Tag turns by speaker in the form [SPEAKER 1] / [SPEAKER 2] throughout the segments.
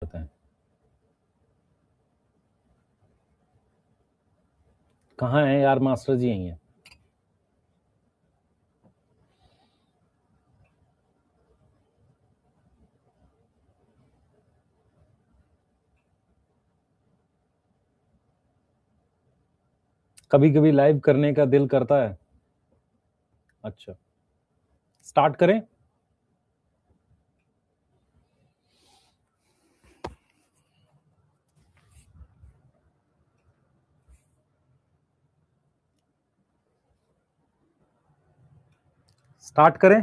[SPEAKER 1] हैं। कहाँ है यार मास्टर जी? यही है। कभी कभी लाइव करने का दिल करता है। अच्छा, स्टार्ट करें। स्टार्ट करें।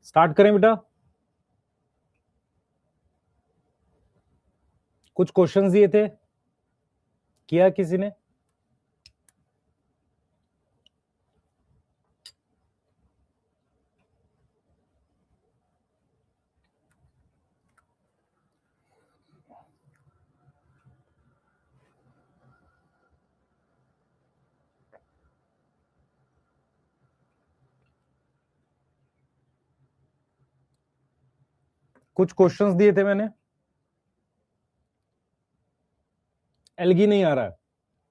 [SPEAKER 1] स्टार्ट करें बेटा। कुछ क्वेश्चंस दिए थे, किया किसी ने? कुछ क्वेश्चंस दिए थे मैंने। एल्गी नहीं आ रहा है।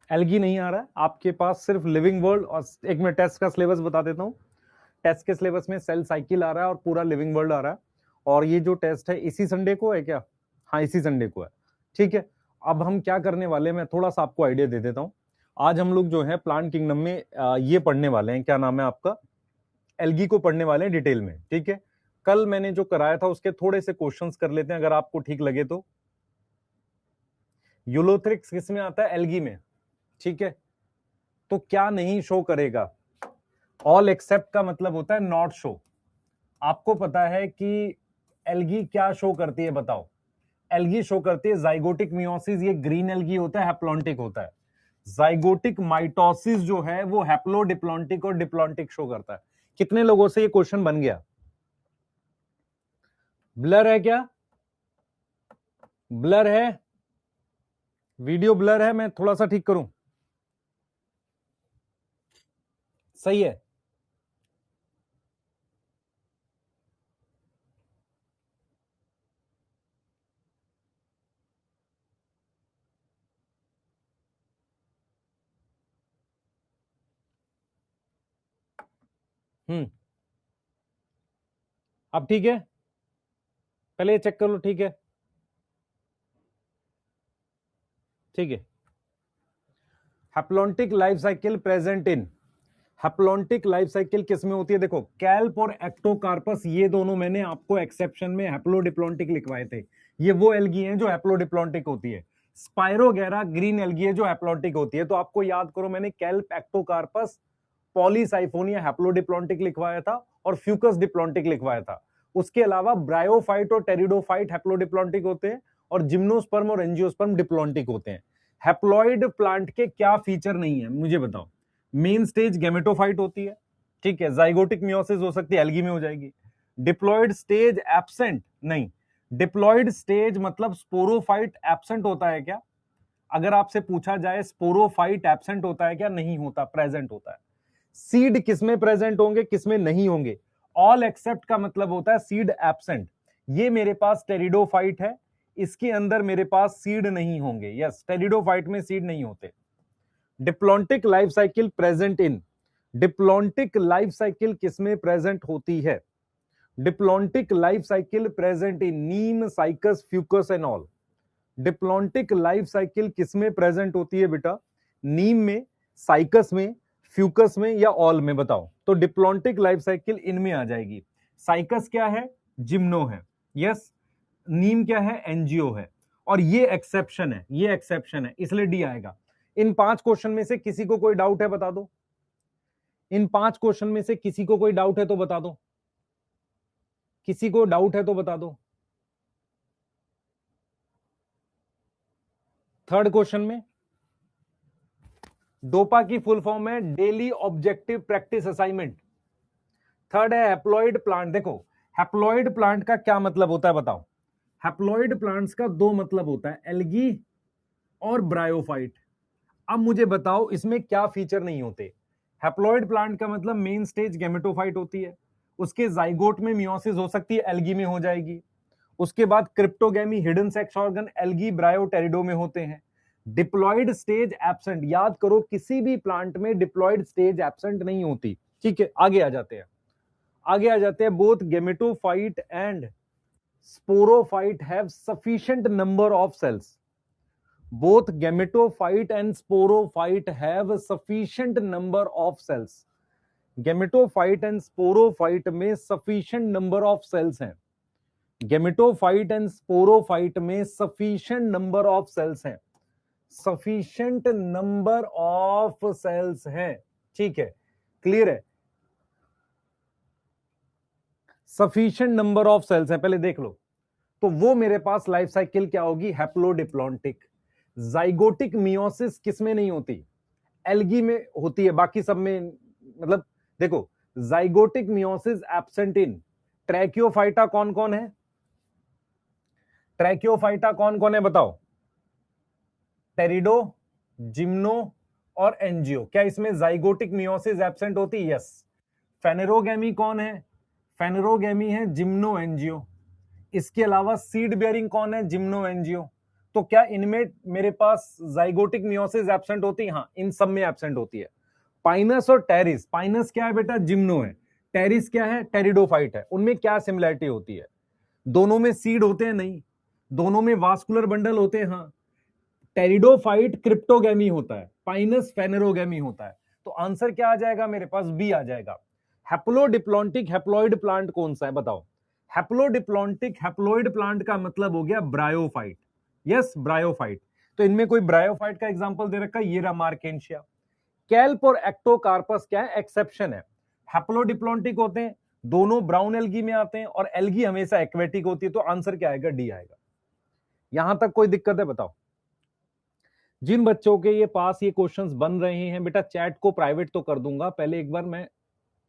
[SPEAKER 1] एल्गी नहीं आ रहा है आपके पास, सिर्फ लिविंग वर्ल्ड। और एक मैं टेस्ट का सिलेबस बता देता हूं। टेस्ट के सिलेबस में सेल साइकिल आ रहा है और पूरा लिविंग वर्ल्ड आ रहा है। और ये जो टेस्ट है इसी संडे को है क्या? हाँ, इसी संडे को है। ठीक है। अब हम क्या करने वाले हैं, मैं थोड़ा सा आपको आइडिया दे देता हूं। आज हम लोग जो है प्लांट किंगडम में ये पढ़ने वाले हैं, क्या नाम है आपका, एल्गी को पढ़ने वाले हैं डिटेल में। ठीक है। कल मैंने जो कराया था उसके थोड़े से क्वेश्चंस कर लेते हैं, अगर आपको ठीक लगे तो। यूलोथ्रिक्स किस में आता है? एल्गी में। ठीक है। तो क्या नहीं शो करेगा? ऑल एक्सेप्ट का मतलब होता है नॉट शो। आपको पता है कि एल्गी क्या शो करती है, बताओ। एल्गी शो करती है जाइगोटिक मियोसिस, ये ग्रीन एल्गी होता है, हैप्लॉन्टिक होता है। जाइगोटिक माइटोसिस जो है वो हैप्लोडिप्लॉन्टिक और डिप्लॉन्टिक शो करता है। कितने लोगों से ये क्वेश्चन बन गया? ब्लर है क्या? ब्लर है? वीडियो ब्लर है, मैं थोड़ा सा ठीक करूं। सही है। अब ठीक है। पहले ये चेक कर लो। ठीक है। ठीक है। Haplontic life cycle present in. Haplontic life cycle किसमें होती है? देखो, कैल्प और एक्टोकार्पस, ये दोनों मैंने आपको एक्सेप्शन में हैप्लोडिप्लॉन्टिक लिखवाए थे। ये वो एल्गी हैं जो हैप्लोडिप्लॉन्टिक होती है। स्पाइरोगेरा ग्रीन एल्गी है जो हैप्लॉन्टिक होती है। तो आपको याद करो, मैंने कैल्प, एक्टोकार्पस, पॉलीसाइफोनिया हैप्लोडिप्लॉन्टिक लिखवाया था और फ्यूकस डिप्लॉन्टिक लिखवाया था। उसके अलावा ब्रायोफाइट और टेरिडोफाइट हैप्लोडिप्लॉन्टिक होते हैं और जिम्नोस्पर्म और एंजियोस्पर्म डिप्लॉन्टिक होते हैं। हैप्लॉइड प्लांट के क्या फीचर नहीं है मुझे बताओ? मेन स्टेज गैमेटोफाइट होती है। ठीक है। जाइगोटिक मियोसिस हो सकती है, एल्गी में हो जाएगी। डिप्लॉइड स्टेज एब्सेंट नहीं। डिप्लॉइड स्टेज मतलब स्पोरोफाइट एब्सेंट होता है क्या? अगर आपसे पूछा जाए स्पोरोफाइट एब्सेंट होता है क्या? नहीं होता, प्रेजेंट होता है। सीड किसमें प्रेजेंट होंगे, किसमें नहीं होंगे? ऑल एक्सेप्ट का मतलब होता है सीड एब्सेंट। ये मेरे पास टेरिडोफाइट है, इसके अंदर मेरे पास सीड नहीं होंगे। यस, टेरिडोफाइट में सीड नहीं होते। Diplontic life cycle present in. Diplontic life cycle किसमें प्रेजेंट होती है? Diplontic life cycle present in Neem, cycas, Fucus and all. Diplontic life cycle किसमें प्रेजेंट होती है बेटा? नीम में, साइकस में, फ्यूकस में या ऑल में? बताओ। तो डिप्लॉन्टिक लाइफ साइकिल इनमें आ जाएगी। साइकस क्या है? जिम्नो है। यस। नीम क्या है? एनजीओ है। और ये एक्सेप्शन है, ये एक्सेप्शन है, इसलिए डी आएगा। इन 5 क्वेश्चन में से किसी को कोई डाउट है बता दो। इन 5 क्वेश्चन में से किसी को कोई डाउट है तो बता दो। किसी को डाउट है तो बता दो। थर्ड क्वेश्चन में डोपा की फुल फॉर्म है daily objective practice assignment. Third है हैप्लॉइड प्लांट। देखो, हैप्लॉइड प्लांट का क्या मतलब होता है बताओ? हैप्लॉइड प्लांट्स का दो मतलब होता है, एल्गी और ब्रायोफाइट। अब मुझे बताओ इसमें क्या फीचर नहीं होते? हैप्लॉइड प्लांट का मतलब मेन स्टेज गैमेटोफाइट होती है, उसके जाइगोट में मियोसिस हो सकती है, एल्गी में हो जाएगी। उसके बाद cryptogamy hidden sex organ algae ब्रायो टेरिडो में होते हैं। डिप्लॉइड स्टेज एब्सेंट, याद करो किसी भी प्लांट में डिप्लॉइड स्टेज एब्सेंट नहीं होती। ठीक है, आगे आ जाते हैं। Both gametophyte and sporophyte have sufficient number of cells. Both gametophyte and sporophyte have a sufficient number of cells. Gametophyte and sporophyte में sufficient number of cells हैं। Gametophyte and sporophyte में sufficient number of cells हैं। Sufficient number of cells हैं। ठीक है, clear है? Sufficient number of cells हैं, पहले देख लो। तो वो मेरे पास लाइफ साइकिल क्या होगी? हैप्लोडिप्लॉन्टिक। जाइगोटिक मियोसिस किसमें नहीं होती? एल्गी में होती है, बाकी सब में मतलब देखो, जाइगोटिक मियोसिस एब्सेंट इन ट्रैकियोफाइटा। कौन कौन है ट्रैकियोफाइटा? कौन कौन है बताओ? टेरिडो, जिम्नो और एंजियो। क्या इसमें जाइगोटिक मियोसिस एब्सेंट होती? यस। फेनेरोगैमी कौन है? फेनेरोगैमी है जिम्नो एंजियो। इसके अलावा सीड बेयरिंग कौन है? Gymno angio. तो क्या इनमें मेरे पास जाइगोटिक मियोसिस एब्सेंट होती है? हाँ, इन सब में एब्सेंट होती है। पाइनस और टेरिस, पाइनस क्या है बेटा? जिम्नो है। टेरिस क्या है? टेरिडोफाइट है। उनमें क्या सिमिलरिटी होती है? दोनों में सीड होते हैं? नहीं। दोनों में वास्कुलर बंडल होते हैं? हाँ। टेरिडोफाइट क्रिप्टोगैमी होता है, पाइनस फेनेरोगैमी होता है। तो आंसर क्या आ जाएगा मेरे पास? बी आ जाएगा। हैप्लोडिप्लॉन्टिक हैप्लॉइड प्लांट कौन सा है बताओ? हैप्लोडिप्लॉन्टिक हैप्लॉइड प्लांट का मतलब हो गया ब्रायोफाइट। Yes, bryophyte. तो इनमें कोई ब्रायोफाइट का एग्जांपल दे रखा है, ये रहा मार्केंशिया। कैल्प और एक्टोकार्पस क्या है? एक्सेप्शन है। हैप्लोडिप्लॉन्टिक होते हैं, दोनों ब्राउन एल्गी में आते हैं, और एल्गी हमेशा एक्वेटिक होती है। तो आंसर क्या आएगा? डी आएगा। यहां तक कोई दिक्कत है बताओ? जिन बच्चों के ये पास ये क्वेश्चंस बन रहे हैं बेटा, चैट को प्राइवेट तो कर दूंगा, पहले एक बार मैं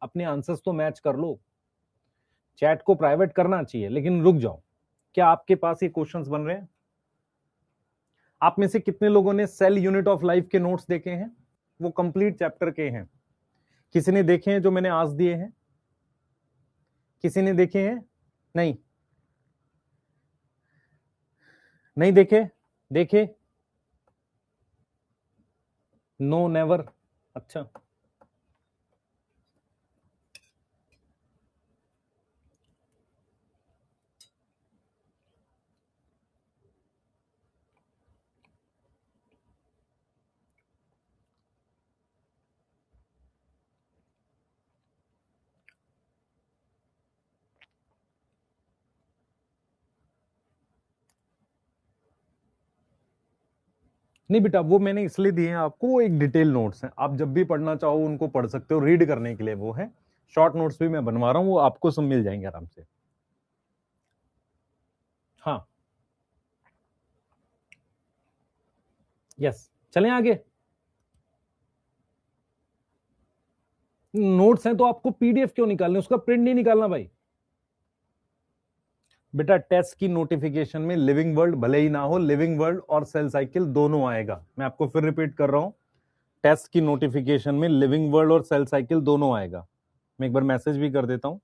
[SPEAKER 1] अपने आंसर्स तो मैच कर लो। चैट को प्राइवेट करना चाहिए, लेकिन रुक जाओ। क्या आपके पास ये क्वेश्चंस बन रहे हैं? आप में से कितने लोगों ने सेल यूनिट ऑफ लाइफ के नोट्स देखे हैं? वो कंप्लीट चैप्टर के हैं। किसी ने देखे हैं जो मैंने आज दिए हैं? किसी ने देखे हैं? नहीं, नहीं देखे? देखे? No, never. अच्छा, नहीं बेटा, वो मैंने इसलिए दिए हैं आपको, वो एक डिटेल नोट्स हैं। आप जब भी पढ़ना चाहो उनको पढ़ सकते हो, रीड करने के लिए वो है। शॉर्ट नोट्स भी मैं बनवा रहा हूं, वो आपको सब मिल जाएंगे आराम से। हाँ, यस, चलें आगे। नोट्स हैं तो आपको पीडीएफ क्यों निकालने? उसका प्रिंट नहीं निकालना भाई। बेटा टेस्ट की नोटिफिकेशन में लिविंग वर्ल्ड भले ही ना हो, लिविंग वर्ल्ड और सेल साइकिल दोनों आएगा। मैं आपको फिर रिपीट कर रहा हूं, टेस्ट की नोटिफिकेशन में लिविंग वर्ल्ड और सेल साइकिल दोनों आएगा। मैं एक बार मैसेज भी कर देता हूं।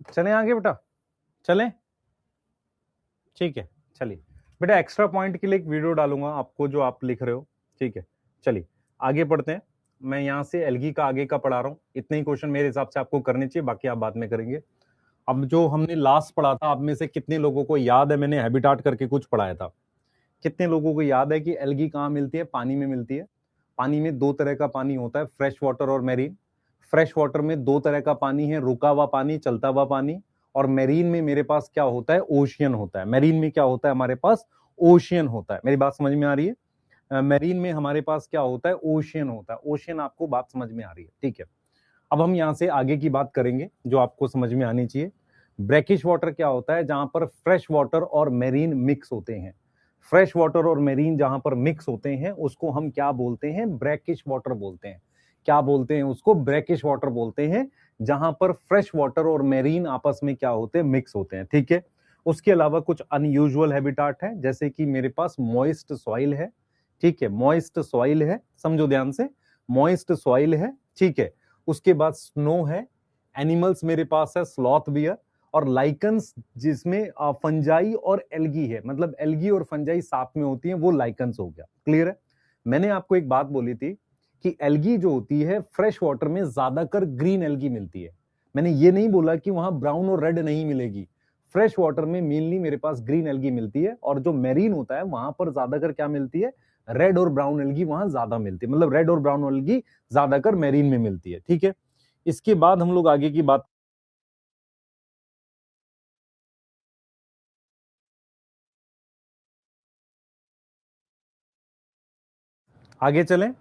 [SPEAKER 1] चलें आगे बेटा, चलें? ठीक है, चलिए बेटा, एक्स्ट्रा पॉइंट के लिए एक वीडियो डालूंगा आपको जो आप लिख रहे हो। ठीक है, चलिए आगे पढ़ते हैं। मैं यहां से एल्गी का आगे का पढ़ा रहा हूं। इतने ही क्वेश्चन मेरे हिसाब से आपको करने चाहिए, बाकी आप बाद में करेंगे। अब जो हमने लास्ट पढ़ा था, आप में से कितने लोगों को याद है? मैंने हैबिटाट करके कुछ पढ़ाया था। कितने लोगों को याद है कि एल्गी कहाँ मिलती है? पानी में मिलती है। पानी में दो तरह का पानी होता है, फ्रेश वाटर और मैरीन। फ्रेश वाटर में दो तरह का पानी है, रुका हुआ पानी, चलता हुआ पानी। और मैरीन में मेरे पास क्या होता है, ओशियन होता है। मैरीन में क्या होता है हमारे पास, ओशियन होता है। मेरी बात समझ में आ रही है? मैरीन में हमारे पास क्या होता है, ओशियन होता है। ओशियन, आपको बात समझ में आ रही है? ठीक है, अब हम यहां से आगे की बात करेंगे जो आपको समझ में आनी चाहिए। ब्रैकिश वाटर क्या होता है, जहां पर फ्रेश वाटर और मेरीन मिक्स होते हैं। फ्रेश वाटर और मेरीन जहां पर मिक्स होते हैं उसको हम क्या बोलते हैं, ब्रैकिश वाटर बोलते हैं। क्या बोलते हैं उसको, ब्रैकिश वाटर बोलते हैं, जहां पर फ्रेश वाटर और मेरीन आपस में क्या होते हैं, मिक्स होते हैं। ठीक है, उसके अलावा कुछ अनयूजुअल हैबिटाट है, जैसे कि मेरे पास मॉइस्ट सॉइल है। ठीक है, मॉइस्ट सॉइल है, समझो ध्यान से, मॉइस्ट सॉइल है। ठीक है, उसके बाद स्नो है, एनिमल्स मेरे पास है स्लॉथ बियर, और लाइकन्स जिसमें फंजाई और एल्गी है, मतलब एल्गी और फंजाई साथ में होती है, वो लाइकन्स हो गया। क्लियर है? मैंने आपको एक बात बोली थी कि एल्गी जो होती है फ्रेश वाटर में ज्यादातर ग्रीन एल्गी मिलती है। मैंने ये नहीं बोला कि वहां ब्राउन और रेड नहीं मिलेगी। फ्रेश वाटर में मेनली मेरे पास ग्रीन एल्गी मिलती है, और जो मेरीन होता है वहां पर ज्यादातर क्या मिलती है, रेड और ब्राउन एल्गी वहां ज्यादा मिलती है, मतलब रेड और ब्राउन एल्गी ज्यादातर मेरीन में मिलती है। ठीक है, इसके बाद हम लोग आगे की बात, आगे चलें।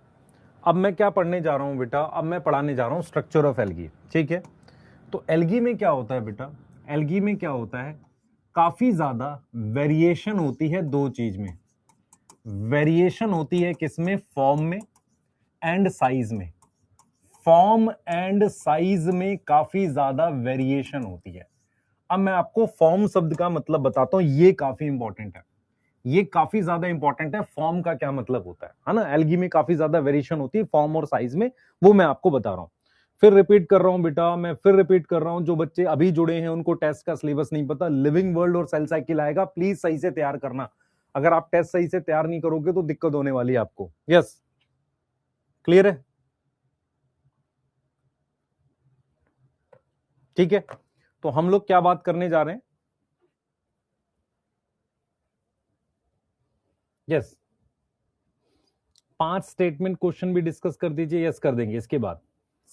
[SPEAKER 1] अब मैं क्या पढ़ने जा रहा हूं बेटा, अब मैं पढ़ाने जा रहा हूं स्ट्रक्चर ऑफ एल्गी। ठीक है, तो एल्गी में क्या होता है बेटा, एल्गी में क्या होता है, काफी ज्यादा वेरिएशन होती है दो चीज में। वेरिएशन होती है किसमें, फॉर्म में एंड साइज में। फॉर्म एंड साइज में काफी ज्यादा वेरिएशन होती है। अब मैं आपको फॉर्म शब्द का मतलब बताता हूं, ये काफी इंपॉर्टेंट है। ये काफी ज्यादा इंपॉर्टेंट है, फॉर्म का क्या मतलब होता है ना। एल्गी में काफी ज्यादा वेरिएशन होती है फॉर्म और साइज में, वो मैं आपको बता रहा हूं। फिर रिपीट कर रहा हूं बेटा, मैं फिर रिपीट कर रहा हूं, जो बच्चे अभी जुड़े हैं उनको टेस्ट का सिलेबस नहीं पता, लिविंग वर्ल्ड और सेल साइकिल आएगा, प्लीज सही से तैयार करना। अगर आप टेस्ट सही से तैयार नहीं करोगे तो दिक्कत होने वाली है आपको। यस, क्लियर है? ठीक है, तो हम लोग क्या बात करने जा रहे हैं। यस, 5 स्टेटमेंट क्वेश्चन भी डिस्कस कर दीजिए। यस कर देंगे। इसके बाद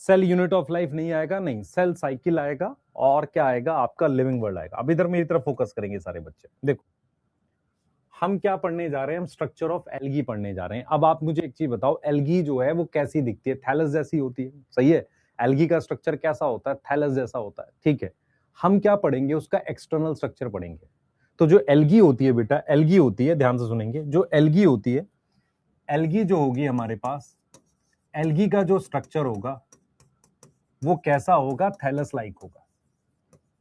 [SPEAKER 1] सेल यूनिट ऑफ लाइफ नहीं आएगा, नहीं, सेल साइकिल आएगा, और क्या आएगा आपका, लिविंग वर्ल्ड आएगा। अब इधर मेरी तरफ फोकस करेंगे सारे बच्चे। देखो हम क्या पढ़ने जा रहे हैं, हम स्ट्रक्चर ऑफ एल्गी पढ़ने जा रहे हैं। अब आप मुझे एक चीज बताओ, एल्गी जो है वो कैसी दिखती है, थैलस जैसी होती है, सही है? एल्गी का स्ट्रक्चर कैसा होता है, थैलस जैसा होता है। ठीक है, हम क्या पढ़ेंगे, उसका एक्सटर्नल स्ट्रक्चर पढ़ेंगे। तो जो एल्गी होती है बेटा, एल्गी होती है, ध्यान से सुनेंगे, जो एल्गी होती है, एल्गी जो होगी हमारे पास, एल्गी का जो स्ट्रक्चर होगा वो कैसा होगा, थैलस लाइक होगा।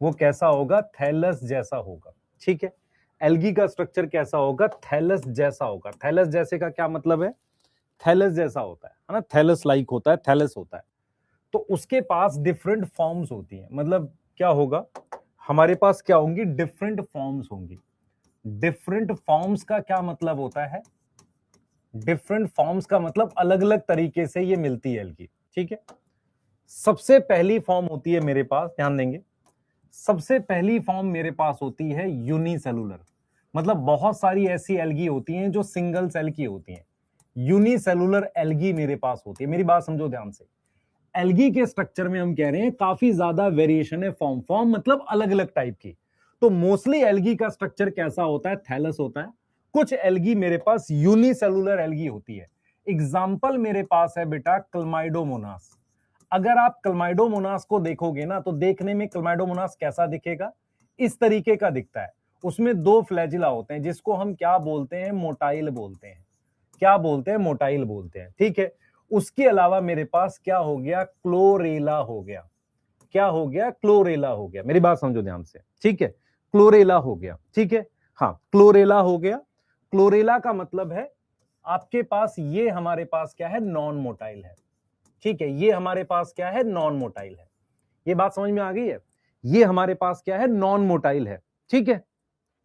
[SPEAKER 1] वो कैसा होगा, थैलस जैसा होगा। ठीक है, एल्गी का स्ट्रक्चर कैसा होगा, थैलस जैसा होगा। थैलस जैसे का क्या मतलब है, थैलस जैसा होता है ना, थैलस लाइक होता है, थैलस होता है। तो उसके पास डिफरेंट फॉर्म्स होती हैं, मतलब क्या होगा, हमारे पास क्या होंगी, डिफरेंट फॉर्म्स होंगी। डिफरेंट फॉर्म्स का क्या मतलब होता है, डिफरेंट फॉर्म्स का मतलब अलग अलग तरीके से ये मिलती है एल्गी। ठीक है, सबसे पहली फॉर्म होती है मेरे पास, ध्यान देंगे, सबसे पहली फॉर्म मेरे पास होती है यूनिसेलुलर। मतलब बहुत सारी ऐसी एल्गी होती हैं जो सिंगल सेल की होती हैं, यूनिसेलुलर एल्गी मेरे पास होती है। मेरी बात समझो ध्यान से, एल्गी के स्ट्रक्चर में हम कह रहे हैं काफी ज्यादा वेरिएशन है, फॉर्म फॉर्म मतलब अलग अलग टाइप की। तो मोस्टली एल्गी का स्ट्रक्चर कैसा होता है, थैलस होता है। कुछ एल्गी मेरे पास यूनिसेलुलर एल्गी होती है। एग्जाम्पल मेरे पास है बेटा क्लमाइडोमोनास। अगर आप क्लमाइडोमोनास को देखोगे ना, तो देखने में क्लमाइडोमोनास कैसा दिखेगा, इस तरीके का दिखता है। उसमें दो फ्लैजिला होते हैं, जिसको हम क्या बोलते हैं, मोटाइल बोलते हैं। क्या बोलते हैं, मोटाइल बोलते हैं। ठीक है, उसके अलावा मेरे पास क्या हो गया, क्लोरेला हो गया। क्या हो गया, क्लोरेला हो गया। मेरी बात समझो ध्यान से, ठीक है, क्लोरेला हो गया। ठीक है, हाँ, क्लोरेला हो गया। क्लोरेला का मतलब है आपके पास ये हमारे पास क्या है, नॉन मोटाइल है। ठीक है, ये हमारे पास क्या है, नॉन मोटाइल है। ये बात समझ में आ गई है, ये हमारे पास क्या है, नॉन मोटाइल है। ठीक है,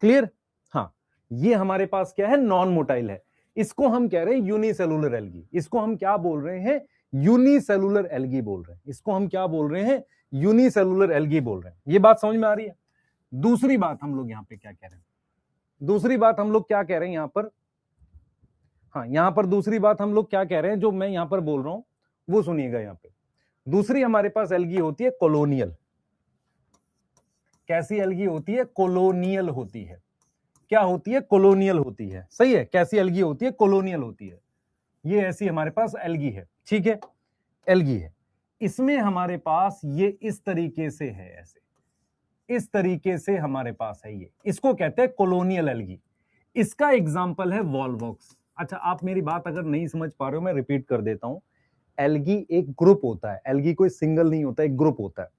[SPEAKER 1] क्लियर? हाँ, ये हमारे पास क्या है, नॉन मोटाइल है। इसको हम कह रहे हैं यूनिसेलुलर एल्गी। इसको हम क्या बोल रहे हैं, यूनिसेलुलर एल्गी बोल रहे हैं। इसको हम क्या बोल रहे हैं, यूनिसेलुलर एल्गी बोल रहे हैं। ये बात समझ में आ रही है? दूसरी बात हम लोग यहां पे क्या कह रहे हैं, दूसरी बात हम लोग क्या कह रहे हैं यहां पर, हाँ, यहां पर दूसरी बात हम लोग क्या कह रहे हैं, जो मैं यहां पर बोल रहा हूं वो सुनिएगा। यहां पे दूसरी हमारे पास एल्गी होती है कोलोनियल। कैसी एल्गी होती है? कोलोनियल होती है। क्या होती है? कोलोनियल होती है। सही है। कैसी एल्गी होती है? कोलोनियल होती है। ये ऐसी हमारे पास एल्गी है। ठीक है, एल्गी है। इसमें हमारे पास ये इस तरीके से है, ऐसे इस तरीके से हमारे पास है ये, इसको कहते हैं कोलोनियल एल्गी। इसका एग्जांपल है वॉल्वॉक्स। अच्छा, आप मेरी बात अगर नहीं समझ पा रहे हो, मैं रिपीट कर देता हूं। एल्गी एक ग्रुप होता है, एल्गी कोई सिंगल नहीं होता, एक ग्रुप होता है।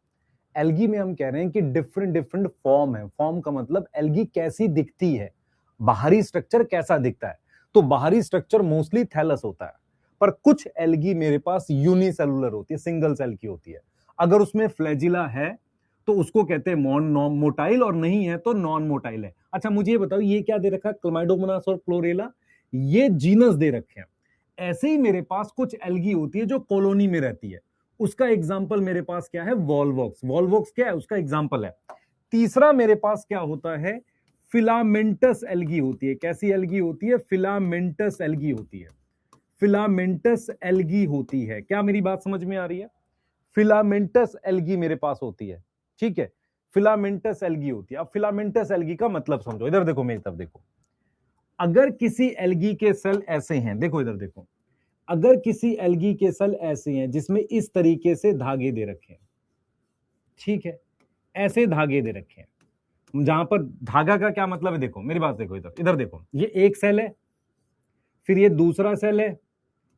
[SPEAKER 1] एल्गी में हम कह रहे हैं कि डिफरेंट डिफरेंट फॉर्म है। फॉर्म का मतलब एल्गी कैसी दिखती है, बाहरी स्ट्रक्चर कैसा दिखता है। तो बाहरी स्ट्रक्चर मोस्टली थैलस होता है, पर कुछ एल्गी मेरे पास यूनिसेलुलर होती है, सिंगल सेल की होती है। अगर उसमें फ्लैजिला है तो उसको कहते हैं मोटाइल, और नहीं है तो नॉन मोटाइल है। अच्छा, मुझे ये बताओ, ये क्या दे रखा है? क्लमाइडोमोनास और क्लोरेला, ये जीनस दे रखे हैं। ऐसे ही मेरे पास कुछ एल्गी होती है जो कॉलोनी में रहती है। उसका एग्जाम्पल मेरे पास क्या है? वॉल्वॉक्स। वॉल्वॉक्स क्या है? उसका एग्जाम्पल है। तीसरा मेरे पास क्या होता है? फिलामेंटस एल्गी होती है। कैसी एल्गी होती है? फिलामेंटस एल्गी होती है। फिलामेंटस एल्गी होती है। क्या मेरी बात समझ में आ रही है? फिलामेंटस एल्गी मेरे पास होती है। ठीक है, फिलामेंटस एल्गी होती है। अब फिलामेंटस एल्गी का मतलब समझो। इधर देखो, मेरी तरफ देखो। अगर किसी एल्गी के सेल ऐसे हैं, देखो इधर देखो, अगर किसी एल्गी के सेल ऐसे हैं जिसमें इस तरीके से धागे दे रखे हैं, ठीक है, ऐसे धागे दे रखे हैं। जहां पर धागा का क्या मतलब है? देखो मेरी बात देखो, इधर इधर देखो, ये एक सेल है, फिर ये दूसरा सेल है,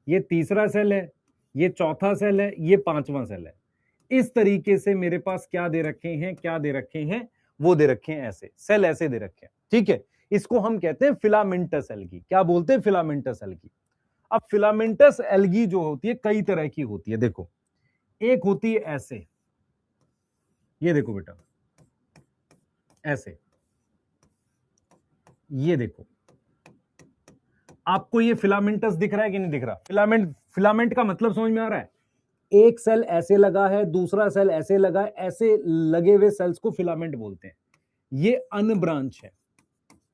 [SPEAKER 1] ये तीसरा सेल है, ये चौथा सेल है, ये पांचवा सेल है। इस तरीके से मेरे पास क्या दे रखे हैं? क्या दे रखे हैं? वो दे रखे हैं ऐसे, सेल ऐसे दे रखे हैं। ठीक है, इसको हम कहते हैं फिलामेंटस एल्गी। क्या बोलते हैं? Filamentous algae. अब फिलामेंटस एल्गी जो होती है कई तरह की होती है। देखो, एक होती है ऐसे, ये देखो बेटा, ऐसे, ये देखो, आपको ये फिलामेंटस दिख रहा है कि नहीं दिख रहा? फिलामेंट, फिलामेंट का मतलब समझ में आ रहा है? एक सेल ऐसे लगा है, दूसरा सेल ऐसे लगा है, ऐसे लगे हुए सेल्स को फिलामेंट बोलते हैं। ये अनब्रांच है।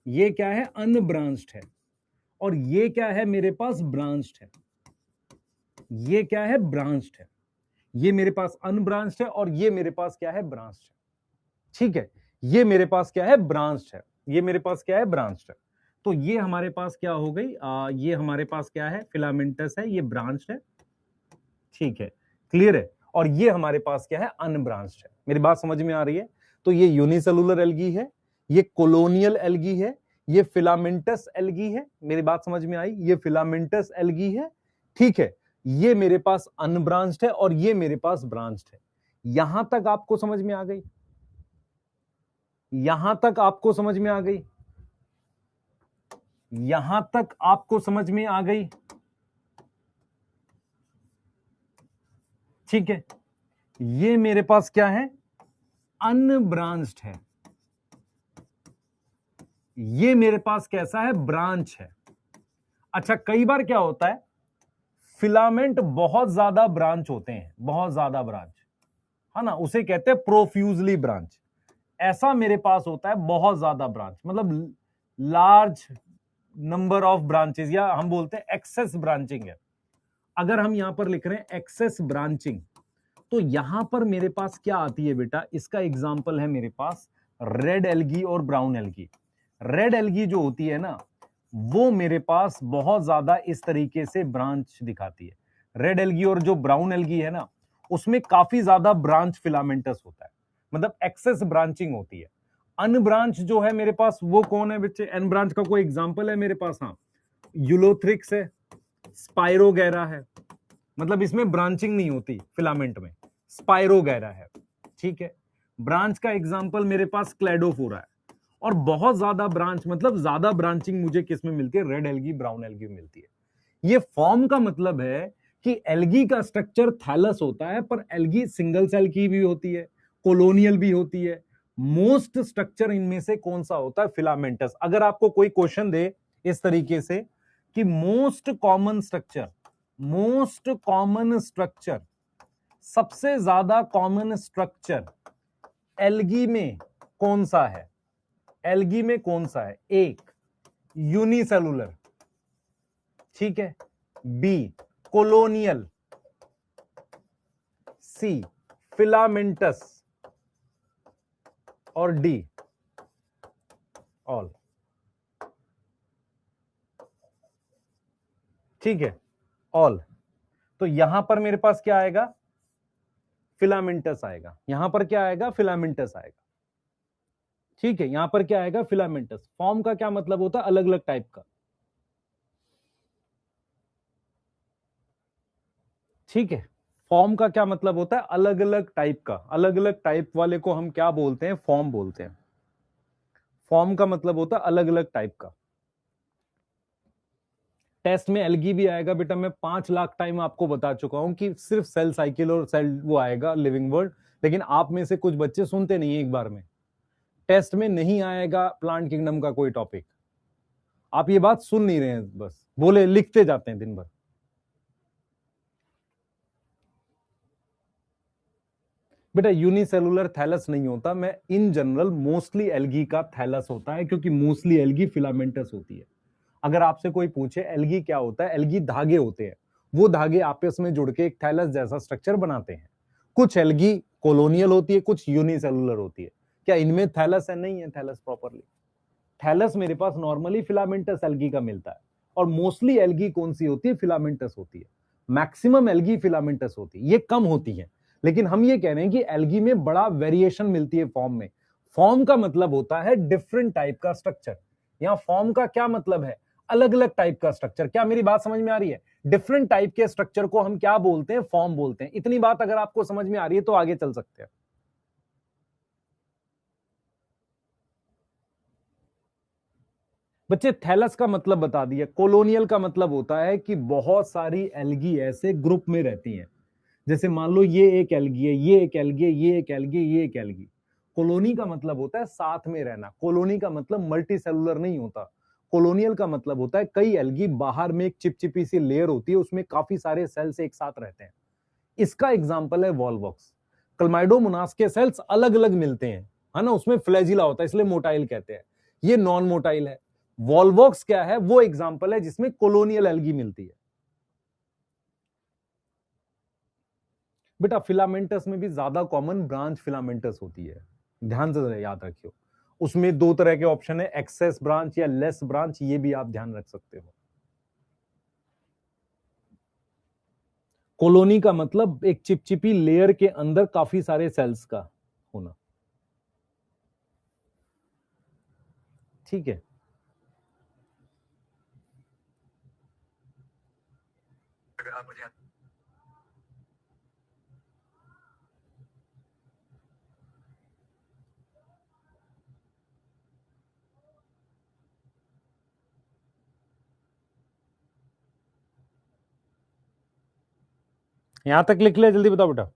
[SPEAKER 1] ये क्या है? अनब्रांच्ड है। और ये क्या है? मेरे पास ब्रांच्ड है। ये क्या है? ब्रांच्ड है। ये मेरे पास अनब्रांच्ड है, और ये मेरे पास क्या है? ब्रांच्ड है। ठीक है, ये मेरे पास क्या है? ब्रांच्ड है। ये मेरे पास क्या है? ब्रांच्ड है। तो ये हमारे पास क्या हो गई? ये हमारे पास क्या है? फिलामेंटस है, ये ब्रांच्ड है। ठीक है, क्लियर है। और ये हमारे पास क्या है? अनब्रांच्ड है। मेरी बात समझ में आ रही है? तो ये यूनिसेलुलर एल्गी है, ये कोलोनियल एल्गी है, ये फिलामेंटस एल्गी है। मेरी बात समझ में आई? ये फिलामेंटस एल्गी है। ठीक है, ये मेरे पास अनब्रांच्ड है, और ये मेरे पास ब्रांच्ड है। यहां तक आपको समझ में आ गई? यहां तक आपको समझ में आ गई? यहां तक आपको समझ में आ गई? ठीक है, ये मेरे पास क्या है? अनब्रांच्ड है। ये मेरे पास कैसा है? ब्रांच है। अच्छा, कई बार क्या होता है, फिलामेंट बहुत ज्यादा ब्रांच होते हैं, बहुत ज्यादा ब्रांच, है ना, उसे कहते हैं प्रोफ्यूजली ब्रांच। ऐसा मेरे पास होता है बहुत ज्यादा ब्रांच, मतलब लार्ज नंबर ऑफ ब्रांचेस, या हम बोलते हैं एक्सेस ब्रांचिंग है। अगर हम यहां पर लिख रहे हैं एक्सेस ब्रांचिंग, तो यहां पर मेरे पास क्या आती है बेटा? इसका एग्जांपल है मेरे पास रेड एल्गी और ब्राउन एल्गी। रेड एल्गी जो होती है ना, वो मेरे पास बहुत ज्यादा इस तरीके से ब्रांच दिखाती है। रेड एल्गी और जो ब्राउन एल्गी है ना, उसमें काफी ज्यादा ब्रांच फिलामेंटस होता है, मतलब एक्सेस ब्रांचिंग होती है। अनब्रांच जो है मेरे पास, वो कौन है बच्चे? एन ब्रांच का कोई एग्जांपल है मेरे पास? हाँ, यूलोथ्रिक्स है, स्पाइरोगैरा है, मतलब इसमें ब्रांचिंग नहीं होती फिलामेंट में, स्पाइरोगैरा है। ठीक है, ब्रांच का एग्जांपल मेरे पास क्लेडोफोरा है। और बहुत ज्यादा ब्रांच, मतलब ज्यादा ब्रांचिंग मुझे किस में मिलती है? रेड एल्गी, ब्राउन एल्गी में मिलती है। ये फॉर्म का मतलब है कि एल्गी का स्ट्रक्चर थैलस होता है, पर एल्गी सिंगल सेल की भी होती है, कोलोनियल भी होती है। मोस्ट स्ट्रक्चर इनमें से कौन सा होता है? फिलामेंटस। अगर आपको कोई क्वेश्चन दे इस तरीके से कि most common structure, most common structure, सबसे ज्यादा कॉमन स्ट्रक्चर एल्गी में कौन सा है? एल्गी में कौन सा है? एक यूनिसेलुलर, ठीक है, बी कोलोनियल, सी फिलामेंटस और डी ऑल। ठीक है, ऑल। तो यहां पर मेरे पास क्या आएगा, फिलामेंटस आएगा। यहां पर क्या आएगा, फिलामेंटस आएगा। ठीक है, यहां पर क्या आएगा, फिलामेंटस। फॉर्म का क्या मतलब होता है, अलग अलग टाइप का। ठीक है, फॉर्म का क्या मतलब होता है, अलग अलग टाइप का। अलग अलग टाइप वाले को हम क्या बोलते हैं, फॉर्म बोलते हैं। फॉर्म का मतलब होता है अलग अलग टाइप का। टेस्ट में एल्गी भी आएगा बेटा, मैं 5 लाख टाइम आपको बता चुका हूं कि सिर्फ सेल साइकिल और सेल वो आएगा लिविंग वर्ड, लेकिन आप में से कुछ बच्चे सुनते नहीं है एक बार में। टेस्ट में नहीं आएगा प्लांट किंगडम का कोई टॉपिक, आप ये बात सुन नहीं रहे हैं, बस बोले लिखते जाते हैं दिन भर। बेटा यूनिसेलुलर थैलस नहीं होता, मैं इन जनरल मोस्टली एल्गी का थैलस होता है, क्योंकि मोस्टली एल्गी फिलामेंटस होती है। अगर आपसे कोई पूछे एल्गी क्या होता है, एल्गी धागे होते हैं, वो धागे आपस में जुड़ के एक थैलस जैसा स्ट्रक्चर बनाते हैं। कुछ एल्गी कॉलोनियल होती है, कुछ यूनिसेलुलर होती है। क्या इनमें थैलस है, नहीं है थैलस प्रॉपरली। थैलस मेरे पास नॉर्मली फिलामेंटस एल्गी का मिलता है, और मोस्टली एल्गी कौन सी होती है, फिलामेंटस होती है। मैक्सिमम एल्गी फिलामेंटस होती है, ये कम होती है। लेकिन हम ये कह रहे हैं कि एल्गी में बड़ा वेरिएशन मिलती है फॉर्म में। फॉर्म का मतलब होता है डिफरेंट टाइप का स्ट्रक्चर। यहां फॉर्म का क्या मतलब है, अलग अलग टाइप का स्ट्रक्चर। क्या मेरी बात समझ में आ रही है, डिफरेंट टाइप के स्ट्रक्चर को हम क्या बोलते हैं, फॉर्म बोलते हैं। इतनी बात अगर आपको समझ में आ रही है तो आगे चल सकते हैं। बच्चे थैलस का मतलब बता दिया। कॉलोनियल का मतलब होता है कि बहुत सारी एल्गी ऐसे ग्रुप में रहती हैं। जैसे मान लो ये एक एल्गी है, ये एक एल्गी है, ये एक एल्गी, ये एक एल्गी। कॉलोनी का मतलब होता है साथ में रहना। कॉलोनी का मतलब मल्टी सेलुलर नहीं होता। कॉलोनियल का मतलब होता है कई एल्गी बाहर में एक चिपचिपी सी लेयर होती है, उसमें काफी सारे सेल्स एक साथ रहते हैं। इसका एग्जाम्पल है वॉलवॉक्स। क्लमाइडोमोनास के सेल्स अलग अलग मिलते हैं, है ना, उसमें फ्लैजिला होता है, इसलिए मोटाइल कहते हैं। ये नॉन मोटाइल है। वॉलवॉक्स क्या है, वो एग्जाम्पल है जिसमें कोलोनियल एल्गी मिलती है। बेटा फिलामेंटस में भी ज्यादा कॉमन ब्रांच फिलामेंटस होती है, ध्यान से याद रखियो। उसमें दो तरह के ऑप्शन है, एक्सेस ब्रांच या लेस ब्रांच, ये भी आप ध्यान रख सकते हो। कॉलोनी का मतलब एक चिपचिपी लेयर के अंदर काफी सारे सेल्स का होना। ठीक है, यहां तक लिख ले, जल्दी बताओ बेटा।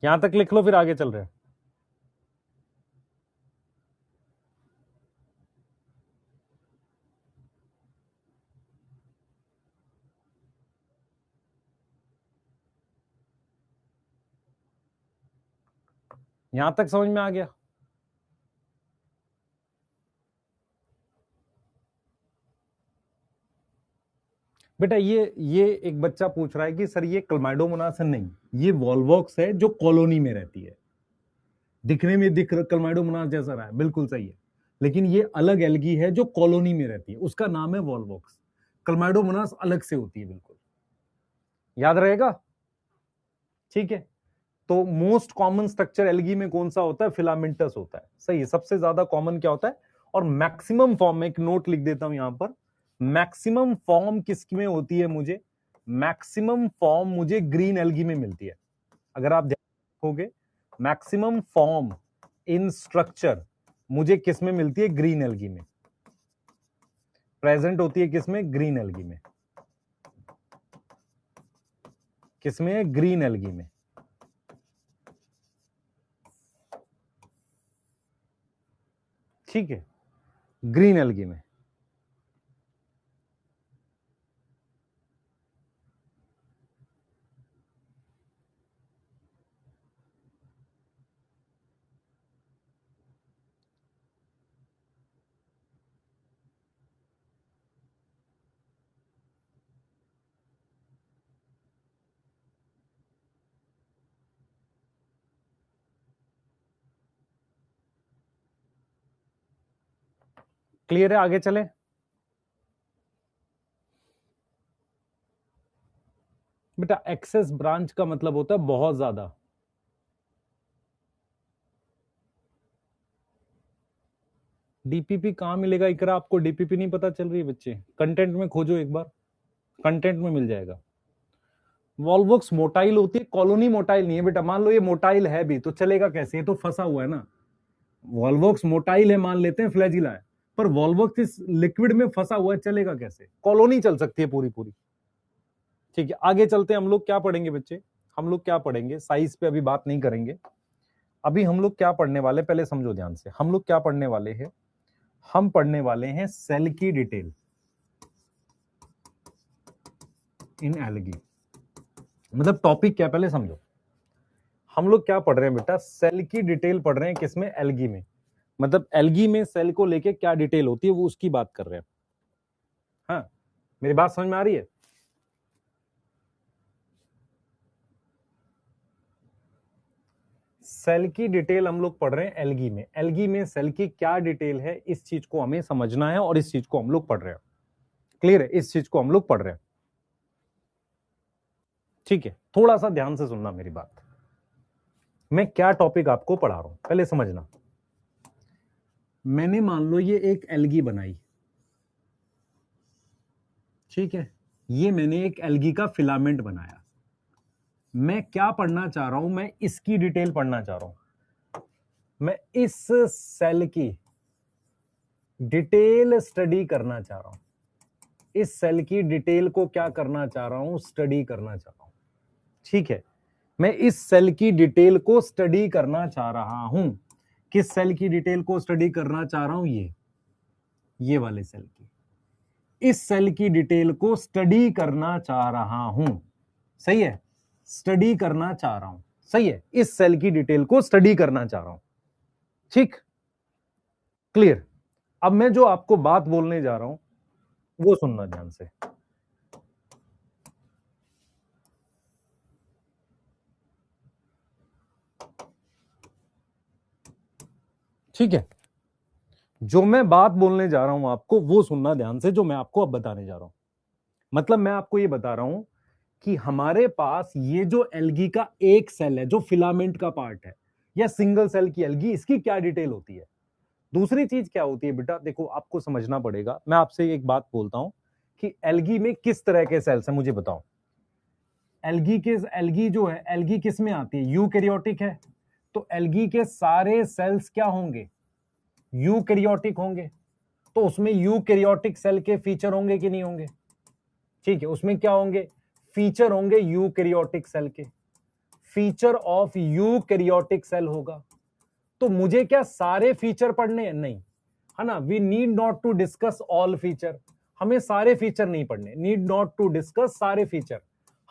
[SPEAKER 1] यहां तक लिख लो, फिर आगे चल रहे हैं। यहां तक समझ में आ गया। बेटा ये एक बच्चा पूछ रहा है कि सर ये क्लमाइडोमोनास है, नहीं, ये वॉलवॉक्स है जो कॉलोनी में रहती है। दिखने में दिख क्लमाइडोमोनास जैसा रहा है, बिल्कुल सही है, लेकिन ये अलग एल्गी है जो कॉलोनी में रहती है, उसका नाम है वॉलवॉक्स। क्लमाइडोमोनास अलग से होती है, बिल्कुल याद रहेगा। ठीक है, तो मोस्ट कॉमन स्ट्रक्चर एल्गी में कौन सा होता है, फिलामेंटस होता है, सही है। सबसे ज्यादा कॉमन क्या होता है, और मैक्सिमम फॉर्म में एक नोट लिख देता हूं यहां पर। मैक्सिमम फॉर्म किसमें होती है, मुझे मैक्सिमम फॉर्म मुझे ग्रीन एल्गी में मिलती है। अगर आप ध्यान रखोगे, मैक्सिमम फॉर्म इन स्ट्रक्चर मुझे किसमें मिलती है, ग्रीन एल्गी में प्रेजेंट होती है। किसमें, ग्रीन एल्गी में। किसमें, ग्रीन एल्गी में। ठीक है, ग्रीन एल्गी में। क्लियर है? आगे चले। बेटा एक्सेस ब्रांच का मतलब होता है बहुत ज्यादा। डीपीपी कहां मिलेगा इकरा? आपको डीपीपी नहीं पता चल रही है बच्चे? कंटेंट में खोजो एक बार, कंटेंट में मिल जाएगा। वॉल्वोक्स मोटाइल होती है, कॉलोनी मोटाइल नहीं है बेटा। मान लो ये मोटाइल है भी तो चलेगा कैसे? ये तो फंसा हुआ है ना। वॉल्वोक्स मोटाइल है, मान लेते हैं फ्लैजिला है, पर वॉल्वोक्स इस लिक्विड में फंसा हुआ है, चलेगा कैसे? कॉलोनी चल सकती है पूरी पूरी। ठीक है, आगे चलते हैं। हम लोग क्या पढ़ेंगे बच्चे? हम लोग क्या पढ़ेंगे? साइज पे अभी बात नहीं करेंगे। अभी हम लोग क्या पढ़ने वाले, पहले समझो ध्यान से। हम लोग क्या पढ़ने वाले हैं? हम पढ़ने वाले हैं सेल की डिटेल इन एल्गी। मतलब टॉपिक क्या, पहले समझो। हम लोग क्या पढ़ रहे हैं बेटा? सेल की डिटेल पढ़ रहे हैं। किसमें? एल्गी में। मतलब एल्गी में सेल को लेके क्या डिटेल होती है वो उसकी बात कर रहे हैं। हाँ, मेरी बात समझ में आ रही है? सेल की डिटेल हम लोग पढ़ रहे हैं एल्गी में। एल्गी में सेल की क्या डिटेल है, इस चीज को हमें समझना है और इस चीज को हम लोग पढ़ रहे हैं। क्लियर है? इस चीज को हम लोग पढ़ रहे हैं। ठीक है, थोड़ा सा ध्यान से सुनना मेरी बात। मैं क्या टॉपिक आपको पढ़ा रहा हूं पहले समझना। मैंने मान लो ये एक एल्गी बनाई, ठीक है, ये मैंने एक एल्गी का फिलामेंट बनाया। मैं क्या पढ़ना चाह रहा हूं? मैं इसकी डिटेल पढ़ना चाह रहा हूं। मैं इस सेल की डिटेल स्टडी करना चाह रहा हूं। इस सेल की डिटेल को क्या करना चाह रहा हूं? स्टडी करना चाह रहा हूं। ठीक है, मैं इस सेल की डिटेल को स्टडी करना चाह रहा हूं। किस सेल की डिटेल को स्टडी करना चाह रहा हूं? ये वाले सेल की। इस सेल की डिटेल को स्टडी करना चाह रहा हूं। सही है, स्टडी करना चाह रहा हूं। सही है, इस सेल की डिटेल को स्टडी करना चाह रहा हूं। ठीक, क्लियर? अब मैं जो आपको बात बोलने जा रहा हूं वो सुनना ध्यान से। ठीक है, जो मैं बात बोलने जा रहा हूं आपको वो सुनना ध्यान से, जो मैं आपको अब बताने जा रहा हूं। मतलब मैं आपको ये बता रहा हूं कि हमारे पास ये जो एल्गी का एक सेल है जो फिलामेंट का पार्ट है या सिंगल सेल की एल्गी, इसकी क्या डिटेल होती है। दूसरी चीज क्या होती है बेटा, देखो आपको समझना पड़ेगा। मैं आपसे एक बात बोलता हूं कि एल्गी में किस तरह के सेल्स हैं मुझे बताओ। एल्गी जो है, एल्गी किस में आती है? यूकैरियोटिक है। तो एल्गी के सारे सेल्स क्या होंगे? यूकैरियोटिक होंगे। तो उसमें यूकैरियोटिक सेल के फीचर होंगे कि नहीं होंगे? ठीक है, उसमें क्या होंगे? फीचर होंगे यूकैरियोटिक सेल के। फीचर ऑफ यूकैरियोटिक सेल होगा। तो मुझे क्या सारे फीचर पढ़ने हैं? नहीं, है ना। We need not to discuss all feature. हमें सारे फीचर नहीं पढ़ने। नीड नॉट टू डिस्कस सारे फीचर।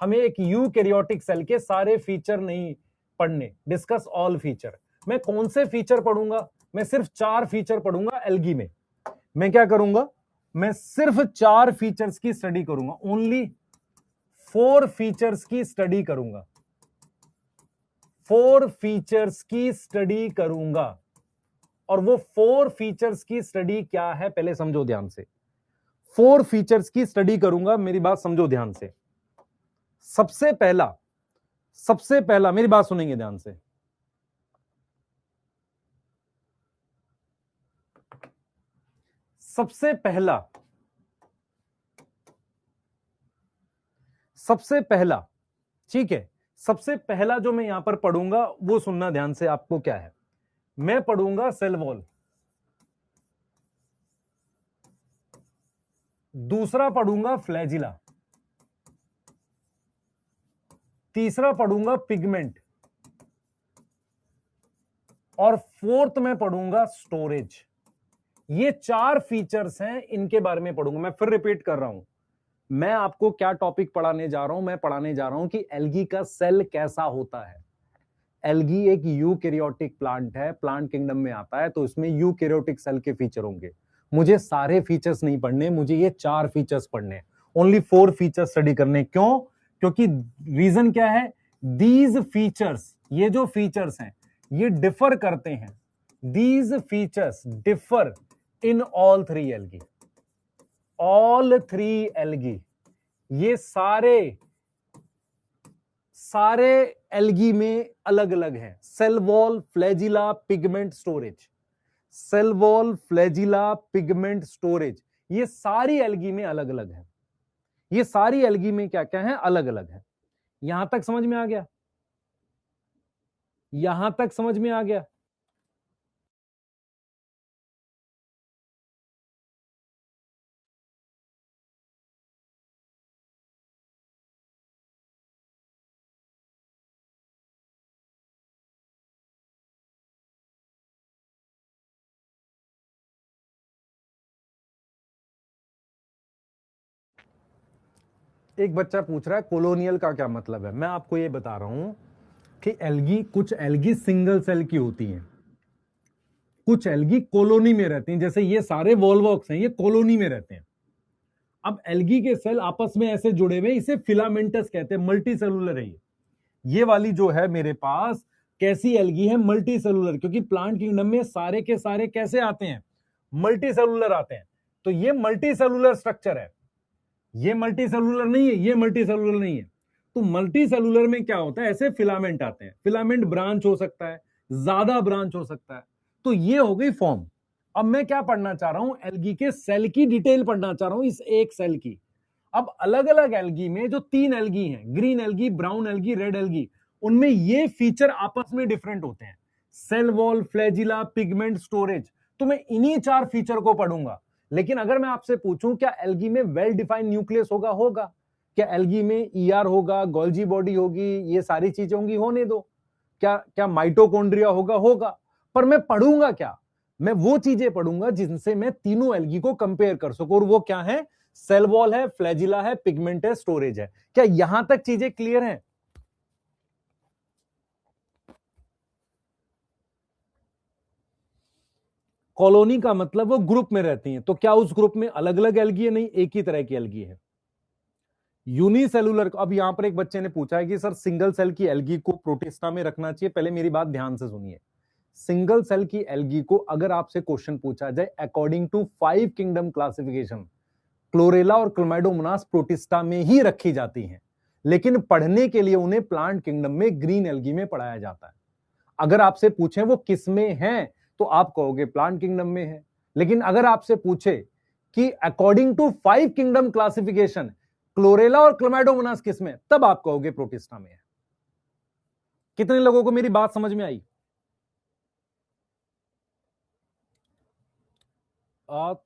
[SPEAKER 1] हमें एक यूकैरियोटिक सेल के सारे फीचर नहीं पढ़ने। Discuss all feature. मैं कौन से फीचर पढ़ूंगा? मैं सिर्फ 4 फीचर पढ़ूंगा एल्गी में। मैं क्या करूंगा? मैं सिर्फ 4 फीचर्स की स्टडी करूंगा। ओनली 4 फीचर्स की स्टडी करूंगा। 4 फीचर्स की स्टडी करूंगा। और वो 4 फीचर्स की स्टडी क्या है पहले समझो ध्यान से। 4 फीचर्स की स्टडी करूंगा, मेरी बात समझो ध्यान से। सबसे पहला मेरी बात सुनेंगे ध्यान से। सबसे पहला, ठीक है, सबसे पहला जो मैं यहां पर पढ़ूंगा वो सुनना ध्यान से। आपको क्या है? मैं पढ़ूंगा सेल वॉल। दूसरा पढ़ूंगा फ्लैजिला। तीसरा पढ़ूंगा पिगमेंट। और फोर्थ में पढ़ूंगा स्टोरेज। ये 4 फीचर्स हैं, इनके बारे में पढ़ूंगा। मैं फिर रिपीट कर रहा हूं, मैं आपको क्या टॉपिक पढ़ाने जा रहा हूं। मैं पढ़ाने जा रहा हूं कि एल्गी का सेल कैसा होता है। एल्गी एक यूकैरियोटिक प्लांट है, प्लांट किंगडम में आता है, तो इसमें यूकैरियोटिक सेल के फीचर होंगे। मुझे सारे फीचर्स नहीं पढ़ने, मुझे ये 4 फीचर्स पढ़ने। ओनली 4 फीचर्स स्टडी करने। क्यों? क्योंकि रीजन क्या है? दीज फीचर्स, ये जो फीचर्स हैं ये डिफर करते हैं। These features differ in all three algae, all three algae, ये सारे एल्गी में अलग अलग हैं। Cell wall, flagella, pigment storage, cell wall, flagella, pigment storage, ये सारी एल्गी में अलग अलग है। ये सारी एल्गी में क्या क्या है, अलग अलग है। यहां तक समझ में आ गया? यहां तक समझ में आ गया? एक बच्चा पूछ रहा है कोलोनियल का क्या मतलब है। मैं आपको ये बता रहा हूं कि एल्गी, कुछ एल्गी सिंगल सेल की होती हैं, कुछ एल्गी कॉलोनी में रहती हैं। जैसे ये सारे वॉल्वॉक्स हैं, ये कॉलोनी में रहते हैं। अब एल्गी के सेल आपस में ऐसे जुड़े हुए, इसे फिलामेंटस कहते हैं, मल्टी सेलुलर है ये वाली जो है मेरे पास कैसी एल्गी है, मल्टी सेलुलर, क्योंकि प्लांट किंगडम में सारे के सारे कैसे आते हैं, मल्टी सेलुलर आते हैं। तो ये मल्टी सेलुलर स्ट्रक्चर है, ये मल्टी सेलुलर नहीं है, ये मल्टी सेलुलर नहीं है। तो मल्टी सेलुलर में क्या होता है, ऐसे फिलामेंट आते हैं, फिलामेंट ब्रांच हो सकता है, ज्यादा ब्रांच हो सकता है। तो ये हो गई फॉर्म। अब मैं क्या पढ़ना चाह रहा हूं, एल्गी के सेल की डिटेल पढ़ना चाह रहा हूं, इस एक सेल की। अब अलग अलग एल्गी में जो तीन एल्गी हैं, green algae, brown algae, red algae, उनमें ये फीचर आपस में डिफरेंट होते हैं। Cell wall, flagella, pigment storage, तो मैं इन्हीं चार फीचर को पढ़ूंगा। लेकिन अगर मैं आपसे पूछूं क्या एल्गी में वेल डिफाइंड न्यूक्लियस होगा, होगा। क्या एल्गी में ईआर होगा, गोल्जी बॉडी होगी, ये सारी चीजें होंगी, होने दो। क्या क्या माइटोकॉन्ड्रिया होगा, होगा। पर मैं पढ़ूंगा क्या, मैं वो चीजें पढ़ूंगा जिनसे मैं तीनों एल्गी को कंपेयर कर सकूं, और वो क्या है, सेल वॉल है, फ्लैजिला है, पिगमेंट है, स्टोरेज है। क्या यहां तक चीजें क्लियर हैं? कॉलोनी का मतलब वो ग्रुप में रहती हैं, तो क्या उस ग्रुप में अलग अलग एल्गी है? नहीं, एक ही तरह की एल्गी है, यूनिसेलुलर। अब यहां पर एक बच्चे ने पूछा है कि सर सिंगल सेल की एल्गी को प्रोटिस्टा में रखना चाहिए। पहले मेरी बात ध्यान से सुनिए। सिंगल सेल की एल्गी को अगर आपसे क्वेश्चन पूछा जाए according to 5 kingdom classification, chlorella और क्लोमाइडोमोनास प्रोटिस्टा में ही रखी जाती हैं, लेकिन पढ़ने के लिए उन्हें प्लांट किंगडम में ग्रीन एल्गी में पढ़ाया जाता है। अगर आपसे पूछे वो किस में है, तो आप कहोगे प्लांट किंगडम में है। लेकिन अगर आपसे पूछे कि according to 5 kingdom classification chlorella और क्लोमाइडोमोनास किस में, तब आप कहोगे प्रोटिस्टा में है। कितने लोगों को मेरी बात समझ में आई?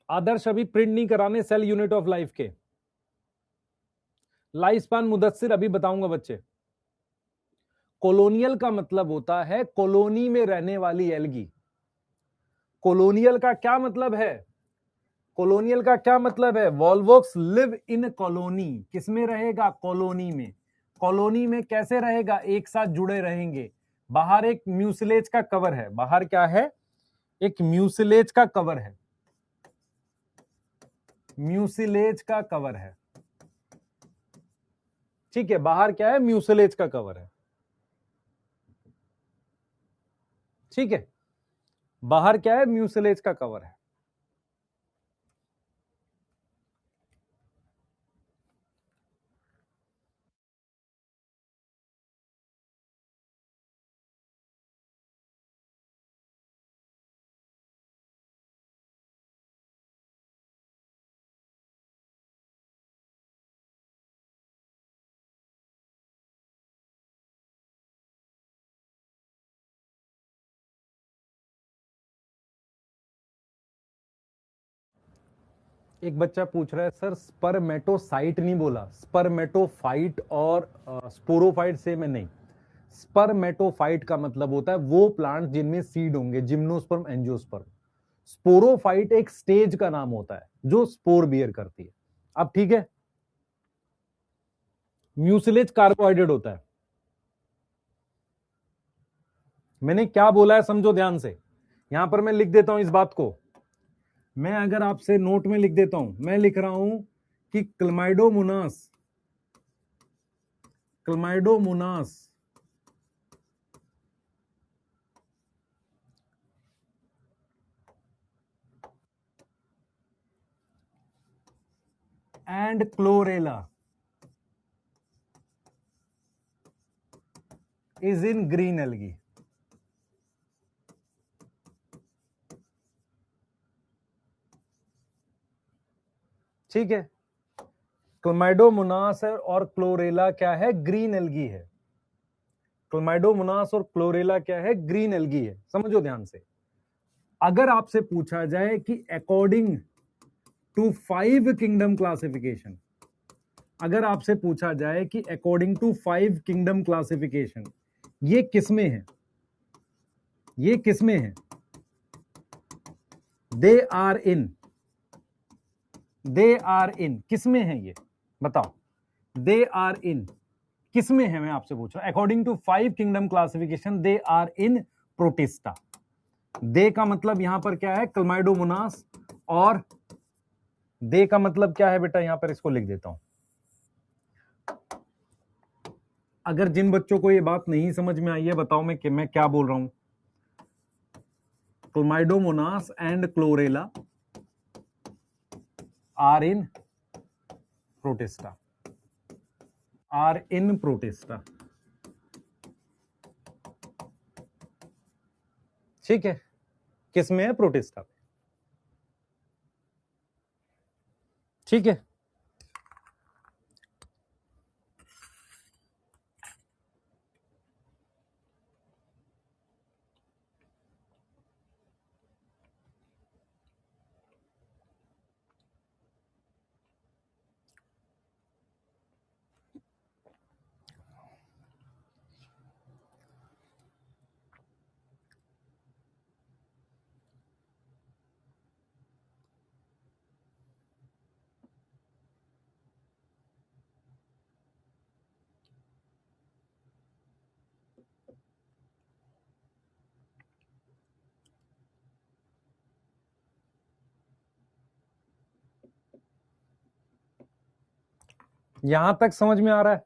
[SPEAKER 1] आदर्श अभी प्रिंट नहीं कराने सेल यूनिट ऑफ लाइफ के। लाइफ स्पान मुदस्सिर अभी बताऊंगा बच्चे। कॉलोनियल का मतलब होता है कॉलोनी में रहने वाली एल्गी। कॉलोनियल का क्या मतलब है, कॉलोनियल का क्या मतलब है, वॉल्वॉक्स लिव इन कॉलोनी। किसमें रहेगा, कॉलोनी में। कॉलोनी में कैसे रहेगा, एक साथ जुड़े रहेंगे। बाहर एक म्यूसिलेज का कवर है, बाहर क्या है, एक म्यूसिलेज का कवर है, म्यूसिलेज का कवर है। ठीक है, बाहर क्या है, म्यूसिलेज का कवर है। ठीक है, बाहर क्या है, म्यूसिलेज का कवर है। एक बच्चा पूछ रहा है सर स्पर्मेटोसाइट नहीं बोला, स्पर्मेटोफाइट और स्पोरोफाइट से में नहीं। स्पर्मेटोफाइट का मतलब होता है वो प्लांट जिनमें सीड होंगे, जिम्नोस्पर्म, एंजियोस्पर्म। स्पोरोफाइट एक स्टेज का नाम होता है जो स्पोर बियर करती है। अब ठीक है, म्यूसिलेज कार्बोहाइड्रेट होता है। मैंने क्या बोला है समझो ध्यान से, यहां पर मैं लिख देता हूं इस बात को। मैं अगर आपसे नोट में लिख देता हूं, मैं लिख रहा हूं कि Chlamydomonas, Chlamydomonas and chlorella is in green algae. ठीक है, क्लमाइडोमोनास और क्लोरेला क्या है, ग्रीन एल्गी है। क्लमाइडोमोनास और क्लोरेला क्या है, ग्रीन एल्गी है। समझो ध्यान से, अगर आपसे पूछा जाए कि अकॉर्डिंग टू 5 किंगडम क्लासिफिकेशन, अगर आपसे पूछा जाए कि अकॉर्डिंग टू 5 किंगडम क्लासिफिकेशन ये किसमें है, ये किसमें है, दे आर इन, दे आर इन किसमें है, ये बताओ, दे आर इन किसमें है, मैं आपसे पूछ रहा हूं। According to 5 kingdom classification they are in Protista. They का मतलब यहां पर क्या है, क्लमाइडोमोनास, और दे का मतलब क्या है बेटा, यहां पर इसको लिख देता हूं। अगर जिन बच्चों को ये बात नहीं समझ में आई है बताओ मैं क्या बोल रहा हूं। Chlamydomonas and chlorella are in protista, are in protista. ठीक है, किसमें है, प्रोटिस्टा। ठीक है, यहां तक समझ में आ रहा है,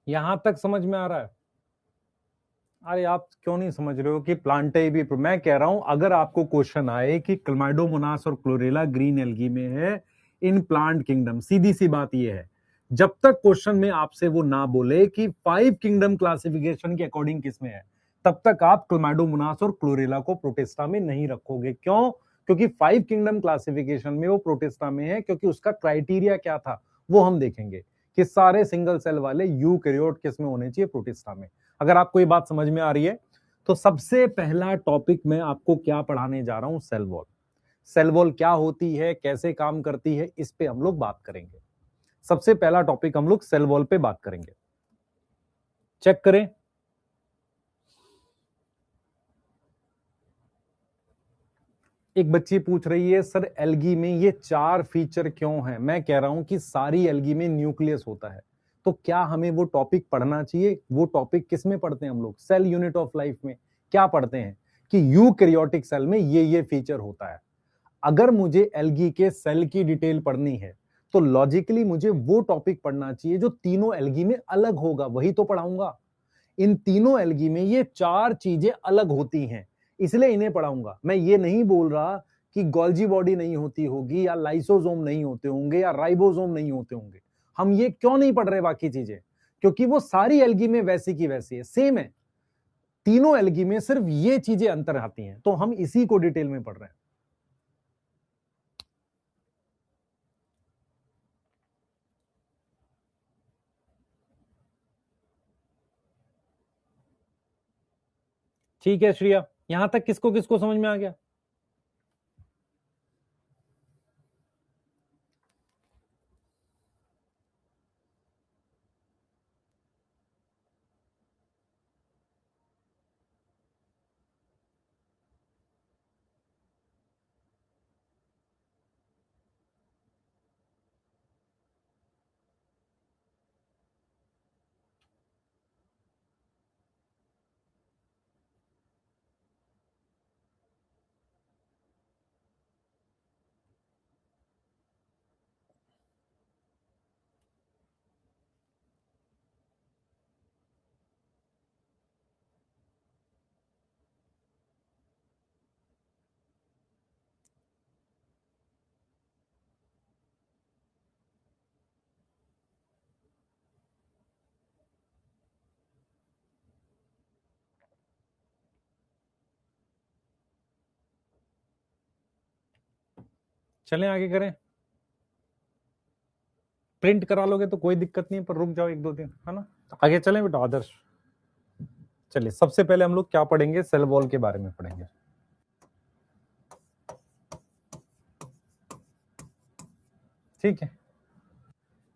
[SPEAKER 1] यहां तक समझ में आ रहा है। अरे आप क्यों नहीं समझ रहे हो कि प्लांटे भी, मैं कह रहा हूं अगर आपको क्वेश्चन आए कि क्लमाइडोमोनास और क्लोरेला ग्रीन एल्गी में है इन प्लांट किंगडम, सीधी सी बात यह है, जब तक क्वेश्चन में आपसे वो ना बोले कि 5 किंगडम क्लासिफिकेशन के अकॉर्डिंग किसमें है, तब तक आप क्लमाइडोमोनास और क्लोरेला को प्रोटिस्टा में नहीं रखोगे। क्यों? क्योंकि 5 किंगडम क्लासिफिकेशन में वो प्रोटिस्टा में है, क्योंकि उसका क्राइटेरिया क्या था वो हम देखेंगे कि सारे सिंगल सेल वाले यूकैरियोट किसमें होने चाहिए, प्रोटिस्टा में। अगर आपको ये बात समझ में आ रही है तो सबसे पहला टॉपिक मैं आपको क्या पढ़ाने जा रहा हूं, सेल वॉल। सेल वॉल क्या होती है, कैसे काम करती है, इस पे हम लोग बात करेंगे। सबसे पहला टॉपिक हम लोग सेल वॉल पे बात करेंगे। चेक करें, एक बच्ची पूछ रही है सर एल्गी में ये 4 फीचर क्यों हैं। मैं कह रहा हूं कि सारी एल्गी में न्यूक्लियस होता है, तो क्या हमें वो टॉपिक पढ़ना चाहिए? वो टॉपिक किस में पढ़ते हैं हम लोग, सेल यूनिट ऑफ लाइफ में क्या पढ़ते हैं कि यूकैरियोटिक सेल में ये फीचर होता है। अगर मुझे एल्गी के सेल की डिटेल पढ़नी है तो लॉजिकली मुझे वो टॉपिक पढ़ना चाहिए जो तीनों एल्गी में अलग होगा, वही तो पढ़ाऊंगा। इन तीनों एल्गी में ये 4 चीजें अलग होती हैं, इसलिए इन्हें पढ़ाऊंगा। मैं ये नहीं बोल रहा कि गोल्जी बॉडी नहीं होती होगी या लाइसोसोम नहीं होते होंगे या राइबोसोम नहीं होते होंगे। हम ये क्यों नहीं पढ़ रहे बाकी चीजें? क्योंकि वो सारी एल्गी में वैसी की वैसी है, सेम है। तीनों एल्गी में सिर्फ ये चीजें अंतर आती हैं, तो हम इसी को डिटेल में पढ़ रहे हैं। ठीक है श्रिया, यहां तक किसको किसको समझ में आ गया? चलें आगे करें, प्रिंट करा लोगे तो कोई दिक्कत नहीं है, पर रुक जाओ 1 2 दिन, है ना। आगे चलें बेटा आदर्श। चलिए सबसे पहले हम लोग क्या पढ़ेंगे, सेल वॉल के बारे में पढ़ेंगे। ठीक है,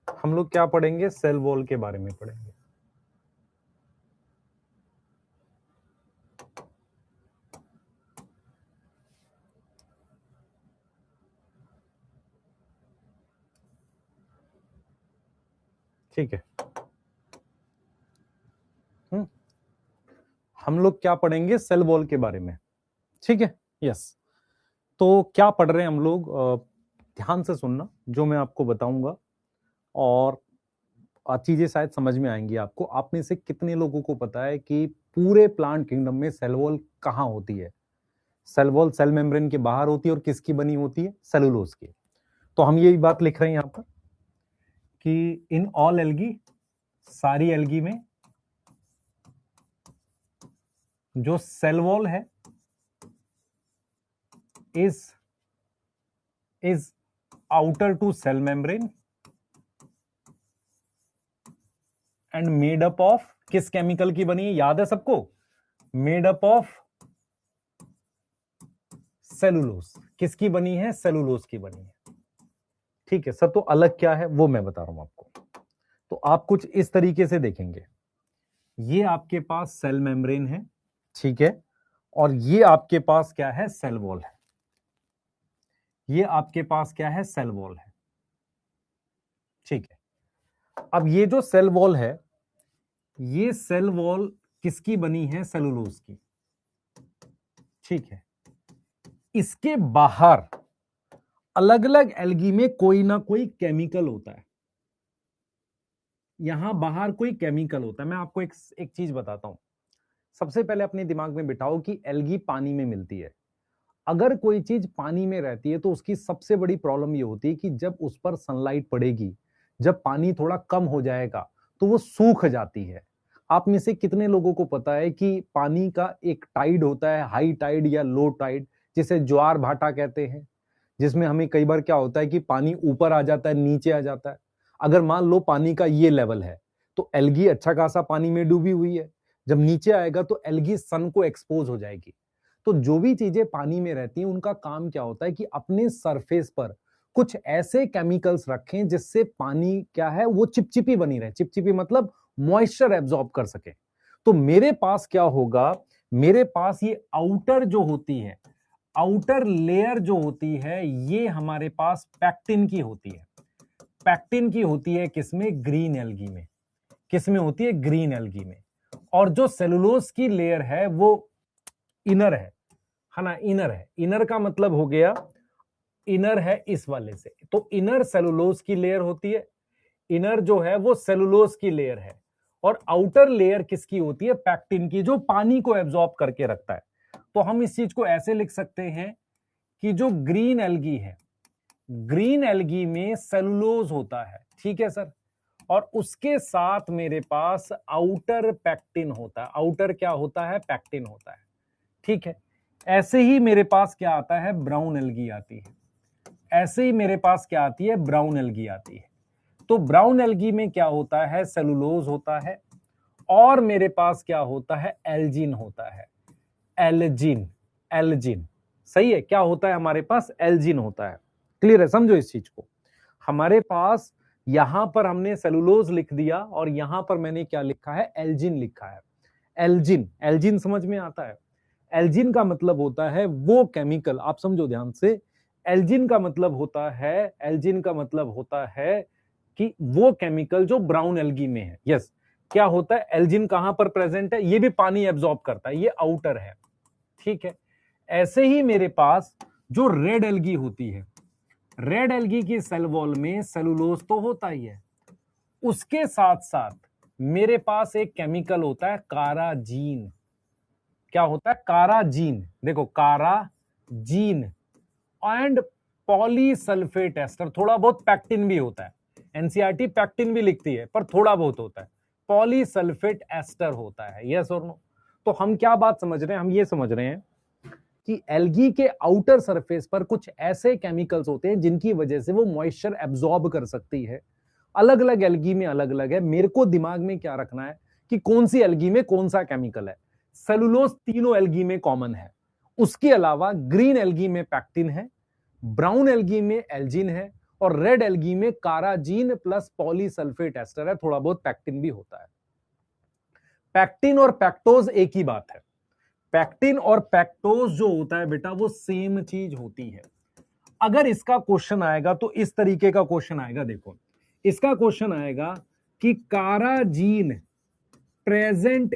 [SPEAKER 1] हम लोग क्या पढ़ेंगे, सेल वॉल के बारे में पढ़ेंगे। ठीक है, हम लोग क्या पढ़ेंगे, सेल वॉल के बारे में। ठीक है, यस। तो क्या पढ़ रहे हैं हम लोग, ध्यान से सुनना जो मैं आपको बताऊंगा, और चीजें शायद समझ में आएंगी आपको। आप में से कितने लोगों को पता है कि पूरे प्लांट किंगडम में सेल वॉल कहां होती है? सेल वॉल सेल मेम्ब्रेन के बाहर होती है, और किसकी बनी होती है? सेलुलोज की। तो हम यही बात लिख रहे हैं यहां पर कि इन ऑल एल्गी, सारी एल्गी में जो सेल वॉल है is outer to cell membrane and made up of, किस केमिकल की बनी है याद है सबको? Made up of cellulose. किसकी बनी है? सेलुलोज की बनी है। ठीक है सर, तो अलग क्या है वो मैं बता रहा हूं आपको। तो आप कुछ इस तरीके से देखेंगे, ये आपके पास सेल मेम्ब्रेन है, ठीक है, और ये आपके पास क्या है? सेल वॉल है। ये आपके पास क्या है? सेल वॉल है। ठीक है, अब ये जो सेल वॉल है, ये सेल वॉल किसकी बनी है? सेलुलोज की। ठीक है, इसके बाहर अलग अलग एल्गी में कोई ना कोई केमिकल होता है। यहां बाहर कोई केमिकल होता है। मैं आपको एक चीज बताता हूं। सबसे पहले अपने दिमाग में बिठाओ कि एल्गी पानी में मिलती है। अगर कोई चीज पानी में रहती है तो उसकी सबसे बड़ी प्रॉब्लम ये होती है कि जब उस पर सनलाइट पड़ेगी, जब पानी थोड़ा कम हो जाएगा तो वो सूख जाती है। आप में से कितने लोगों को पता है कि पानी का एक टाइड होता है, हाई टाइड या लो टाइड, जिसे ज्वार भाटा कहते हैं, जिसमें हमें कई बार क्या होता है कि पानी ऊपर आ जाता है, नीचे आ जाता है। अगर मान लो पानी का ये लेवल है तो एल्गी अच्छा खासा पानी में डूबी हुई है, जब नीचे आएगा तो एल्गी सन को एक्सपोज हो जाएगी। तो जो भी चीजें पानी में रहती हैं उनका काम क्या होता है कि अपने सरफेस पर कुछ ऐसे केमिकल्स रखें जिससे पानी क्या है, वो चिपचिपी बनी रहे। चिपचिपी मतलब मॉइस्चर एब्जॉर्ब कर सके। तो मेरे पास क्या होगा, मेरे पास ये आउटर जो होती है, आउटर लेयर जो होती है, ये हमारे पास पैक्टिन की होती है। पैक्टिन की होती है किसमें? ग्रीन एल्गी में। किसमें होती है? ग्रीन एल्गी में। और जो सेलुलोज की लेयर है वो इनर है ना, इनर है। इनर का मतलब हो गया, इनर है इस वाले से, तो इनर सेलुलोज की लेयर होती है। इनर जो है वो सेलुलोज की लेयर है, और आउटर लेयर किसकी होती है? पैक्टिन की, जो पानी को एब्जॉर्ब करके रखता है। तो हम इस चीज को ऐसे लिख सकते हैं कि जो ग्रीन एल्गी है, ग्रीन एल्गी में सेलुलोज होता है, ठीक है सर, और उसके साथ मेरे पास आउटर पैक्टिन होता है। आउटर क्या होता है? पैक्टिन होता है। ठीक है, ऐसे ही मेरे पास क्या आता है? ब्राउन एल्गी आती है। ऐसे ही मेरे पास क्या आती है? ब्राउन एल्गी आती है। तो ब्राउन एल्गी में क्या होता है? सेलुलोज होता है, और मेरे पास क्या होता है? एल्जिन होता है। एल्जिन, एल्जिन सही है। क्या होता है हमारे पास? एल्जिन होता है। क्लियर है? समझो इस चीज को। हमारे पास यहां पर हमने सेलुलोज लिख दिया, और यहां पर मैंने क्या लिखा है? एल्जिन लिखा है। एल्जिन, एल्जिन समझ में आता है? एल्जिन का मतलब होता है वो केमिकल, आप समझो ध्यान से। एल्जिन का मतलब होता है, एल्जिन का मतलब होता है कि वो केमिकल जो ब्राउन एल्गी में है। यस, क्या होता है? एल्जिन कहां पर प्रेजेंट है? ये भी पानी एब्जॉर्ब करता है, ये आउटर है। ठीक है, ऐसे ही मेरे पास जो रेड एल्गी होती है, रेड एल्गी की सेल वॉल में सेलुलोज तो होता ही है, उसके साथ साथ मेरे पास एक केमिकल होता है काराजीन। क्या होता है? काराजीन। देखो, काराजीन एंड पॉलीसल्फेट एस्टर। थोड़ा बहुत पैक्टिन भी होता है, एनसीईआरटी पैक्टिन भी लिखती है, पर थोड़ा बहुत होता है। पॉलीसल्फेट एस्टर होता है। यस और नो? तो हम क्या बात समझ रहे हैं? हम ये समझ रहे हैं कि एल्गी के आउटर सरफेस पर कुछ ऐसे केमिकल्स होते हैं जिनकी वजह से वो मॉइस्चर एब्जॉर्ब कर सकती है। अलग अलग एल्गी में अलग अलग है, मेरे को दिमाग में क्या रखना है कि कौन सी एल्गी में कौन सा केमिकल है। सेलुलोज तीनों एल्गी में कॉमन है, उसके अलावा ग्रीन एल्गी में पैक्टिन है, ब्राउन एल्गी में एल्जिन है, और रेड एल्गी में काराजीन प्लस पॉलीसल्फेट एस्टर है, थोड़ा बहुत पैक्टिन भी होता है। पैक्टिन और पैक्टोज एक ही बात है। पैक्टिन और पैक्टोज जो होता है बेटा वो सेम चीज होती है। अगर इसका क्वेश्चन आएगा तो इस तरीके का क्वेश्चन आएगा, देखो इसका क्वेश्चन आएगा कि carrageenan present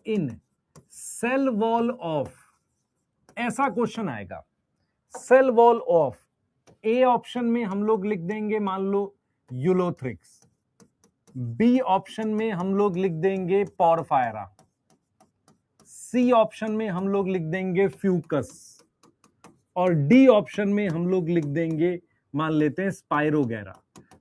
[SPEAKER 1] in cell wall of, ऐसा क्वेश्चन आएगा। Cell wall of, A option में हम लोग लिख देंगे मान लो यूलोथ्रिक्स, बी ऑप्शन में हम लोग लिख देंगे पोरफायरा, सी ऑप्शन में हम लोग लिख देंगे फ्यूकस, और डी ऑप्शन में हम लोग लिख देंगे मान लेते हैं स्पाइरोगेरा।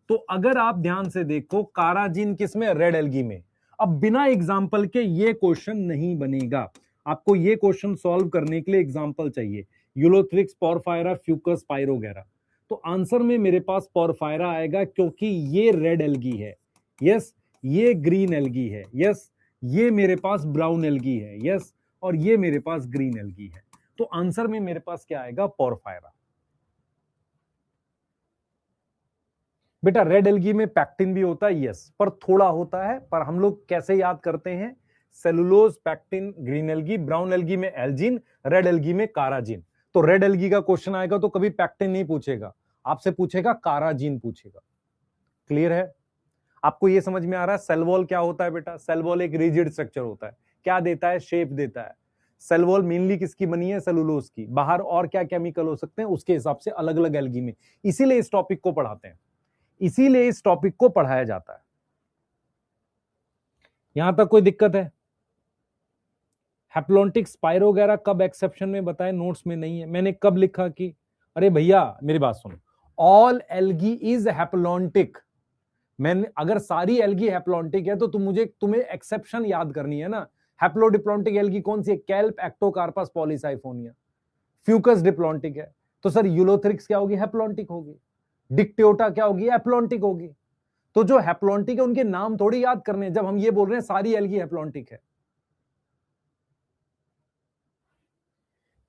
[SPEAKER 1] तो अगर आप ध्यान से देखो काराजीन किस में, रेड एल्गी में। अब बिना एग्जाम्पल के ये क्वेश्चन नहीं बनेगा, आपको ये क्वेश्चन सॉल्व करने के लिए एग्जाम्पल चाहिए। Ulothrix, Porphyra, Fucus, Spirogyra. तो आंसर में मेरे पास पोरफायरा आएगा क्योंकि ये रेड एल्गी है, यस, ये ग्रीन एल्गी है, यस, ये मेरे पास ब्राउन एल्गी है, यस, और ये मेरे पास ग्रीन एल्गी है। तो आंसर में मेरे पास क्या आएगा, पोरफायरा। बेटा रेड एल्गी में पैक्टिन भी होता है, यस, पर थोड़ा होता है, पर हम लोग कैसे याद करते हैं, cellulose, pectin, green algae, brown algae में एल्जिन, रेड एल्गी में काराजीन। तो रेड एल्गी का क्वेश्चन आएगा तो कभी पैक्टिन नहीं पूछेगा, आपसे पूछेगा काराजीन पूछेगा। क्लियर है? आपको यह समझ में आ रहा है सेल वॉल क्या होता है बेटा? सेल वॉल एक रिजिड स्ट्रक्चर होता है, क्या देता है, शेप देता है। सेल वॉल मेनली किसकी बनी है, सेलुलोज की। बाहर और क्या केमिकल हो सकते हैं उसके हिसाब से अलग अलग एल्गी में, इसीलिए इस टॉपिक को पढ़ाते हैं, इसीलिए इस टॉपिक को पढ़ाया जाता है। यहां तक कोई दिक्कत है? हैप्लॉन्टिक स्पाइरोगेरा कब एक्सेप्शन में बताए, नोट्स में नहीं है। मैंने कब लिखा कि अरे भैया मेरी बात सुनो, ऑल एल्गी इज हैप्लॉन्टिक। मैंने अगर सारी एल्गी हैप्लॉन्टिक है तो तुम्हें एक्सेप्शन याद करनी है ना। हैप्लोडिप्लॉन्टिक एल्गी कौन सी है, kelp, Ectocarpus, Polysiphonia. Fucus diplontic है, तो सर यूलोथ्रिक्स क्या होगी, हैप्लॉन्टिक होगी। डिक्टियोटा क्या होगी, हैप्लॉन्टिक होगी। तो जो हैप्लॉन्टिक है उनके नाम थोड़ी याद करने हैं जब हम ये बोल रहे हैं सारी एल्गी हैप्लॉन्टिक है।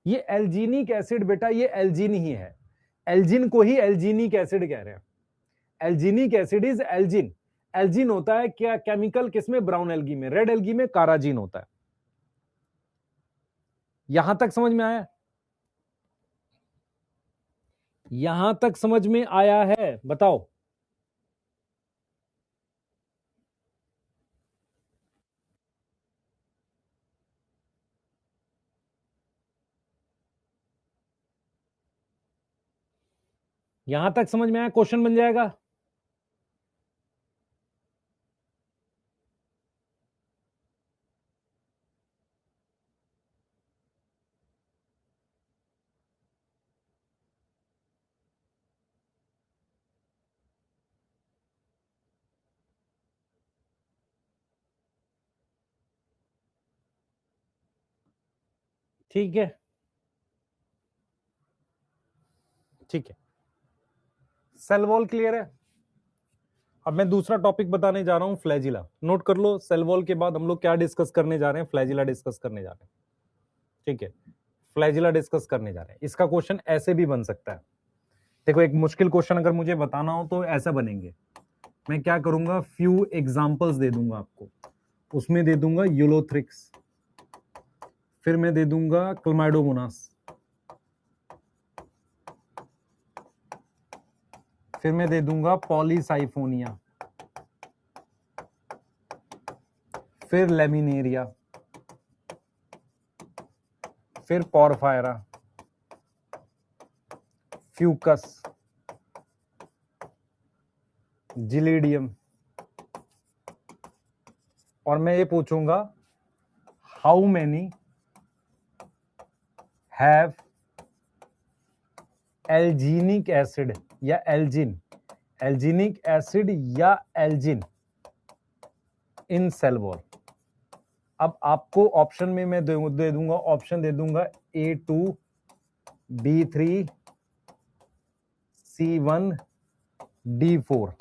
[SPEAKER 1] ये एल्जीनिक एसिड बेटा, ये एल्जिन ही है, एल्जिन को ही एल्जीनिक एसिड कह रहे हैं। एल्जीनिक एसिड इज एल्जिन। एल्जिन होता है क्या केमिकल, किसमें, ब्राउन एल्गी में। रेड एल्गी में काराजीन होता है। यहां तक समझ में आया? यहां तक समझ में आया है, बताओ। यहां तक समझ में आया, क्वेश्चन बन जाएगा। ठीक है, ठीक है, सेल वॉल क्लियर है। अब मैं दूसरा टॉपिक बताने जा रहा हूं, फ्लैजिला। नोट कर लो, सेल वॉल के बाद हम लोग क्या डिस्कस करने जा रहे हैं, फ्लैजिला डिस्कस करने जा रहे हैं। ठीक है, फ्लैजिला डिस्कस करने जा रहे हैं। इसका क्वेश्चन ऐसे भी बन सकता है। देखो एक मुश्किल क्वेश्चन अगर मुझे बताना हो तो ऐसा बनेंगे। मैं क्या करूंगा, फ्यू एग्जांपल्स दे दूंगा आपको, उसमें दे दूंगा यूलोथ्रिक्स, फिर मैं दे दूंगा क्लमाइडोमोनास, फिर मैं दे दूंगा पॉलीसाइफोनिया, फिर लेमिनेरिया, फिर पोरफायरा, फ्यूकस, जिलीडियम, और मैं ये पूछूंगा हाउ मेनी हैव एल्जीनिक एसिड या एल्जिन, एल्जीनिक एसिड या एल्जिन इन सेल वॉल। अब आपको ऑप्शन में मैं दे दूंगा, ऑप्शन दे दूंगा A2 B3 C1 D4।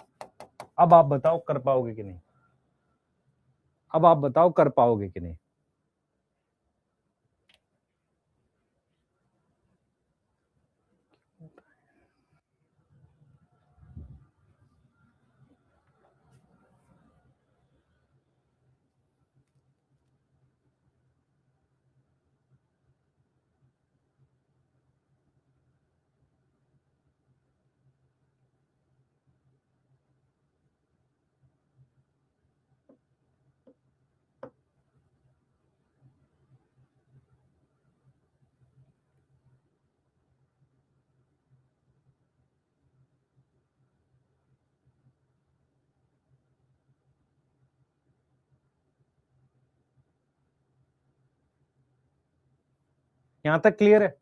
[SPEAKER 1] अब आप बताओ कर पाओगे कि नहीं, अब आप बताओ कर पाओगे कि नहीं। यहां तक क्लियर है,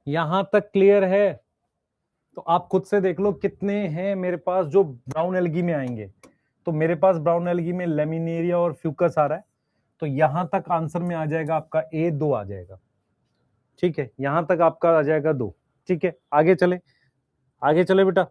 [SPEAKER 1] यहां तक क्लियर है। तो आप खुद से देख लो कितने हैं मेरे पास जो ब्राउन एल्गी में आएंगे। तो मेरे पास ब्राउन एल्गी में लेमिनेरिया और फ्यूकस आ रहा है, तो यहां तक आंसर में आ जाएगा आपका A2 आ जाएगा। ठीक है, यहां तक आपका आ जाएगा 2। ठीक है, आगे चले, आगे चले बेटा।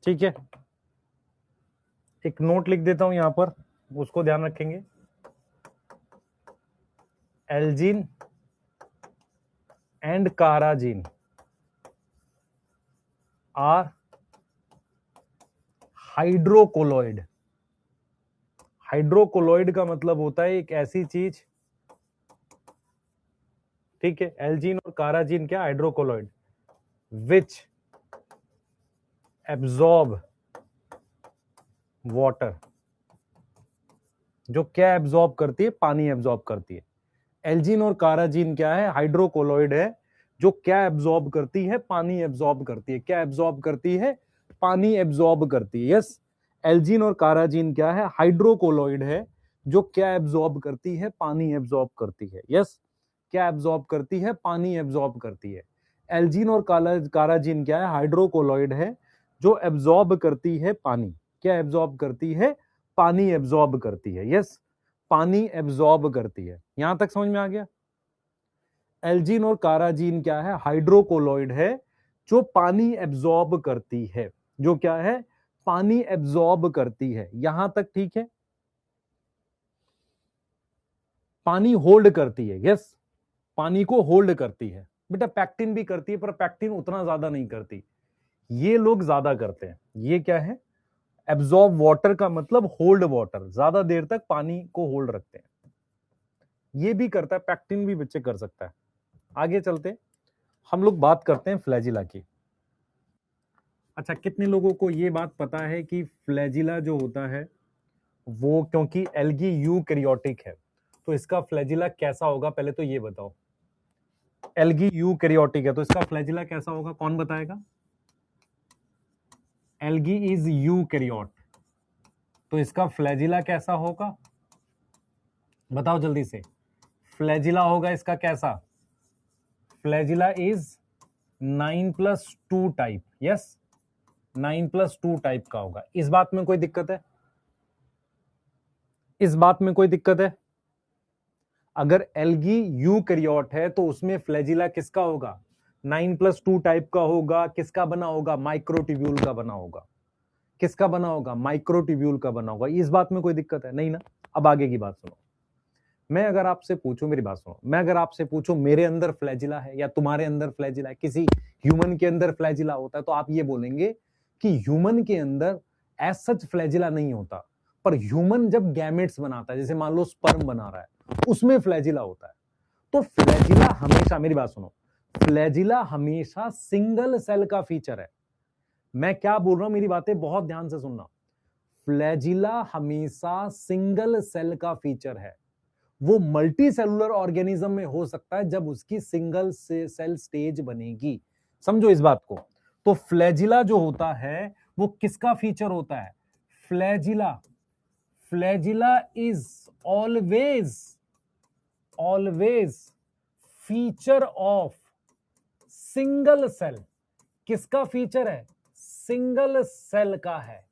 [SPEAKER 1] ठीक है, एक नोट लिख देता हूं यहां पर, उसको ध्यान रखेंगे। Elgin and काराजीन are hydrocolloid. Hydrocolloid का मतलब होता है एक ऐसी चीज, ठीक है, एल्जीन और काराजीन क्या, हाइड्रोकोलॉइड, विच एब्जॉर्ब वाटर, जो क्या एब्जॉर्ब करती है, पानी एब्जॉर्ब करती है। एल्जीन और काराजीन क्या है, हाइड्रोकोलॉइड है, जो क्या एब्जॉर्ब करती है, पानी एब्जॉर्ब करती है। क्या एब्जॉर्ब करती है, पानी एब्जॉर्ब करती है। यस, एल्जीन और काराजीन क्या है, हाइड्रोकोलॉइड है, जो क्या एब्जॉर्ब करती है, पानी एब्जॉर्ब करती है। यस, क्या एब्जॉर्ब करती है, पानी एब्जॉर्ब करती है। एल्जीन और काराजीन क्या है, हाइड्रोकोलॉइड है, जो एब्जॉर्ब करती है पानी। क्या एब्जॉर्ब करती है, पानी एब्जॉर्ब करती है। यस, पानी एब्जॉर्ब करती है। यहां तक समझ में आ गया। एल्जीन और काराजीन क्या है, हाइड्रोकोलॉइड है, जो पानी एब्जॉर्ब करती है। जो क्या है, पानी एब्जॉर्ब करती है। यहां तक ठीक है। पानी होल्ड करती है। यस, पानी को होल्ड करती है बेटा। पैक्टिन भी करती है, पर पैक्टिन उतना ज्यादा नहीं करती, ये लोग ज्यादा करते हैं। ये क्या है, एब्जॉर्ब वाटर का मतलब होल्ड वाटर, ज्यादा देर तक पानी को होल्ड रखते हैं। ये भी करता है, पैक्टिन भी बच्चे कर सकता है। आगे चलते हैं, हम लोग बात करते हैं फ्लैजिला की। अच्छा, कितने लोगों को ये बात पता है कि फ्लैजिला जो होता है वो, क्योंकि एल्गी यूकैरियोटिक है, तो इसका फ्लैजिला कैसा होगा, पहले तो ये बताओ। एल्गी यूकैरियोटिक है तो इसका फ्लैजिला कैसा होगा, कौन बताएगा। एल्गी इज यूकैरियोट, तो इसका फ्लैजिला कैसा होगा, बताओ जल्दी से। फ्लैजिला होगा इसका कैसा, flagella is 9+2 type. Yes, 9+2 type का होगा। इस बात में कोई दिक्कत है, इस बात में कोई दिक्कत है। अगर एल्गी यूकैरियोट है तो उसमें फ्लैजिला किसका होगा, 9+2 टाइप का होगा। किसका बना होगा, माइक्रोट्यूब्यूल का बना होगा। किसका बना होगा, माइक्रोट्यूब्यूल का बना होगा। इस बात में कोई दिक्कत है नहीं ना। अब आगे की बात सुनो। मैं अगर आपसे पूछूं, मेरी बात सुनो, मैं अगर आपसे पूछूं मेरे अंदर फ्लैजिला है या तुम्हारे अंदर फ्लैजिला है, किसी ह्यूमन के अंदर फ्लैजिला होता है, तो आप ये बोलेंगे कि ह्यूमन के अंदर एज सच फ्लैजिला नहीं होता, पर ह्यूमन जब गैमेट्स बनाता है, जैसे मान लो स्पर्म बना रहा है, उसमें फ्लैजिला होता है। तो फ्लैजिला हमेशा, मेरी बात सुनो, फ्लैजिला हमेशा सिंगल सेल का फीचर है। मैं क्या बोल रहा हूं, मेरी बातें बहुत ध्यान से सुनना। फ्लैजिला हमेशा सिंगल सेल का फीचर है। वो मल्टी सेलुलर ऑर्गेनिज्म में हो सकता है जब उसकी सिंगल सेल स्टेज बनेगी। समझो इस बात को। तो फ्लैजिला जो होता है वो किसका फीचर होता है? Flagella is always feature of single cell. किसका फीचर है? सिंगल सेल का है।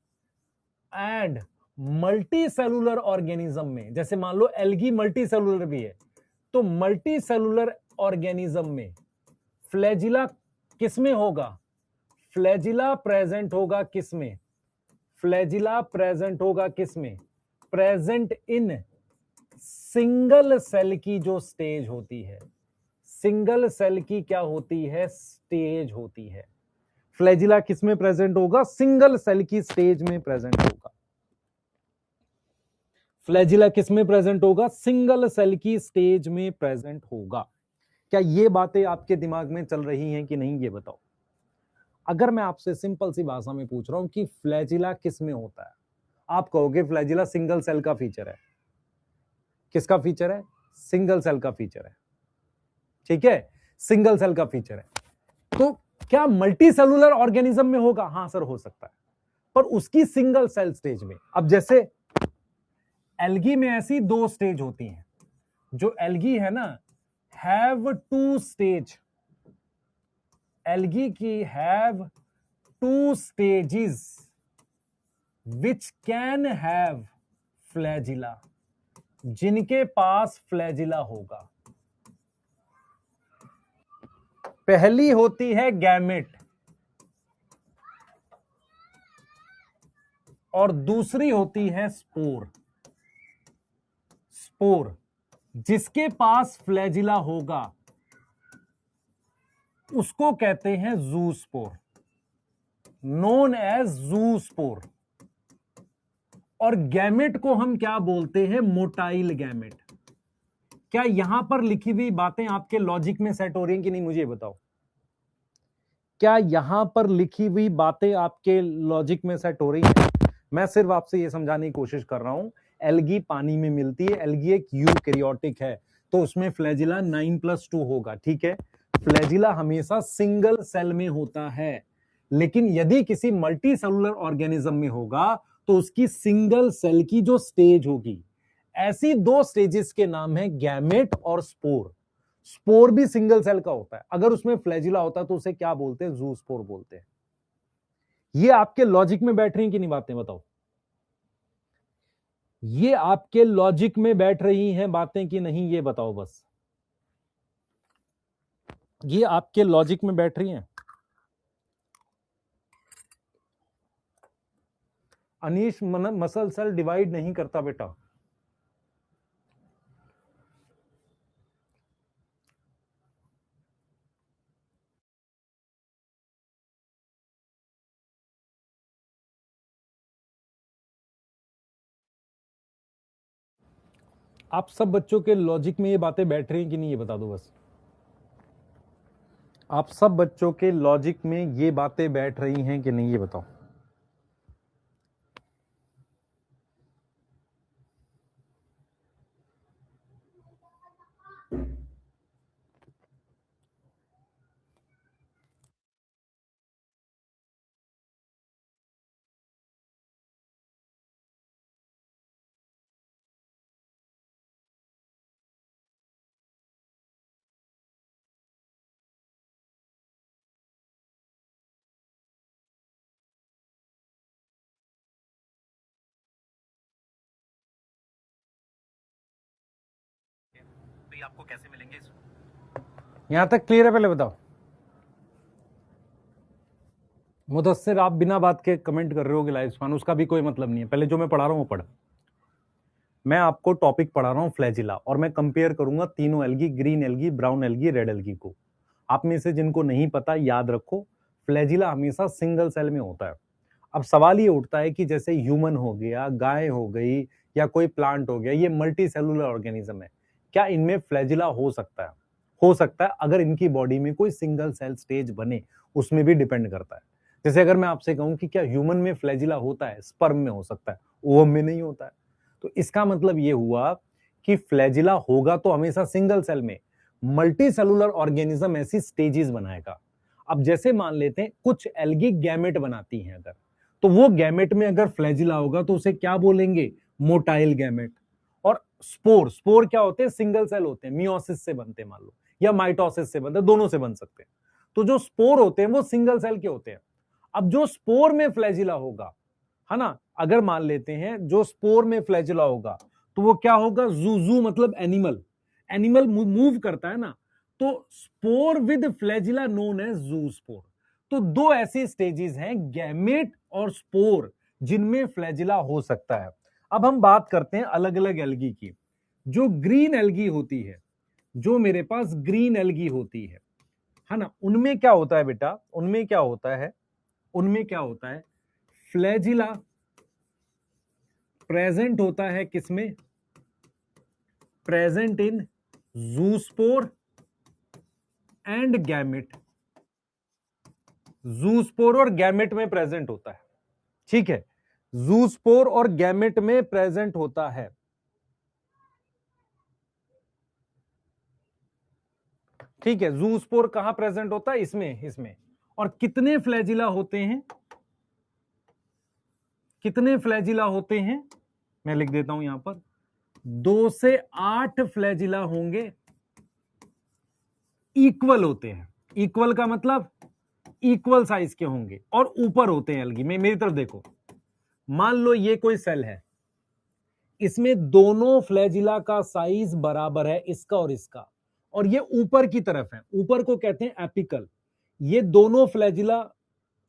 [SPEAKER 1] एंड मल्टी सेलुलर ऑर्गेनिज्म में, जैसे मान लो एल्गी मल्टी सेलुलर भी है, तो मल्टी सेलुलर ऑर्गेनिज्म में फ्लैजिला किसमें होगा? फ्लैजिला प्रेजेंट होगा किसमें? फ्लैजिला प्रेजेंट होगा किसमें? प्रेजेंट इन सिंगल सेल की जो स्टेज होती है। सिंगल सेल की क्या होती है? स्टेज होती है। फ्लैजिला किसमें प्रेजेंट होगा? सिंगल सेल की स्टेज में प्रेजेंट होगा। फ्लैजिला किसमें प्रेजेंट होगा? सिंगल सेल की स्टेज में प्रेजेंट होगा। क्या ये बातें आपके दिमाग में चल रही हैं कि नहीं, ये बताओ। अगर मैं आपसे सिंपल सी भाषा में पूछ रहा हूं कि फ्लैजिला किसमें होता है, आप कहोगे फ्लैजिला सिंगल सेल का फीचर है। किसका फीचर है? सिंगल सेल का फीचर है। ठीक है, सिंगल सेल का फीचर है। तो क्या मल्टी सेलुलर ऑर्गेनिज्म में होगा? हां सर, हो सकता है, पर उसकी सिंगल सेल स्टेज में। अब जैसे एल्गी में ऐसी दो स्टेज होती हैं। जो एल्गी है ना, हैव टू स्टेज। एल्गी की have two stages which can have flagella, जिनके पास फ्लैजिला होगा। पहली होती है गैमेट और दूसरी होती है स्पोर। स्पोर जिसके पास फ्लैजिला होगा उसको कहते हैं जूस्पोर, नोन एज जूस्पोर। और गैमेट को हम क्या बोलते हैं? Motile gamete. क्या यहां पर लिखी हुई बातें आपके लॉजिक में सेट हो रही हैं कि नहीं, मुझे बताओ। क्या यहां पर लिखी हुई बातें आपके लॉजिक में सेट हो रही हैं? मैं सिर्फ आपसे यह समझाने की कोशिश कर रहा हूं, एल्गी पानी में मिलती है। एल्गी एक यूकैरियोटिक है, तो उसमें फ्लैजिला 9+2 होगा। ठीक है, फ्लैजिला हमेशा सिंगल सेल में होता है, लेकिन यदि किसी मल्टी सेलुलर ऑर्गेनिज्म में होगा तो उसकी सिंगल सेल की जो स्टेज होगी, ऐसी दो स्टेजेस के नाम है गैमेट और स्पोर। स्पोर भी सिंगल सेल का होता है। अगर उसमें फ्लैजिला होता है तो उसे क्या बोलते हैं? जूस्पोर बोलते हैं। ये आपके लॉजिक में बैठ रही हैं कि नहीं बातें, बताओ। ये आपके लॉजिक में बैठ रही हैं बातें कि नहीं, ये बताओ बस। ये आपके लॉजिक में बैठ रही हैं? अनीश, मसल सेल डिवाइड नहीं करता बेटा। आप सब बच्चों के लॉजिक में ये बातें बैठ रही हैं कि नहीं, ये बता दो बस। आप सब बच्चों के लॉजिक में ये बातें बैठ रही हैं कि नहीं, ये बताओ। तो ये आपको कैसे मिलेंगे? यहां तक क्लियर है? पहले बताओ। मुदस्सिर, आप बिना बात के कमेंट कर रहे हो कि लाइफ स्पान, उसका भी कोई मतलब नहीं है। पहले जो मैं पढ़ा रहा हूं वो पढ़। मैं आपको टॉपिक पढ़ा रहा हूं फ्लैजिला, और मैं कंपेयर करूंगा तीनों algae, green algae, brown algae, red algae को। आप में से जिनको नहीं पता, याद रखो, फ्लैजिला हमेशा सिंगल सेल में होता है। अब सवाल ये उठता है कि जैसे ह्यूमन हो गया, गाय हो गई, या कोई प्लांट हो गया, ये मल्टी सेलुलर ऑर्गेनिज्म है, क्या इनमें फ्लैजिला हो सकता है? हो सकता है, अगर इनकी बॉडी में कोई सिंगल सेल स्टेज बने, उसमें भी डिपेंड करता है। जैसे अगर मैं आपसे कहूं कि क्या ह्यूमन में फ्लैजिला होता है, स्पर्म में हो सकता है, ओवम में नहीं होता है, तो इसका मतलब ये हुआ कि फ्लैजिला होगा तो हमेशा सिंगल सेल में। मल्टी सेलुलर ऑर्गेनिज्म ऐसी स्टेजेस बनाएगा। अब जैसे मान लेते हैं कुछ एल्गी गैमेट बनाती हैं, अगर तो वो गैमेट में अगर फ्लैजिला होगा तो उसे क्या बोलेंगे, मोटाइल गैमेट। और स्पोर, स्पोर क्या होते हैं, सिंगल सेल होते हैं, मियोसिस से बनते हैं मान लो, या माइटोसिस से बनते हैं, दोनों से बन सकते हैं। तो जो स्पोर होते हैं वो सिंगल सेल के होते हैं। अब जो स्पोर में फ्लैजिला होगा, है ना, अगर मान लेते हैं जो स्पोर में फ्लैजिला होगा तो वो क्या होगा, जू, जू मतलब एनिमल, एनिमल मूव करता है ना, तो spore with flagella known as zoospore. तो दो ऐसी स्टेजेस हैं, गैमेट और स्पोर, जिनमें फ्लैजिला हो सकता है। अब हम बात करते हैं अलग अलग एल्गी की। जो ग्रीन एल्गी होती है, जो मेरे पास ग्रीन एल्गी होती है ना, उनमें क्या होता है बेटा, उनमें क्या होता है, उनमें क्या होता है, फ्लैजिला प्रेजेंट होता है किसमें, present in zoospore and gamete. Zoospore और गैमेट में प्रेजेंट होता है, ठीक है, जूस्पोर और गैमेट में प्रेजेंट होता है। ठीक है, जूस्पोर कहां प्रेजेंट होता है, इसमें, इसमें। और कितने फ्लैजिला होते हैं, कितने फ्लैजिला होते हैं, मैं लिख देता हूं यहां पर, 2 से 8 फ्लैजिला होंगे, इक्वल होते हैं। इक्वल का मतलब इक्वल साइज के होंगे और ऊपर होते हैं एल्गी में। मेरी तरफ देखो, मान लो ये कोई सेल है, इसमें दोनों फ्लैजिला का साइज बराबर है, इसका और इसका, और ये ऊपर की तरफ है, ऊपर को कहते हैं एपिकल। ये दोनों फ्लैजिला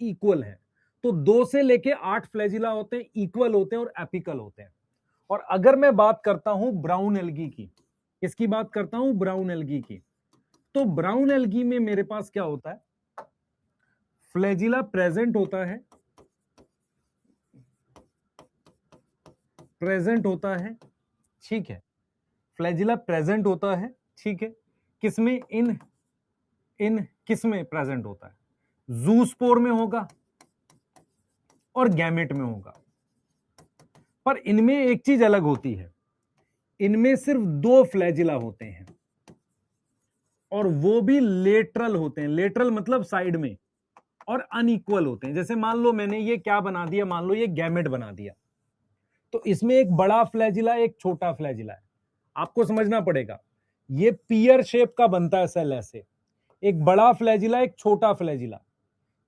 [SPEAKER 1] इक्वल है, तो 2 से लेके 8 फ्लैजिला होते हैं, इक्वल होते हैं और एपिकल होते हैं। और अगर मैं बात करता हूं ब्राउन एल्गी की, किसकी बात करता हूं, ब्राउन एल्गी की, तो ब्राउन एल्गी में मेरे पास क्या होता है, फ्लैजिला प्रेजेंट होता है, प्रेजेंट होता है, ठीक है, फ्लैजिला प्रेजेंट होता है, ठीक है, किसमें, इन इन किसमें प्रेजेंट होता है, जूस्पोर में होगा और गैमेट में होगा। पर इनमें एक चीज अलग होती है, इनमें सिर्फ 2 फ्लैजिला होते हैं और वो भी लेटरल होते हैं, लेटरल मतलब साइड में, और अनइक्वल होते हैं। जैसे मान लो मैंने ये क्या बना दिया, मान लो ये गैमेट बना दिया, तो इसमें एक बड़ा फ्लैजिला एक छोटा फ्लैजिला है। आपको समझना पड़ेगा, ये पियर शेप का बनता है सेल ऐसे, एक बड़ा फ्लैजिला एक छोटा फ्लैजिला,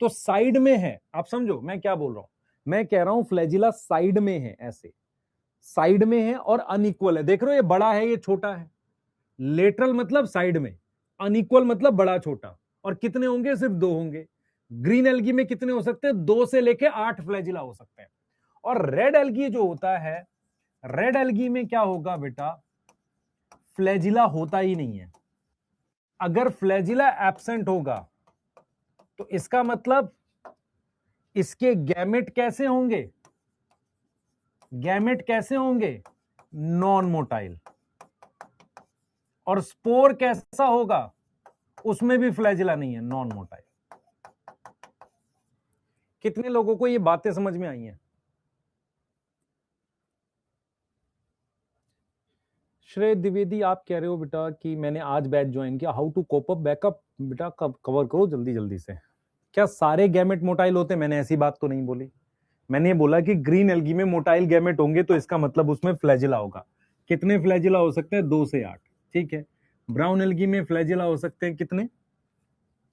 [SPEAKER 1] तो साइड में है। आप समझो मैं क्या बोल रहा हूं, मैं कह रहा हूं फ्लैजिला साइड में है, ऐसे साइड में है और अनइक्वल है। देख रहे हो, ये बड़ा है ये छोटा है, लेटरल मतलब साइड में, अनइक्वल मतलब बड़ा छोटा। और कितने होंगे, सिर्फ 2 होंगे। ग्रीन एल्गी में कितने हो सकते हैं, 2 से लेके 8 फ्लैजिला हो सकते हैं। और रेड एल्गी जो होता है, रेड एल्गी में क्या होगा बेटा, फ्लैजिला होता ही नहीं है। अगर फ्लैजिला एब्सेंट होगा तो इसका मतलब इसके गैमेट कैसे होंगे, गैमेट कैसे होंगे, नॉन मोटाइल। और स्पोर कैसा होगा, उसमें भी फ्लैजिला नहीं है, नॉन मोटाइल। कितने लोगों को ये बातें समझ में आई हैं? श्रेय द्विवेदी, आप कह रहे हो बेटा कि मैंने आज बैच ज्वाइन किया, how to cope up backup, बेटा कब कवर करो जल्दी जल्दी से। क्या सारे गैमेट मोटाइल होते हैं, मैंने ऐसी बात तो नहीं बोली। मैंने ये बोला कि ग्रीन एल्गी में मोटाइल गैमेट होंगे तो इसका मतलब उसमें फ्लैजिला होगा। कितने फ्लैजिला हो सकते हैं, 2 से 8, ठीक है। ब्राउन एल्गी में फ्लैजिला हो सकते हैं कितने,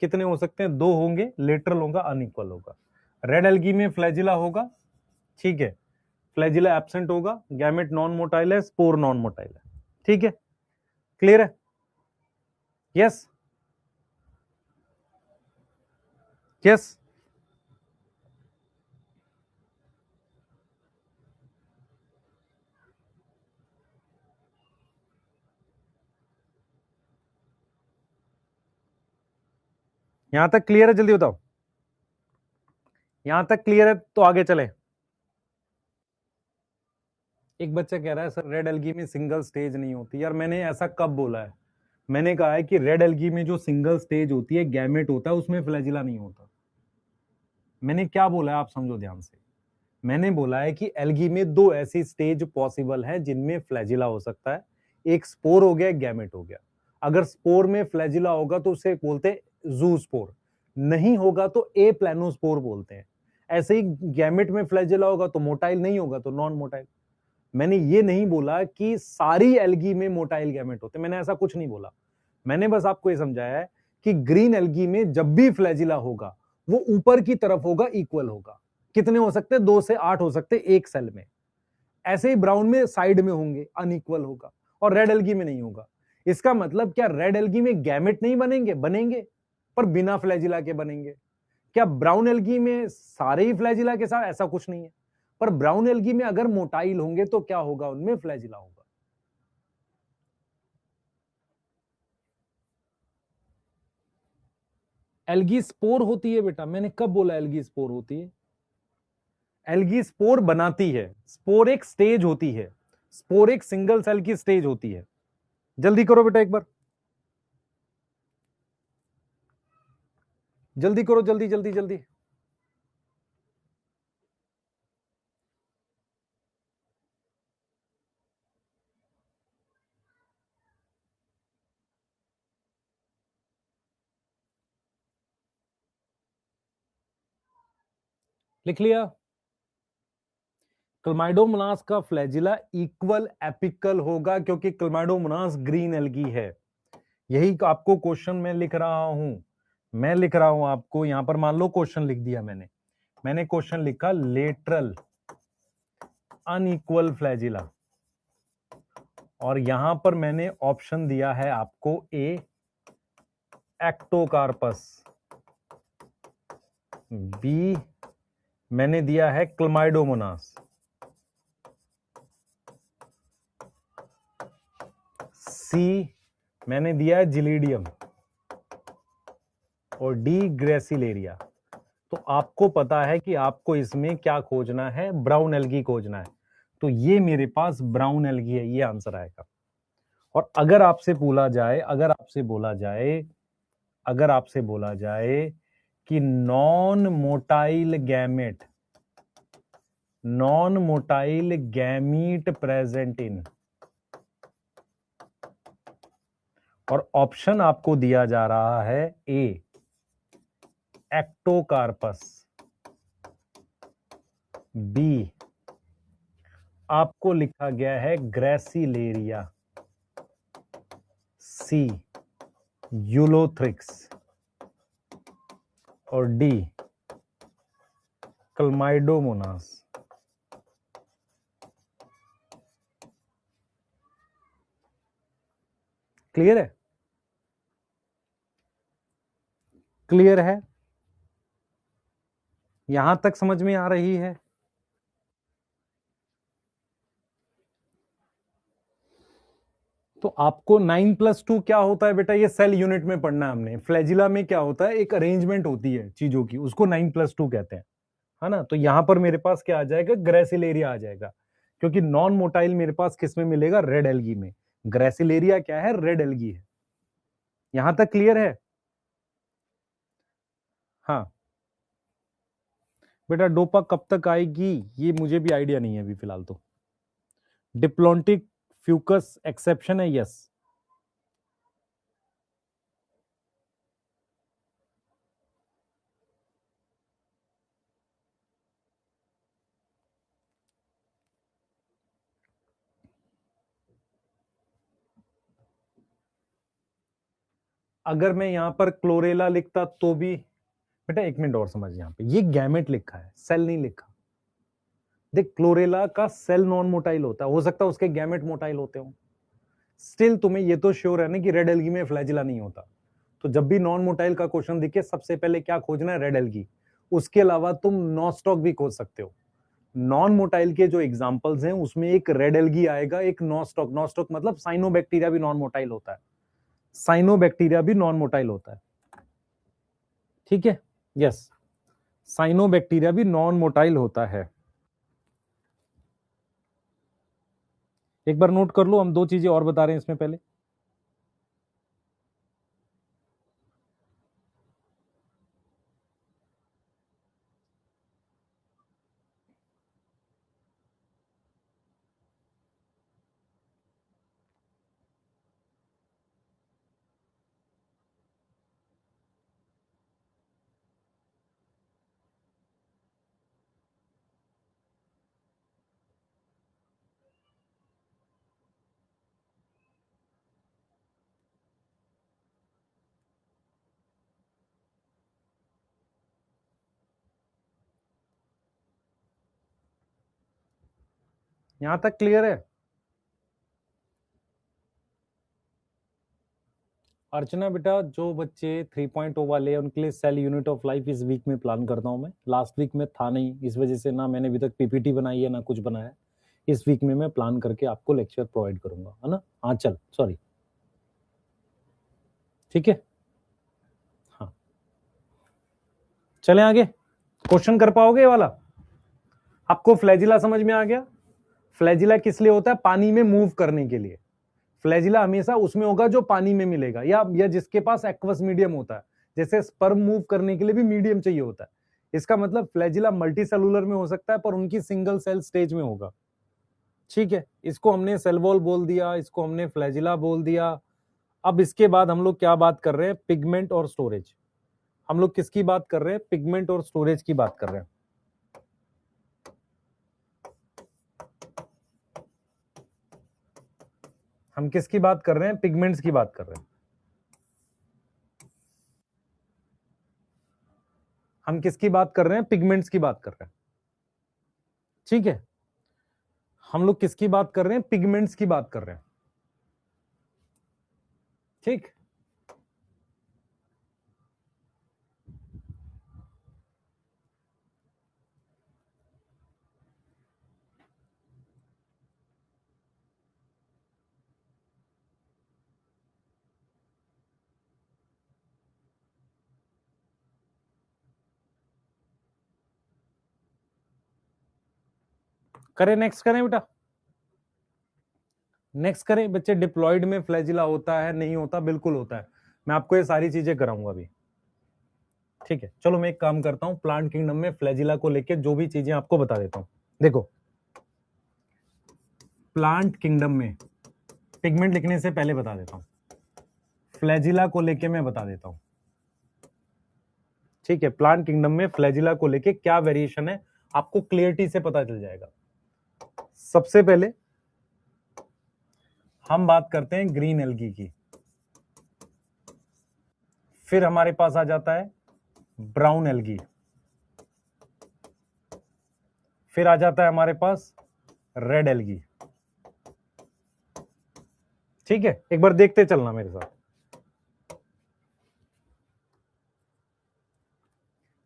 [SPEAKER 1] कितने हो सकते हैं, 2 होंगे, लेटरल होगा, अनइक्वल होगा। रेड एल्गी में फ्लैजिला होगा, ठीक है, फ्लैजिला एब्सेंट होगा, गैमेट नॉन मोटाइल है, स्पोर नॉन मोटाइल है, ठीक है, क्लियर है, यस यस। यहां तक क्लियर है, जल्दी बताओ, यहां तक क्लियर है तो आगे चले। एक बच्चा कह रहा है सर रेड एल्गी में सिंगल स्टेज नहीं होती। यार मैंने ऐसा कब बोला है, मैंने कहा है कि रेड एल्गी में जो सिंगल स्टेज होती है, गैमेट होता है, उसमें फ्लैजिला नहीं होता। मैंने क्या बोला है आप समझो ध्यान से। मैंने बोला है कि एल्गी में दो ऐसी स्टेज पॉसिबल है जिनमें फ्लैजिला हो सकता है, एक स्पोर हो गया, एक गैमेट हो गया। अगर स्पोर में फ्लैजिला होगा तो उसे बोलते हैं जू स्पोर, नहीं होगा तो ए प्लानोस्पोर बोलते हैं। ऐसे ही गैमेट में फ्लैजिला होगा तो मोटाइल, नहीं होगा तो नॉन मोटाइल। मैंने ये नहीं बोला कि सारी एल्गी में मोटाइल गैमेट होते, मैंने ऐसा कुछ नहीं बोला। मैंने बस आपको ये समझाया है कि ग्रीन एल्गी में जब भी फ्लैजिला होगा वो ऊपर की तरफ होगा, इक्वल होगा। कितने हो सकते हैं? 2 से 8 हो सकते हैं एक सेल में। ऐसे ही ब्राउन में साइड में होंगे, अनइक्वल होगा। और रेड एल्गी में नहीं होगा। इसका मतलब क्या रेड एल्गी में गैमेट नहीं बनेंगे? बनेंगे, पर बिना फ्लैजिला के बनेंगे। क्या ब्राउन एल्गी में सारे ही फ्लैजिला के साथ? ऐसा कुछ नहीं है, पर ब्राउन एल्गी में अगर मोटाइल होंगे तो क्या होगा? उनमें फ्लैजिला होगा। एल्गी स्पोर होती है बेटा, मैंने कब बोला एल्गी स्पोर होती है? एल्गी स्पोर बनाती है। स्पोर एक स्टेज होती है, स्पोर एक सिंगल सेल की स्टेज होती है। जल्दी करो बेटा एक बार, जल्दी करो, जल्दी जल्दी जल्दी। लिख लिया? क्लमाइडोमोनास का फ्लैजिला इक्वल एपिकल होगा क्योंकि क्लमाइडोमोनास ग्रीन एल्गी है। यही आपको क्वेश्चन में लिख रहा हूं, मैं लिख रहा हूं आपको यहां पर। मान लो क्वेश्चन लिख दिया मैंने क्वेश्चन लिखा लेटरल अनइक्वल फ्लैजिला, और यहां पर मैंने ऑप्शन दिया है आपको ए एक्टोकार्पस, बी मैंने दिया है क्लमाइडोमोनास, सी मैंने दिया है जिलीडियम, और डी ग्रेसिलेरिया। तो आपको पता है कि आपको इसमें क्या खोजना है? ब्राउन एल्गी खोजना है। तो ये मेरे पास ब्राउन एल्गी है, ये आंसर आएगा। और अगर आपसे बोला जाए, अगर आपसे बोला जाए कि non motile gamete present in, और ऑप्शन आपको दिया जा रहा है ए एक्टोकार्पस, बी आपको लिखा गया है ग्रेसिलेरिया, सी यूलोथ्रिक्स, और डी क्लमाइडोमोनास। क्लियर है? क्लियर है? यहां तक समझ में आ रही है? तो आपको 9+2 क्या होता है बेटा? ये सेल यूनिट में पढ़ना है हमने। फ्लैजिला में क्या होता है? एक अरेंजमेंट होती है चीजों की, उसको 9+2 कहते हैं, है ना? तो यहां पर मेरे पास क्या आ जाएगा? ग्रेसिलेरिया आ जाएगा, क्योंकि नॉन मोटाइल मेरे पास किस में मिलेगा? रेड एल्गी में। ग्रेसिलेरिया क्या है? रेड एल्गी है। यहां तक क्लियर है? हाँ बेटा, डोपा कब तक आएगी ये मुझे भी आइडिया नहीं है अभी फिलहाल। तो डिप्लॉन्टिक फ्यूकस एक्सेप्शन है, यस। अगर मैं यहां पर क्लोरेला लिखता तो भी बेटा, एक मिनट और समझ, यहां पे ये गैमेट लिखा है, सेल नहीं लिखा। देख, क्लोरेला का सेल नॉन मोटाइल होता है, हो सकता है उसके गैमेट मोटाइल होते हो। स्टिल तुम्हें ये तो श्योर है ना कि रेड एल्गी में फ्लैजिला नहीं होता। तो जब भी नॉन मोटाइल का क्वेश्चन दिखे, सबसे पहले क्या खोजना है? Red algae. उसके अलावा तुम नॉस्टॉक भी खोज सकते हो। नॉन मोटाइल के जो एग्जांपल्स हैं उसमें एक रेड एल्गी आएगा, एक नॉस्टॉक। नॉस्टॉक मतलब साइनोबैक्टीरिया भी नॉन मोटाइल होता है, साइनोबैक्टीरिया भी नॉन मोटाइल होता है। ठीक है, यस, साइनोबैक्टीरिया भी नॉन मोटाइल होता है। एक बार नोट कर लो, हम दो चीजें और बता रहे हैं इसमें पहले। यहां तक क्लियर है? अर्चना बेटा, जो बच्चे 3.0 वाले हैं उनके लिए सेल यूनिट ऑफ लाइफ इस वीक में प्लान करता हूं मैं। लास्ट वीक में था नहीं, इस वजह से ना मैंने अभी तक पीपीटी बनाई है ना कुछ बनाया है। इस वीक में मैं प्लान करके आपको लेक्चर प्रोवाइड करूंगा, है ना? हाँ चल, सॉरी, ठीक है। हाँ चलें आगे। क्वेश्चन कर पाओगे ये वाला? आपको फ्लैजिला समझ में आ गया? फ्लैजिला किस लिए होता है? पानी में मूव करने के लिए। फ्लैजिला हमेशा उसमें होगा जो पानी में मिलेगा, या जिसके पास एक्वस मीडियम होता है। जैसे स्पर्म मूव करने के लिए भी मीडियम चाहिए होता है। इसका मतलब फ्लैजिला मल्टी सेलुलर में हो सकता है, पर उनकी सिंगल सेल स्टेज में होगा। ठीक है, इसको हमने सेल वॉल बोल दिया, इसको हमने फ्लैजिला बोल दिया। अब इसके बाद हम लोग क्या बात कर रहे हैं? पिगमेंट और स्टोरेज। हम लोग किसकी बात कर रहे हैं? पिगमेंट और स्टोरेज की बात कर रहे हैं। हम किसकी बात कर रहे हैं? पिगमेंट्स की बात कर रहे हैं। हम किसकी बात कर रहे हैं? पिगमेंट्स की बात कर रहे हैं। ठीक है, हम लोग किसकी बात कर रहे हैं? पिगमेंट्स की बात कर रहे हैं। ठीक, करें? नेक्स्ट करें बेटा, नेक्स्ट करें बच्चे। डिप्लॉयड में फ्लैजिला होता है नहीं होता? बिल्कुल होता है। मैं आपको ये सारी चीजें कराऊंगा अभी। ठीक है, चलो मैं एक काम करता हूं, प्लांट किंगडम में फ्लैजिला को लेके जो भी चीजें आपको बता देता हूं। देखो, प्लांट किंगडम में पिगमेंट लिखने से पहले बता देता हूं, फ्लैजिला को लेके मैं बता देता हूं। ठीक है, प्लांट किंगडम में फ्लैजिला को लेके क्या वेरिएशन है आपको क्लियरिटी से पता चल जाएगा। सबसे पहले हम बात करते हैं ग्रीन एल्गी की, फिर हमारे पास आ जाता है ब्राउन एल्गी, फिर आ जाता है हमारे पास रेड एल्गी। ठीक है, एक बार देखते चलना मेरे साथ।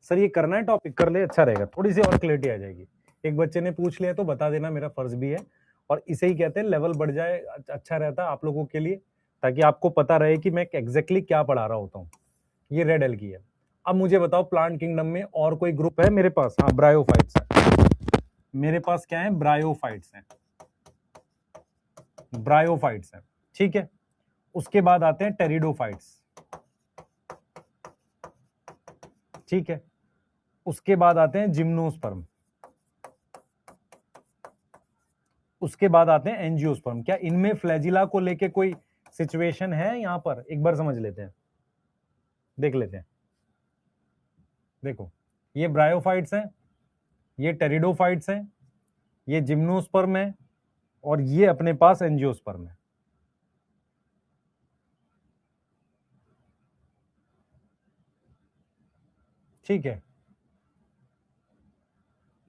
[SPEAKER 1] सर ये करना है टॉपिक, कर ले, अच्छा रहेगा, थोड़ी सी और क्लियरिटी आ जाएगी। एक बच्चे ने पूछ लिया तो बता देना, मेरा फर्ज भी है। और इसे ही कहते हैं लेवल बढ़ जाए, अच्छा रहता है आप लोगों के लिए, ताकि आपको पता रहे कि मैं एग्जैक्टली क्या पढ़ा रहा होता हूँ। ये रेड एल्गी है। अब मुझे बताओ, प्लांट किंगडम में और कोई ग्रुप है मेरे पास? हाँ, ब्रायोफाइट्स है मेरे पास। क्या है? ब्रायोफाइट्स है, ब्रायोफाइट्स है। ठीक है, उसके बाद आते हैं टेरिडोफाइट्स। ठीक है, उसके बाद आते हैं जिम्नोस्पर्म, उसके बाद आते हैं एंजियोस्पर्म। क्या इनमें फ्लैजिला को लेके कोई सिचुएशन है? यहां पर एक बार समझ लेते हैं, देख लेते हैं। देखो, ये ब्रायोफाइट्स हैं, ये टेरिडोफाइट्स हैं, ये जिम्नोस्पर्म है, और ये अपने पास एंजियोस्पर्म है। ठीक है,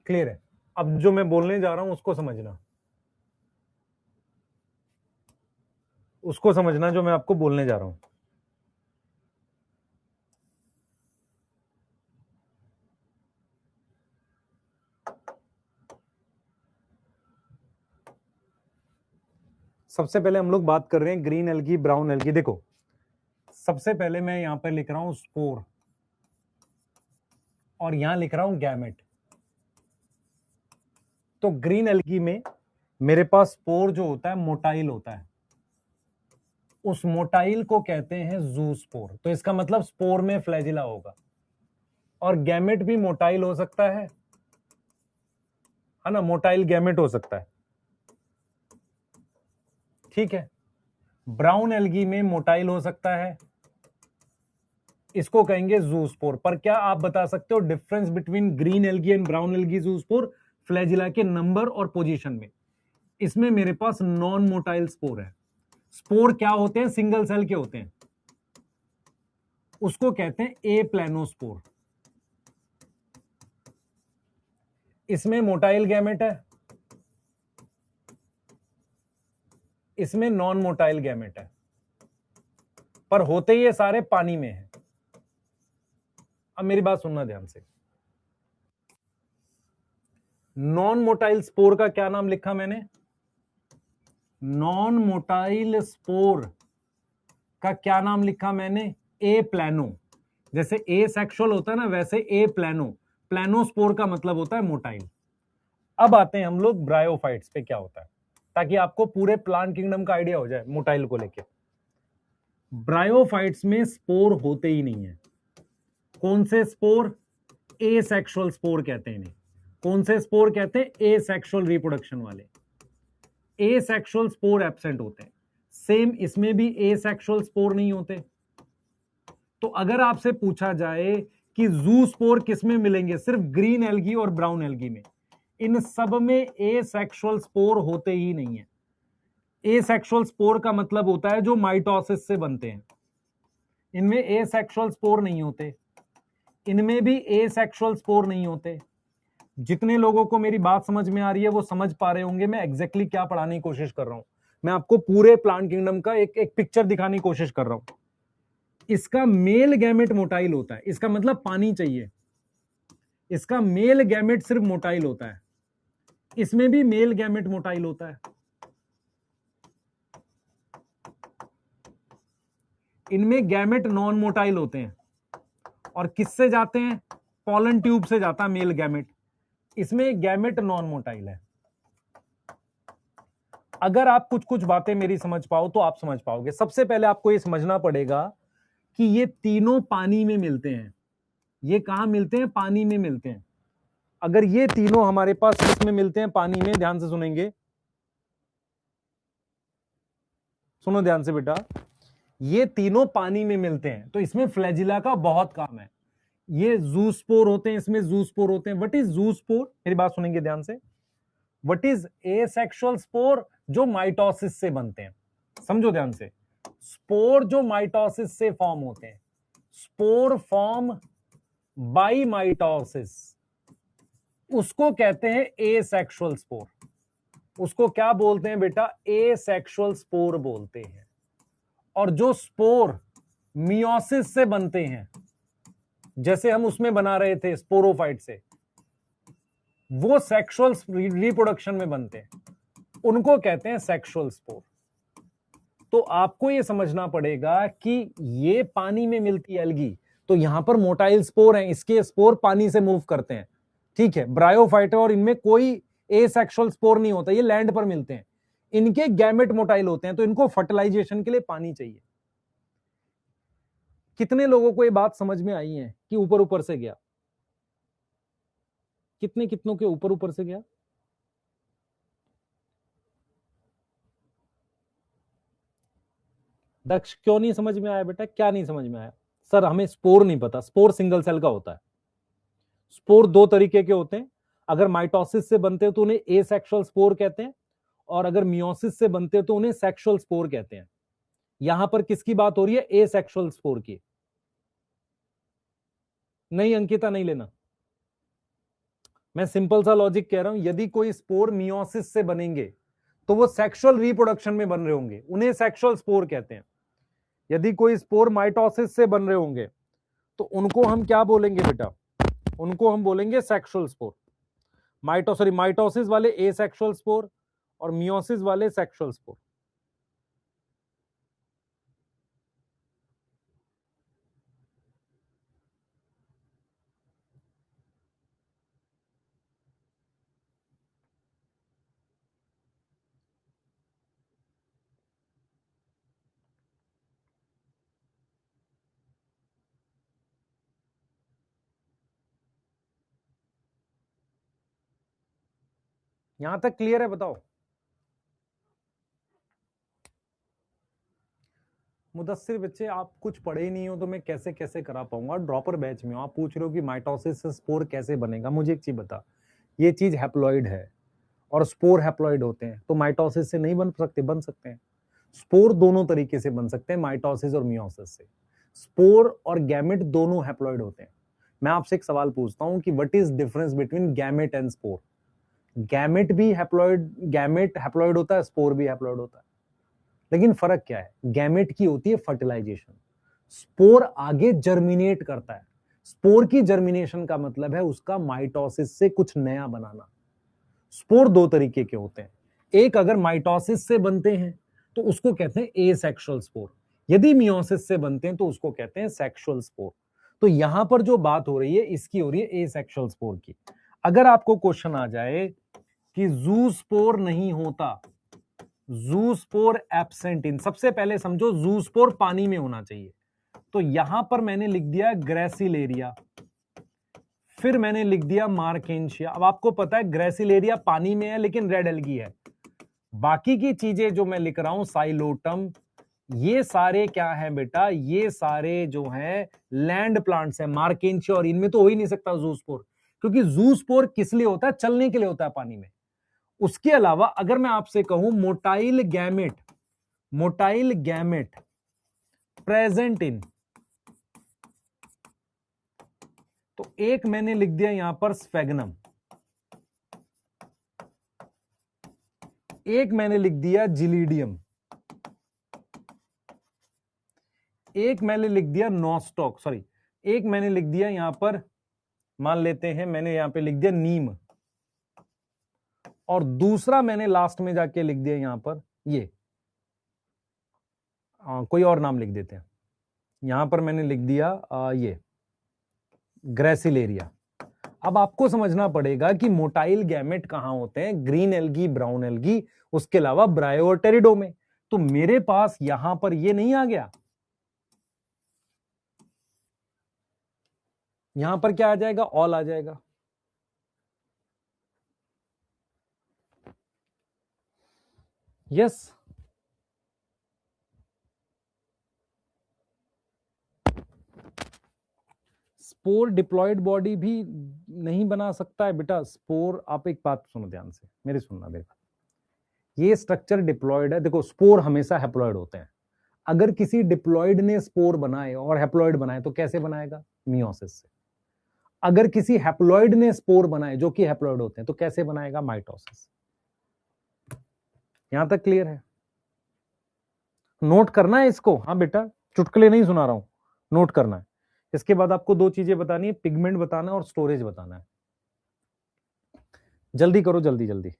[SPEAKER 1] क्लियर है? अब जो मैं बोलने जा रहा हूं उसको समझना, उसको समझना जो मैं आपको बोलने जा रहा हूं। सबसे पहले हम लोग बात कर रहे हैं ग्रीन एल्गी, ब्राउन एल्गी। देखो, सबसे पहले मैं यहां पर लिख रहा हूं स्पोर, और यहां लिख रहा हूं गैमेट। तो ग्रीन एल्गी में मेरे पास स्पोर जो होता है मोटाइल होता है, उस मोटाइल को कहते हैं जू स्पोर। तो इसका मतलब स्पोर में फ्लैजिला होगा। और गैमेट भी मोटाइल हो सकता है ना? मोटाइल गैमेट हो सकता है। ठीक है, ब्राउन एल्गी में मोटाइल हो सकता है, इसको कहेंगे जूस्पोर। पर क्या आप बता सकते हो difference between green algae and brown algae zoospore? Flagella के नंबर और पोजीशन में। इसमें मेरे पास नॉन मोटाइल स्पोर है। स्पोर क्या होते हैं? सिंगल सेल के होते हैं, उसको कहते हैं ए प्लेनोस्पोर। इसमें मोटाइल गैमेट है, इसमें नॉन मोटाइल गैमेट है, पर होते ये सारे पानी में है। अब मेरी बात सुनना ध्यान से, नॉन मोटाइल स्पोर का क्या नाम लिखा मैंने? नॉन मोटाइल स्पोर का क्या नाम लिखा मैंने? ए प्लानो। जैसे ए सेक्सुअल होता है ना, वैसे ए प्लानो, प्लानोस्पोर का मतलब होता है मोटाइल। अब आते हैं हम लोग ब्रायोफाइट्स पे क्या होता है, ताकि आपको पूरे प्लांट किंगडम का आइडिया हो जाए मोटाइल को लेके। ब्रायोफाइट्स में स्पोर होते ही नहीं है। कौन से स्पोर? ए सेक्सुअल स्पोर कहते हैं इन्हें। कौन से स्पोर कहते हैं? ए सेक्सुअल रिप्रोडक्शन वाले। ए सेक्सुअल स्पोर एब्सेंट होते हैं। सेम इसमें भी ए सेक्सुअल स्पोर नहीं होते। तो अगर आपसे पूछा जाए कि जू स्पोर किस में मिलेंगे, सिर्फ ग्रीन एल्गी और ब्राउन एल्गी में, इन सब में ए सेक्सुअल स्पोर होते ही नहीं है। ए सेक्सुअल स्पोर का मतलब होता है जो माइटोसिस से बनते हैं, इनमें ए सेक्सुअल स्पोर नहीं होते। इनमें भी ए सेक्सुअल स्पोर नहीं होते। जितने लोगों को मेरी बात समझ में आ रही है वो समझ पा रहे होंगे मैं एग्जैक्टली क्या पढ़ाने की कोशिश कर रहा हूं। मैं आपको पूरे प्लांट किंगडम का एक एक पिक्चर दिखाने की कोशिश कर रहा हूं। इसका मेल गैमेट मोटाइल होता है, इसका मतलब पानी चाहिए। इसका मेल गैमेट सिर्फ मोटाइल होता है, इसमें भी मेल गैमेट मोटाइल होता है। इनमें गैमेट नॉन मोटाइल होते हैं, और किससे जाते हैं? पॉलन ट्यूब से जाता है मेल गैमेट। इसमें गैमेट नॉन मोटाइल है। अगर आप कुछ कुछ बातें मेरी समझ पाओ तो आप समझ पाओगे। सबसे पहले आपको यह समझना पड़ेगा कि ये तीनों पानी में मिलते हैं। ये कहां मिलते हैं? पानी में मिलते हैं। अगर ये तीनों हमारे पास किसमें मिलते हैं? पानी में। ध्यान से सुनेंगे, सुनो ध्यान से बेटा। ये तीनों पानी में मिलते हैं तो इसमें फ्लैजिला का बहुत काम है। ये जूस्पोर होते हैं, इसमें जूस्पोर होते हैं। What is zoospore? मेरी बात सुनेंगे ध्यान से। What is asexual spore? जो माइटोसिस से बनते हैं। समझो ध्यान से, स्पोर जो माइटोसिस से फॉर्म होते हैं, स्पोर फॉर्म बाई माइटोसिस, उसको कहते हैं एसेक्सुअल स्पोर। उसको क्या बोलते हैं बेटा? एसेक्सुअल स्पोर बोलते हैं। और जो स्पोर मियोसिस से बनते हैं, जैसे हम उसमें बना रहे थे स्पोरोफाइट से, वो सेक्सुअल रिप्रोडक्शन में बनते हैं, उनको कहते हैं सेक्सुअल स्पोर। तो आपको यह समझना पड़ेगा कि ये पानी में मिलती है एल्गी, तो यहां पर मोटाइल स्पोर हैं, इसके स्पोर पानी से मूव करते हैं, ठीक है। ब्रायोफाइट और इनमें कोई एसेक्सुअल स्पोर नहीं होता, ये लैंड पर मिलते हैं। इनके गैमेट मोटाइल होते हैं, तो इनको फर्टिलाइजेशन के लिए पानी चाहिए। कितने लोगों को ये बात समझ में आई है कि ऊपर ऊपर से गया? कितनों के ऊपर ऊपर से गया? दक्ष, क्यों नहीं समझ में आया बेटा? क्या नहीं समझ में आया? सर हमें स्पोर नहीं पता। स्पोर सिंगल सेल का होता है। स्पोर दो तरीके के होते हैं। अगर माइटोसिस से बनते हैं तो उन्हें एसेक्सुअल स्पोर कहते हैं, और अगर मियोसिस से बनते हैं तो उन्हें सेक्सुअल स्पोर कहते हैं। यहां पर किसकी बात हो रही है? एसेक्सुअल स्पोर की। नहीं अंकिता, नहीं लेना। मैं सिंपल सा लॉजिक कह रहा हूं, यदि कोई स्पोर मियोसिस से बनेंगे तो वो सेक्सुअल रिप्रोडक्शन में बन रहे होंगे, उन्हें सेक्सुअल स्पोर कहते हैं। यदि कोई स्पोर माइटोसिस से बन रहे होंगे तो उनको हम क्या बोलेंगे बेटा? उनको हम बोलेंगे सेक्सुअल स्पोर। माइटोसिस वाले एसेक्सुअल स्पोर और मियोसिस वाले सेक्सुअल स्पोर। यहां तक क्लियर है? बताओ। मुदस्सिर बच्चे, आप कुछ पढ़े ही नहीं हो तो मैं कैसे कैसे करा पाऊंगा? ड्रॉपर बैच में हो, आप पूछ रहे हो कि माइटोसिस से स्पोर कैसे बनेगा। मुझे एक चीज बता, ये चीज हैप्लॉइड है और स्पोर हैप्लॉइड होते हैं, तो माइटोसिस से नहीं बन सकते? बन सकते हैं। स्पोर दोनों तरीके से बन सकते हैं, माइटोसिस और मियोसिस से। स्पोर और गैमेट दोनों हैप्लॉइड होते हैं। मैं आपसे एक सवाल पूछता हूं कि what is difference between gamete and spore? Gamete भी हैप्लॉइड, गैमेट हैप्लॉइड होता है, स्पोर भी हैप्लॉइड होता है। लेकिन फर्क क्या है, गैमेट की होती है फर्टिलाइजेशन, स्पोर आगे जर्मिनेट करता है। स्पोर की जर्मिनेशन का मतलब है उसका माइटोसिस से कुछ नया बनाना। स्पोर दो तरीके के होते हैं, एक अगर माइटोसिस से बनते हैं तो उसको कहते हैं एसेक्सुअल स्पोर, यदि मियोसिस से बनते हैं तो उसको कहते हैं सेक्सुअल स्पोर। तो यहां पर जो बात हो रही है इसकी हो रही है एसेक्सुअल स्पोर की। अगर आपको क्वेश्चन आ जाए कि जूस्पोर नहीं होता, जूस्पोर एब्सेंट इन, सबसे पहले समझो जूस्पोर पानी में होना चाहिए, तो यहां पर मैंने लिख दिया ग्रेसिलेरिया, फिर मैंने लिख दिया मार्केंशिया। अब आपको पता है ग्रेसिलेरिया पानी में है लेकिन रेड एल्गी है, बाकी की चीजें जो मैं लिख रहा हूं साइलोटम, ये सारे क्या है बेटा, ये सारे जो हैं लैंड प्लांट्स हैं, मार्केंशिया, और इनमें तो हो ही नहीं सकता जूस्पोर, क्योंकि जूस्पोर किस लिए होता है, चलने के लिए होता है पानी में। उसके अलावा अगर मैं आपसे कहूं मोटाइल गैमेट प्रेजेंट इन, तो एक मैंने लिख दिया यहां पर स्फेगनम, एक मैंने लिख दिया जिलीडियम, एक मैंने लिख दिया नोस्टॉक, सॉरी एक मैंने लिख दिया यहां पर, मान लेते हैं मैंने यहां पे लिख दिया नीम, और दूसरा मैंने लास्ट में जाके लिख दिया यहां पर ये कोई और नाम लिख देते हैं, यहां पर मैंने लिख दिया ये ग्रेसिलेरिया। अब आपको समझना पड़ेगा कि मोटाइल गैमेट कहां होते हैं, ग्रीन एल्गी, ब्राउन एल्गी, उसके अलावा ब्रायो और टेरिडो में। तो मेरे पास यहां पर ये नहीं आ गया, यहां पर क्या आ जाएगा, ऑल आ जाएगा। यस, स्पोर डिप्लॉयड बॉडी भी नहीं बना सकता है बेटा। स्पोर, आप एक बात सुनो ध्यान से, मेरी सुनना देखो, ये स्ट्रक्चर डिप्लॉयड है, देखो स्पोर हमेशा हैप्लॉयड होते हैं, अगर किसी डिप्लॉयड ने स्पोर बनाए और हैप्लॉयड बनाए तो कैसे बनाएगा, मियोसिस से। अगर किसी हैप्लॉयड ने स्पोर बनाए जो कि हैप्लॉयड होते हैं तो कैसे बनाएगा, माइटोसिस। यहां तक क्लियर है, नोट करना है इसको, हाँ बेटा चुटकुले नहीं सुना रहा हूं, नोट करना है। इसके बाद आपको दो चीजें बतानी है, पिगमेंट बताना है और स्टोरेज बताना है। जल्दी करो, जल्दी जल्दी।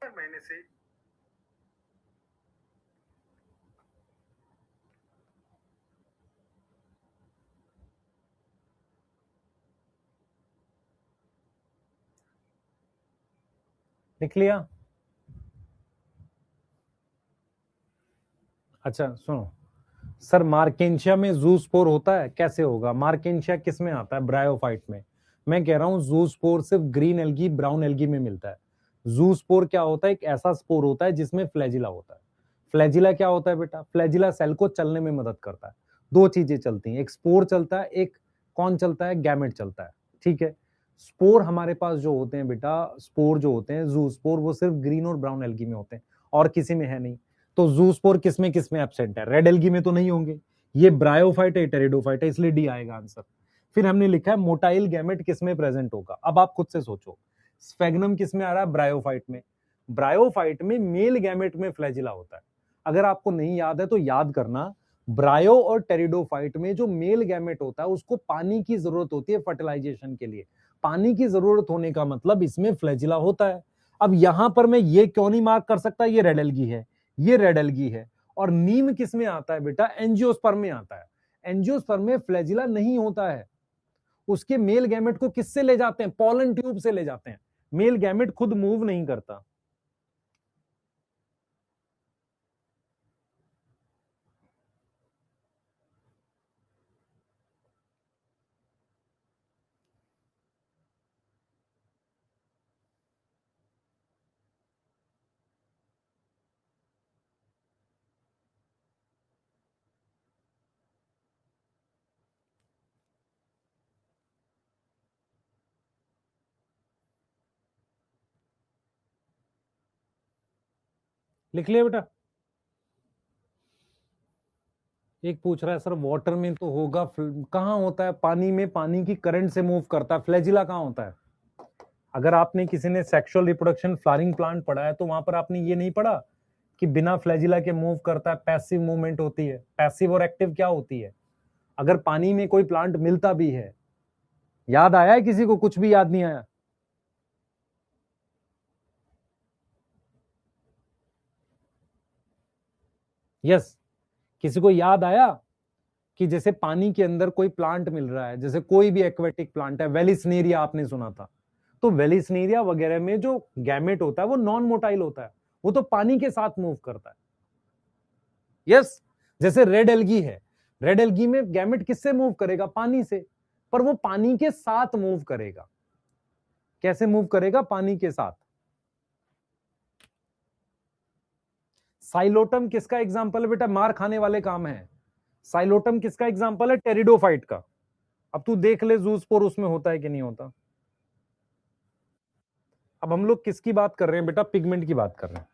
[SPEAKER 1] महीने से लिख लिया। अच्छा सुनो, सर मार्केंशिया में जूस्पोर होता है, कैसे होगा, मार्केंशिया किस में आता है, ब्रायोफाइट में। मैं कह रहा हूं जूस्पोर सिर्फ ग्रीन एल्गी, ब्राउन एल्गी में मिलता है। जूस्पोर क्या होता है, एक ऐसा स्पोर होता है जिसमें फ्लैजिला होता है। फ्लैजिला क्या होता है बेटा, फ्लैजिला सेल को चलने में मदद करता है। दो चीजें चलती हैं, एक स्पोर चलता है, एक कौन चलता है, गैमेट चलता है। ठीक है, स्पोर हमारे पास जो होते हैं बेटा, स्पोर जो होते हैं जू स्पोर, वो सिर्फ ग्रीन और ब्राउन एल्गी में होते हैं और किसी में है नहीं। तो जू स्पोर किसमें एब्सेंट है, रेड एल्गी में तो नहीं होंगे। ये ब्रायोफाइट है, टेरिडोफाइट है, इसलिए डी आएगा आंसर। फिर हमने लिखा है मोटाइल गैमेट किसमें प्रेजेंट होगा। अब आप खुद से सोचो, स्फेगनम किसमें आ रहा है, ब्रायोफाइट में। ब्रायोफाइट में मेल गैमेट में फ्लैजिला होता है। अगर आपको नहीं याद है तो याद करना, ब्रायो और टेरिडोफाइट में जो मेल गैमेट होता है उसको पानी की जरूरत होती है फर्टिलाइजेशन के लिए। पानी की जरूरत होने का मतलब इसमें फ्लैजिला होता है। अब यहां पर मैं ये क्यों नहीं मार्क कर सकता, ये रेड एल्गी है, ये रेड एल्गी है। और नीम किस में आता है बेटा, एंजियोस्पर्म में आता है। एंजियोस्पर्म में फ्लैजिला नहीं होता है। उसके मेल गैमेट को किससे ले जाते हैं, पॉलन ट्यूब से ले जाते हैं। मेल गैमेट खुद मूव नहीं करता। लिख लिया बेटा। एक पूछ रहा है सर वाटर में तो होगा, कहां होता है, पानी में पानी की करंट से मूव करता है, फ्लैजिला कहां होता है। अगर आपने किसी ने सेक्सुअल रिप्रोडक्शन फ्लावरिंग प्लांट पढ़ा है तो वहां पर आपने ये नहीं पढ़ा कि बिना फ्लैजिला के मूव करता है, पैसिव मूवमेंट होती है। पैसिव और एक्टिव क्या होती है। अगर पानी में कोई प्लांट मिलता भी है, याद आया है किसी को, कुछ भी याद नहीं आया। यस, किसी को याद आया कि जैसे पानी के अंदर कोई प्लांट मिल रहा है, जैसे कोई भी एक्वेटिक प्लांट है, वेलिस्नेरिया आपने सुना था, तो वेलिस्नेरिया वगैरह में जो गैमेट होता है वो नॉन मोटाइल होता है, वो तो पानी के साथ मूव करता है। यस, जैसे रेड एल्गी है, रेड एल्गी में गैमेट किससे मूव करेगा, पानी से, पर वो पानी के साथ मूव करेगा। कैसे मूव करेगा, पानी के साथ। साइलोटम किसका एग्जांपल है बेटा, मार खाने वाले काम है। साइलोटम किसका एग्जांपल है, टेरिडोफाइट का। अब तू देख ले जूस्पोर उसमें होता है कि नहीं होता। अब हम लोग किसकी बात कर रहे हैं बेटा, पिगमेंट की बात कर रहे हैं।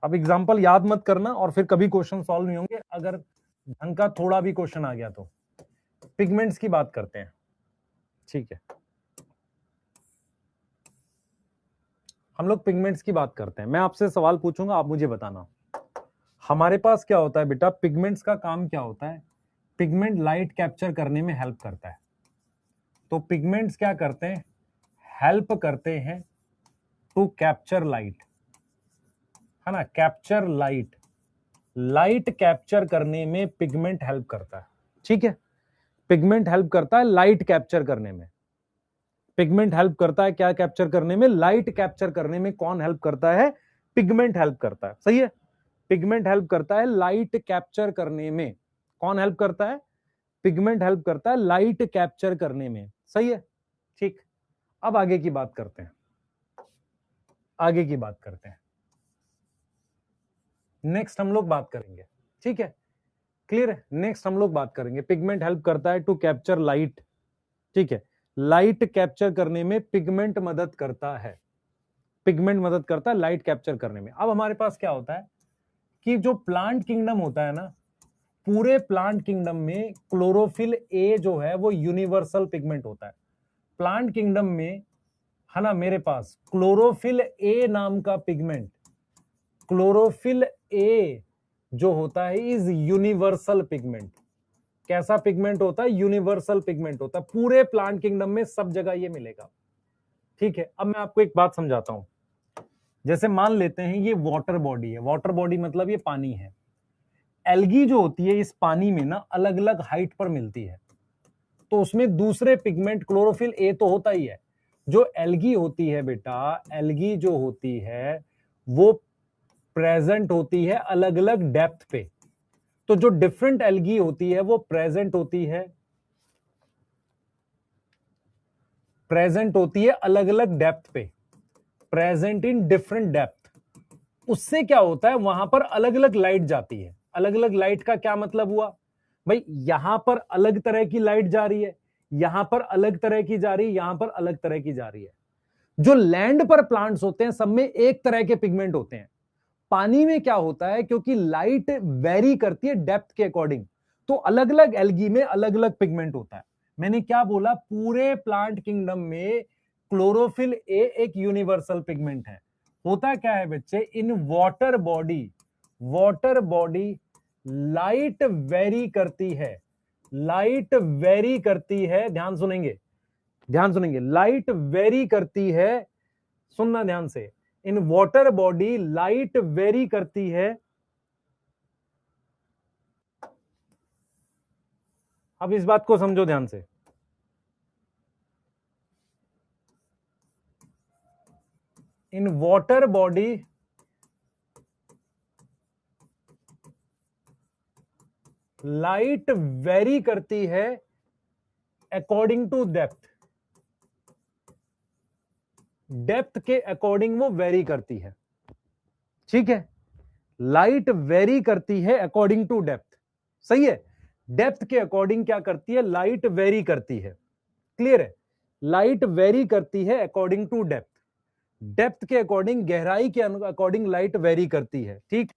[SPEAKER 1] अब एग्जांपल याद मत करना और फिर कभी क्वेश्चन सॉल्व नहीं होंगे अगर ढंग का थोड़ा भी क्वेश्चन आ गया तो। पिगमेंट्स की बात करते हैं, ठीक है। हम लोग पिगमेंट्स की बात करते हैं, मैं आपसे सवाल पूछूंगा, आप मुझे बताना। हमारे पास क्या होता है बेटा, पिगमेंट्स का काम क्या होता है, पिगमेंट लाइट कैप्चर करने में हेल्प करता है। तो पिगमेंट्स क्या करते हैं, हेल्प करते हैं टू कैप्चर लाइट, है ना, कैप्चर लाइट। लाइट कैप्चर करने में पिगमेंट हेल्प करता है, ठीक है। पिगमेंट हेल्प करता है लाइट कैप्चर करने में। पिगमेंट हेल्प करता है क्या कैप्चर करने में, लाइट कैप्चर करने में। कौन हेल्प करता है, पिगमेंट हेल्प करता है, सही है। पिगमेंट हेल्प करता है लाइट कैप्चर करने में। कौन हेल्प करता है, पिगमेंट हेल्प करता है लाइट कैप्चर करने में, सही है, ठीक। अब आगे की बात करते हैं, आगे की बात करते हैं। नेक्स्ट हम लोग बात करेंगे, ठीक है, क्लियर है। नेक्स्ट हम लोग बात करेंगे, पिगमेंट हेल्प करता है टू कैप्चर लाइट, ठीक है। लाइट कैप्चर करने में पिगमेंट मदद करता है, पिगमेंट मदद करता है लाइट कैप्चर करने में। अब हमारे पास क्या होता है कि जो प्लांट किंगडम होता है ना, पूरे प्लांट किंगडम में क्लोरोफिल ए जो है वो यूनिवर्सल पिगमेंट होता है। प्लांट किंगडम में, है ना, मेरे पास क्लोरोफिल ए नाम का पिगमेंट, क्लोरोफिल ए जो होता है इज यूनिवर्सल पिगमेंट। कैसा पिगमेंट होता है, यूनिवर्सल पिगमेंट होता है, पूरे प्लांट किंगडम में सब जगह ये मिलेगा, ठीक है। अब मैं आपको एक बात समझाता हूं। जैसे मान लेते हैं ये वाटर बॉडी है, वाटर बॉडी मतलब ये पानी है। एल्गी जो होती है इस पानी में ना अलग अलग हाइट पर मिलती है, तो उसमें दूसरे पिगमेंट क्लोरोफिल ए तो होता ही है। जो एल्गी होती है बेटा, एल्गी जो होती है वो प्रेजेंट होती है अलग अलग डेप्थ पे। तो जो डिफरेंट एल्गी होती है वो प्रेजेंट होती है अलग अलग डेप्थ पे, प्रेजेंट इन डिफरेंट डेप्थ। उससे क्या होता है, वहां पर अलग अलग लाइट जाती है। अलग अलग लाइट का क्या मतलब हुआ भाई, यहां पर अलग तरह की लाइट जा रही है, यहां पर अलग तरह की जा रही है, यहां पर अलग तरह की जा रही है। जो लैंड पर प्लांट्स होते हैं सब में एक तरह के पिगमेंट होते हैं। पानी में क्या होता है, क्योंकि लाइट वेरी करती है डेप्थ के अकॉर्डिंग, तो अलग अलग एल्गी में अलग अलग पिगमेंट होता है। मैंने क्या बोला, पूरे प्लांट किंगडम में क्लोरोफिल ए एक यूनिवर्सल पिगमेंट है। होता क्या है बच्चे, in water body light very करती है, लाइट वेरी करती है, ध्यान सुनेंगे, ध्यान सुनेंगे, लाइट वेरी करती है, सुनना ध्यान से, in water body light very करती है। अब इस बात को समझो ध्यान से, in water body light very करती है अकॉर्डिंग टू डेप्थ, डेप्थ के अकॉर्डिंग वो वेरी करती है, ठीक है, लाइट वेरी करती है अकॉर्डिंग टू डेप्थ, सही है, डेप्थ के अकॉर्डिंग क्या करती है, लाइट वेरी करती है, क्लियर है, लाइट वेरी करती है अकॉर्डिंग टू डेप्थ, डेप्थ के अकॉर्डिंग, गहराई के अकॉर्डिंग लाइट वेरी करती है, ठीक।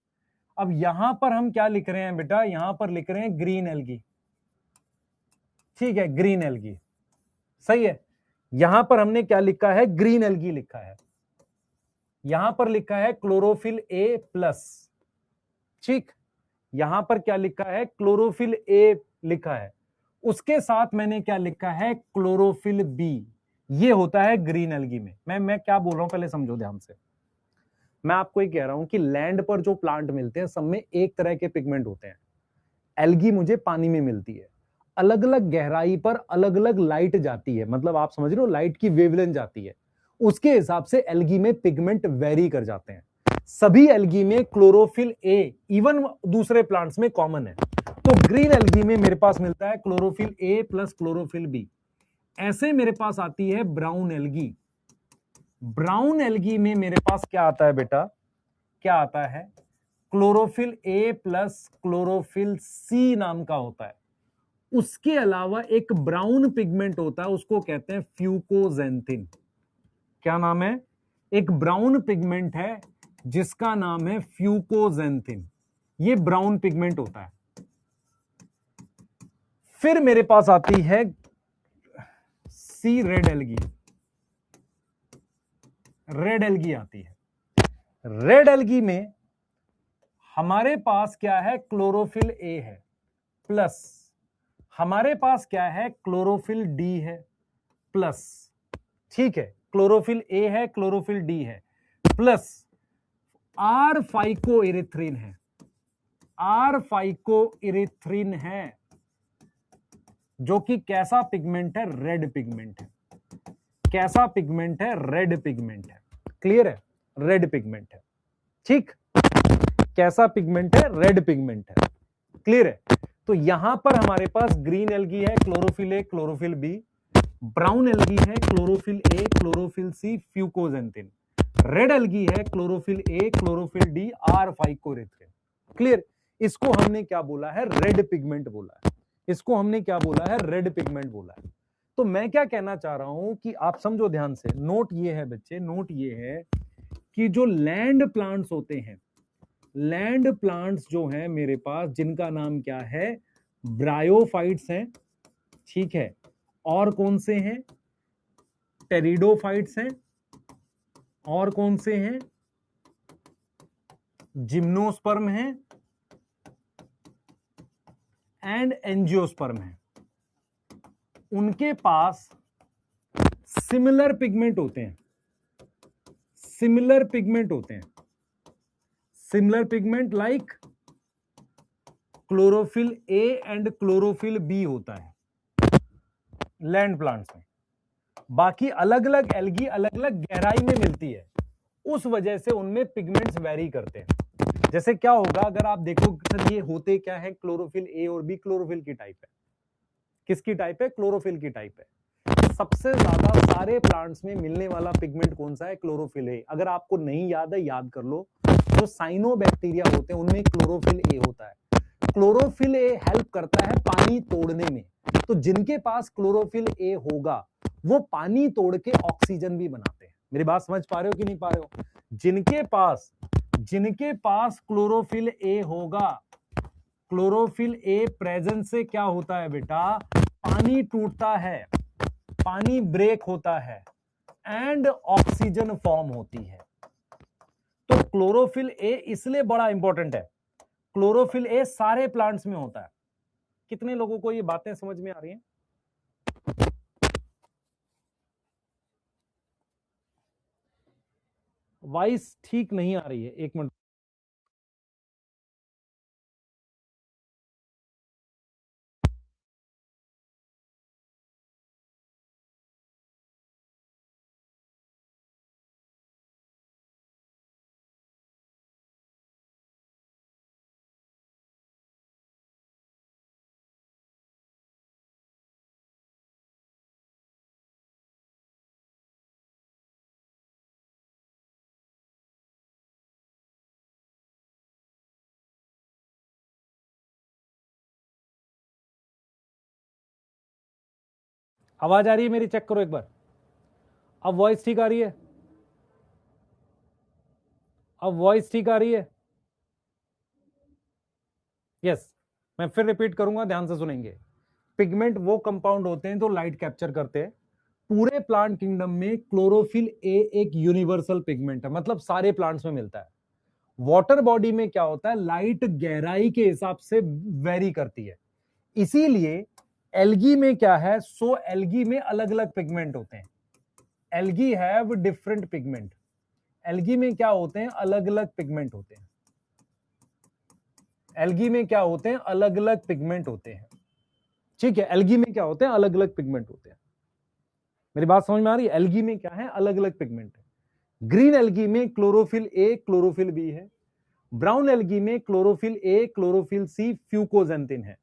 [SPEAKER 1] अब यहां पर हम क्या लिख रहे हैं बेटा, यहां पर लिख रहे हैं ग्रीन एल्गी, ठीक है, ग्रीन एल्गी, सही है, यहां पर हमने क्या लिखा है, ग्रीन एल्गी लिखा है, यहां पर लिखा है क्लोरोफिल ए प्लस, ठीक, यहां पर क्या लिखा है, क्लोरोफिल ए लिखा है, उसके साथ मैंने क्या लिखा है, क्लोरोफिल बी, ये होता है ग्रीन एल्गी में। मैं क्या बोल रहा हूं पहले समझो ध्यान से, मैं आपको ये कह रहा हूं कि लैंड पर जो प्लांट मिलते हैं सब में एक तरह के पिगमेंट होते हैं, एल्गी मुझे पानी में मिलती है, अलग अलग गहराई पर अलग अलग लाइट जाती है, मतलब आप समझ रहे हो, लाइट की वेवलेंथ जाती है, उसके हिसाब से एल्गी में पिगमेंट वेरी कर जाते हैं, सभी एल्गी में क्लोरोफिल ए इवन दूसरे प्लांट्स में कॉमन है, तो ग्रीन एल्गी में मेरे पास मिलता है क्लोरोफिल ए प्लस क्लोरोफिल बी। ऐसे मेरे पास आती है ब्राउन एल्गी, ब्राउन एल्गी में मेरे पास क्या आता है बेटा, क्या आता है, क्लोरोफिल ए प्लस क्लोरोफिल सी नाम का होता है, उसके अलावा एक ब्राउन पिगमेंट होता है, उसको कहते हैं फ्यूकोजेंथिन। क्या नाम है, एक ब्राउन पिगमेंट है जिसका नाम है फ्यूकोजेंथिन, ये ब्राउन पिगमेंट होता है। फिर मेरे पास आती है सी रेड एल्गी, रेड एल्गी आती है, रेड एल्गी में हमारे पास क्या है, क्लोरोफिल ए है प्लस हमारे पास क्या है, क्लोरोफिल डी है प्लस, ठीक है, क्लोरोफिल ए है, क्लोरोफिल डी है प्लस आर फाइको इरिथ्रिन है, आर फाइको इरिथ्रिन है, जो कि कैसा पिगमेंट है, रेड पिगमेंट है, कैसा पिगमेंट है, रेड पिगमेंट है, क्लियर है, रेड पिगमेंट है, ठीक, कैसा पिगमेंट है, रेड पिगमेंट है, क्लियर है। तो यहां पर हमारे पास ग्रीन एल्गी है, chlorophyll A chlorophyll B, brown algae है, chlorophyll A chlorophyll C fucoxanthin, red algae है, chlorophyll A chlorophyll D or phycoerythrin, clear. इसको हमने क्या बोला है, रेड पिगमेंट बोला है, इसको हमने क्या बोला है, रेड पिगमेंट बोला है। तो मैं क्या कहना चाह रहा हूं कि आप समझो ध्यान से, नोट ये है बच्चे, नोट ये है कि जो लैंड प्लांट्स होते हैं, लैंड प्लांट्स जो हैं मेरे पास, जिनका नाम क्या है, ब्रायोफाइट्स हैं, ठीक है, और कौन से हैं, टेरिडोफाइट्स हैं, और कौन से हैं, जिम्नोस्पर्म हैं एंड एंजियोस्पर्म हैं, उनके पास सिमिलर पिगमेंट होते हैं, सिमिलर पिगमेंट होते हैं, similar pigment like chlorophyll A and chlorophyll B होता है लैंड प्लांट्स में। बाकी अलग अलग एल्गी अलग अलग गहराई में मिलती है, उस वजह से उनमें पिगमेंट्स वेरी करते हैं। जैसे क्या होगा, अगर आप देखो सर ये होते क्या है, क्लोरोफिल ए और बी क्लोरोफिल की टाइप है, किसकी टाइप है, क्लोरोफिल की टाइप है। सबसे ज्यादा सारे प्लांट्स में मिलने वाला पिगमेंट कौन सा है, क्लोरोफिल ए। अगर आपको नहीं याद है याद कर लो, जो साइनोबैक्टीरिया होते हैं उनमें क्लोरोफिल ए होता है। क्लोरोफिल ए हेल्प करता है पानी तोड़ने में, तो जिनके पास क्लोरोफिल ए होगा वो पानी तोड़ के ऑक्सीजन भी बनाते हैं। मेरी बात समझ पा रहे हो कि नहीं पा रहे हो, जिनके पास क्लोरोफिल ए होगा, क्लोरोफिल ए प्रेजेंस से क्या होता है बेटा, पानी टूटता है, पानी ब्रेक होता है एंड ऑक्सीजन फॉर्म होती है। तो क्लोरोफिल ए इसलिए बड़ा इंपॉर्टेंट है, क्लोरोफिल ए सारे प्लांट्स में होता है। कितने लोगों को ये बातें समझ में आ रही हैं? वॉइस ठीक नहीं आ रही है, एक मिनट। आवाज आ रही है मेरी? चेक करो एक बार। अब वॉइस ठीक आ रही है? अब वॉइस ठीक आ रही है? यस। मैं फिर रिपीट करूंगा, ध्यान से सुनेंगे। पिगमेंट वो कंपाउंड होते हैं जो लाइट कैप्चर करते हैं। पूरे प्लांट किंगडम में क्लोरोफिल ए एक यूनिवर्सल पिगमेंट है, मतलब सारे प्लांट्स में मिलता है। वाटर बॉडी में क्या होता है, लाइट गहराई के हिसाब से वेरी करती है। इसीलिए एल्गी में क्या है, सो एल्गी में अलग अलग पिगमेंट होते हैं। Algae have different pigment. Algae में क्या होते हैं, अलग अलग पिगमेंट होते हैं। एल्गी में क्या होते हैं, अलग अलग पिगमेंट होते हैं। ठीक है, एल्गी में क्या होते हैं, अलग अलग पिगमेंट होते हैं। मेरी बात समझ में आ रही है? एल्गी में क्या है, अलग अलग पिगमेंट है। ग्रीन एल्गी में क्लोरोफिल ए क्लोरोफिल बी है। ब्राउन एल्गी में chlorophyll A chlorophyll C fucoxanthin है।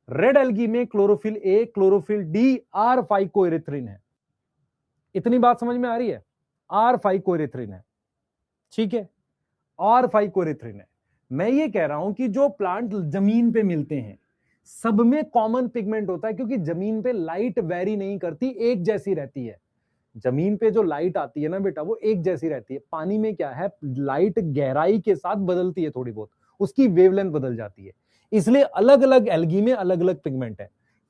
[SPEAKER 1] रेड एल्गी में chlorophyll A chlorophyll D or phycoerythrin है। इतनी बात समझ में आ रही है? आर फाइकोएरिथ्रिन है। ठीक है, आर फाइकोएरिथ्रिन है। मैं ये कह रहा हूं कि जो प्लांट जमीन पे मिलते हैं सब में कॉमन पिगमेंट होता है, क्योंकि जमीन पे लाइट वेरी नहीं करती, एक जैसी रहती है। जमीन पे जो लाइट आती है ना बेटा, वो एक जैसी रहती है। पानी में क्या है, लाइट गहराई के साथ बदलती है, थोड़ी बहुत उसकी वेवलेंथ बदल जाती है। इसलिए अलग अलग एल्गी में अलग अलग पिगमेंट है।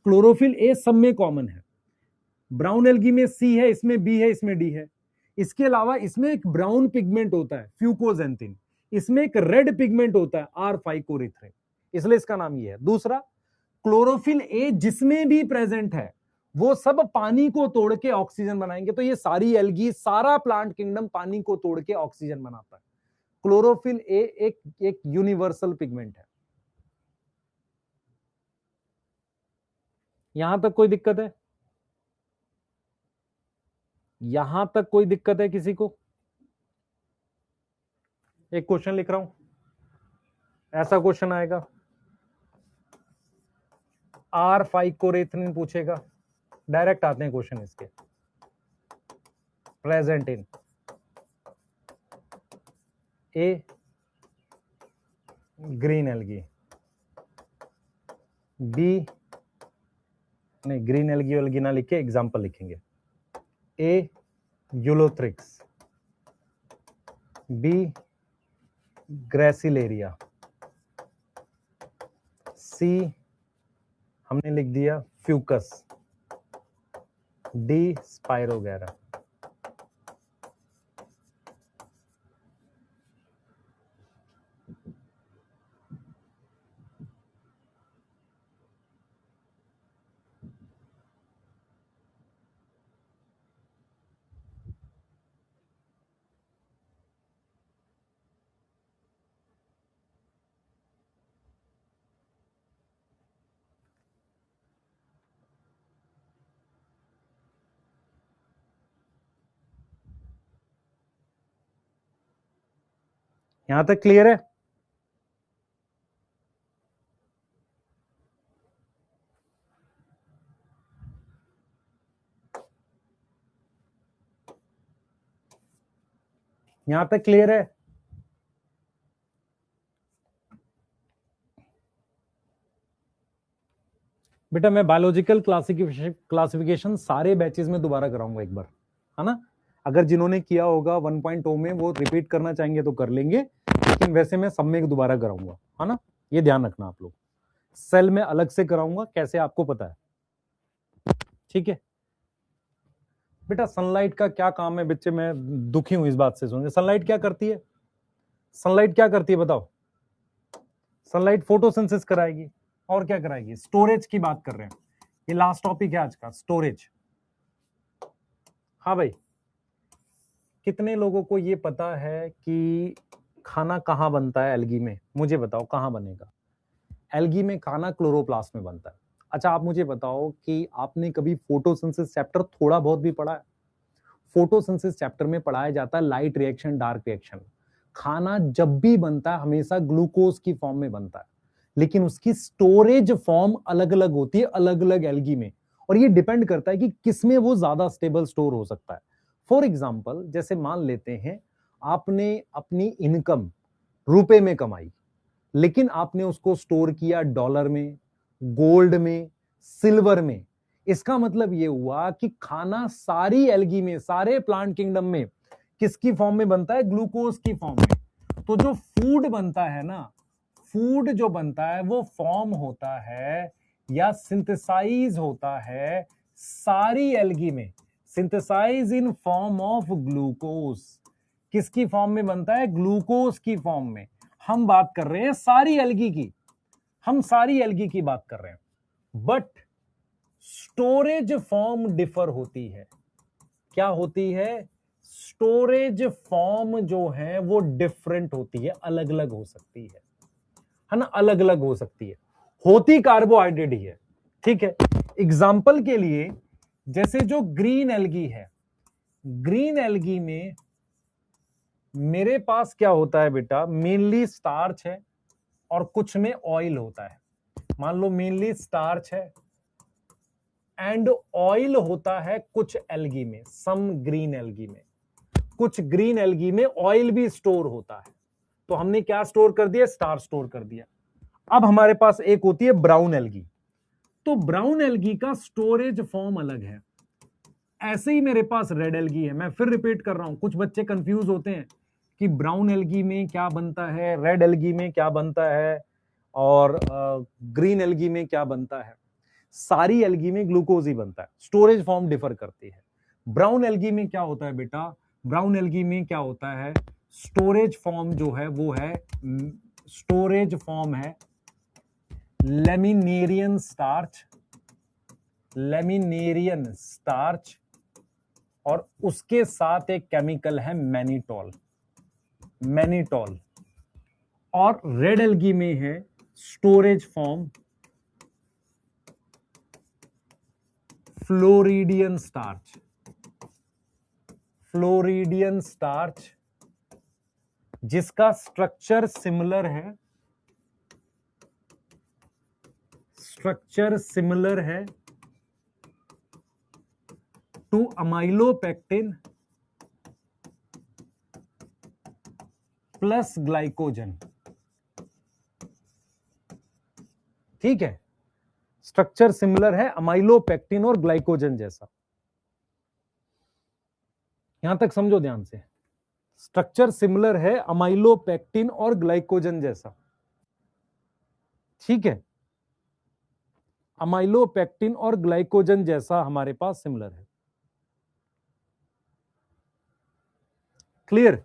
[SPEAKER 1] क्लोरोफिल ए सब में कॉमन है। ब्राउन एल्गी में सी है, इसमें बी है, इसमें डी है। इसके अलावा इसमें एक ब्राउन पिगमेंट होता है फ्यूकोजेंथिन। इसमें एक रेड पिगमेंट होता है आर फाइकोरिथ्रिन, इसलिए इसका नाम ये है। दूसरा, क्लोरोफिल ए जिसमें भी प्रेजेंट है वो सब पानी को तोड़ के ऑक्सीजन बनाएंगे। तो ये सारी एल्गी, सारा प्लांट किंगडम पानी को तोड़ के ऑक्सीजन बनाता है। क्लोरोफिल ए एक यूनिवर्सल पिगमेंट है। यहां तक कोई दिक्कत है? यहां तक कोई दिक्कत है किसी को? एक क्वेश्चन लिख रहा हूं, ऐसा क्वेश्चन आएगा, आर फाइकोरेथ्रिन पूछेगा। डायरेक्ट आते हैं क्वेश्चन इसके। Present in A green algae, B नहीं, ग्रीन एल्गी वेल्गी ना लिख के एग्जाम्पल लिखेंगे। A ulothrix, B gracilaria, C हमने लिख दिया फ्यूकस, डी स्पाइरोगैरा। यहां तक क्लियर है? यहां तक क्लियर है? बेटा मैं बायोलॉजिकल क्लासिफिकेशन सारे बैचेस में दोबारा कराऊंगा एक बार, है ना। अगर जिन्होंने किया होगा 1.0 में वो रिपीट करना चाहेंगे तो कर लेंगे, लेकिन वैसे मैं सब में दोबारा कराऊंगा, है ना। ये ध्यान रखना आप लोग। सेल में अलग से कराऊंगा, कैसे आपको पता है, ठीक है। बेटा सनलाइट का क्या काम है बच्चे, मैं दुखी हूं इस बात से सुन के। सनलाइट क्या करती है? सनलाइट क्या करती है बताओ? सनलाइट फोटोसिंथेसिस कराएगी और क्या कराएगी, स्टोरेज की बात कर रहे हैं, ये लास्ट टॉपिक है आज का, स्टोरेज। हाँ भाई, कितने लोगों को ये पता है कि खाना कहाँ बनता है एल्गी में, मुझे बताओ कहाँ बनेगा एल्गी में खाना? क्लोरोप्लास्ट में बनता है। अच्छा आप मुझे बताओ कि आपने कभी फोटोसिंथेसिस चैप्टर थोड़ा बहुत भी पढ़ा है? फोटोसिंथेसिस चैप्टर में पढ़ाया जाता है लाइट रिएक्शन, डार्क रिएक्शन। खाना जब भी बनता है हमेशा ग्लूकोज की फॉर्म में बनता है, लेकिन उसकी स्टोरेज फॉर्म अलग अलग होती है अलग अलग एल्गी में, और ये डिपेंड करता है कि किसमें वो ज्यादा स्टेबल स्टोर हो सकता है। फॉर एग्जाम्पल जैसे मान लेते हैं आपने अपनी इनकम रुपए में कमाई, लेकिन आपने उसको स्टोर किया डॉलर में, गोल्ड में, सिल्वर में। इसका मतलब ये हुआ कि खाना सारी एल्गी में, सारे प्लांट किंगडम में किसकी फॉर्म में बनता है? ग्लूकोज की फॉर्म में। तो जो फूड बनता है ना, फूड जो बनता है वो फॉर्म होता है या सिंथेसाइज होता है सारी एल्गी में, synthesise in form of glucose. किसकी फॉर्म में बनता है? ग्लूकोज की फॉर्म में। हम बात कर रहे हैं सारी एल्गी की, हम सारी एल्गी की बात कर रहे हैं, बट स्टोरेज फॉर्म डिफर होती है। क्या होती है? स्टोरेज फॉर्म जो है वो डिफरेंट होती है, अलग अलग हो सकती है ना, अलग अलग हो सकती है, होती कार्बोहाइड्रेट ही है। ठीक है, एग्जाम्पल के लिए जैसे जो ग्रीन एल्गी है, ग्रीन एल्गी में मेरे पास क्या होता है बेटा? मेनली स्टार्च है और कुछ में ऑयल होता है। मान लो मेनली स्टार्च है एंड ऑयल होता है कुछ एल्गी में, सम ग्रीन एल्गी में, कुछ ग्रीन एल्गी में ऑयल भी स्टोर होता है। तो हमने क्या स्टोर कर दिया? स्टार्च स्टोर कर दिया। अब हमारे पास एक होती है ब्राउन एल्गी, तो ब्राउन एल्गी का स्टोरेज फॉर्म अलग है। ऐसे ही मेरे पास रेड एल्गी है। मैं फिर रिपीट कर रहा हूं, कुछ बच्चे कंफ्यूज होते हैं कि ब्राउन एल्गी में क्या बनता है, रेड एल्गी में क्या बनता है, और ग्रीन एल्गी में क्या बनता है। सारी एल्गी में ग्लूकोज ही बनता है, स्टोरेज फॉर्म डिफर करती है। ब्राउन एल्गी में क्या होता है बेटा? ब्राउन एल्गी में क्या होता है? स्टोरेज फॉर्म जो है वो है, स्टोरेज फॉर्म है लेमिनेरियन स्टार्च, लेमिनेरियन स्टार्च, और उसके साथ एक केमिकल है मैनिटॉल, मैनिटॉल। और रेड एल्गी में है storage form floridean starch, floridean starch जिसका स्ट्रक्चर सिमिलर है, स्ट्रक्चर सिमिलर है टू अमाइलोपेक्टिन प्लस ग्लाइकोजन। ठीक है, स्ट्रक्चर सिमिलर है अमाइलोपेक्टिन और ग्लाइकोजन जैसा। यहां तक समझो ध्यान से, स्ट्रक्चर सिमिलर है अमाइलोपेक्टिन और ग्लाइकोजन जैसा। ठीक है, अमाइलोपेक्टिन और ग्लाइकोजन जैसा हमारे पास सिमिलर है। क्लियर?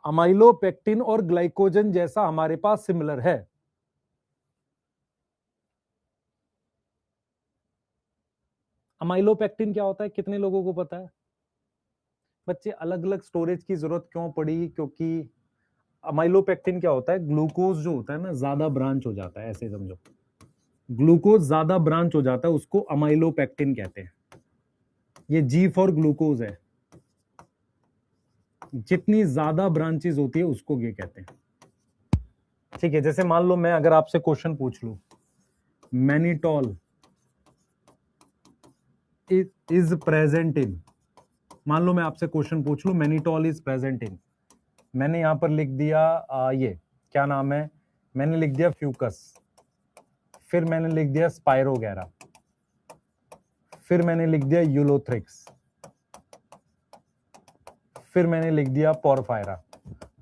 [SPEAKER 1] अमाइलोपेक्टिन और ग्लाइकोजन जैसा हमारे पास सिमिलर है। अमाइलोपेक्टिन क्या होता है, कितने लोगों को पता है? बच्चे अलग अलग स्टोरेज की जरूरत क्यों पड़ी? क्योंकि अमाइलोपेक्टिन क्या होता है, ग्लूकोज जो होता है ना ज्यादा ब्रांच हो जाता है, ऐसे समझो, ग्लूकोज ज्यादा ब्रांच हो जाता है, उसको अमाइलोपेक्टिन कहते हैं। ये जी फॉर ग्लूकोज है, जितनी ज्यादा ब्रांचेस होती है उसको ये कहते हैं। ठीक है, जैसे मान लो मैं अगर आपसे क्वेश्चन पूछ लूं, मैनिटॉल इज प्रेजेंट इन, मान लो मैं आपसे क्वेश्चन पूछ लूं मैनिटॉल इज प्रेजेंट इन, मैंने यहां पर लिख दिया ये क्या नाम है, मैंने लिख दिया फ्यूकस, फिर मैंने लिख दिया स्पाइरोगैरा, फिर मैंने लिख दिया यूलोथ्रिक्स, फिर मैंने लिख दिया पोरफायरा।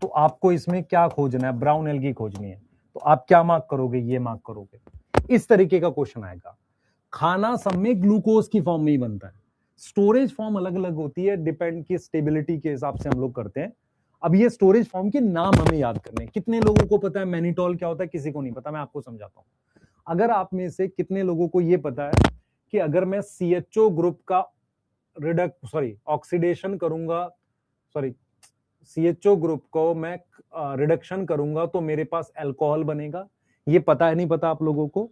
[SPEAKER 1] तो आपको इसमें क्या खोजना है? ब्राउन एल्गी खोजनी है। तो आप क्या मार्क करोगे? ये मार्क करोगे। इस तरीके का क्वेश्चन आएगा। खाना सब में ग्लूकोज की फॉर्म में ही बनता है, स्टोरेज फॉर्म अलग अलग होती है, डिपेंड की स्टेबिलिटी के हिसाब से हम लोग करते हैं। अब ये स्टोरेज फॉर्म के नाम हमें याद करने हैं। कितने लोगों को पता है मैनिटॉल क्या होता है? किसी को नहीं पता, मैं आपको समझाता हूं। अगर आप में से कितने लोगों को ये पता है कि अगर मैं CHO ग्रुप का ऑक्सीडेशन करूंगा, CHO ग्रुप को मैं रिडक्शन करूंगा तो मेरे पास अल्कोहल बनेगा। ये पता है नहीं पता आप लोगों को?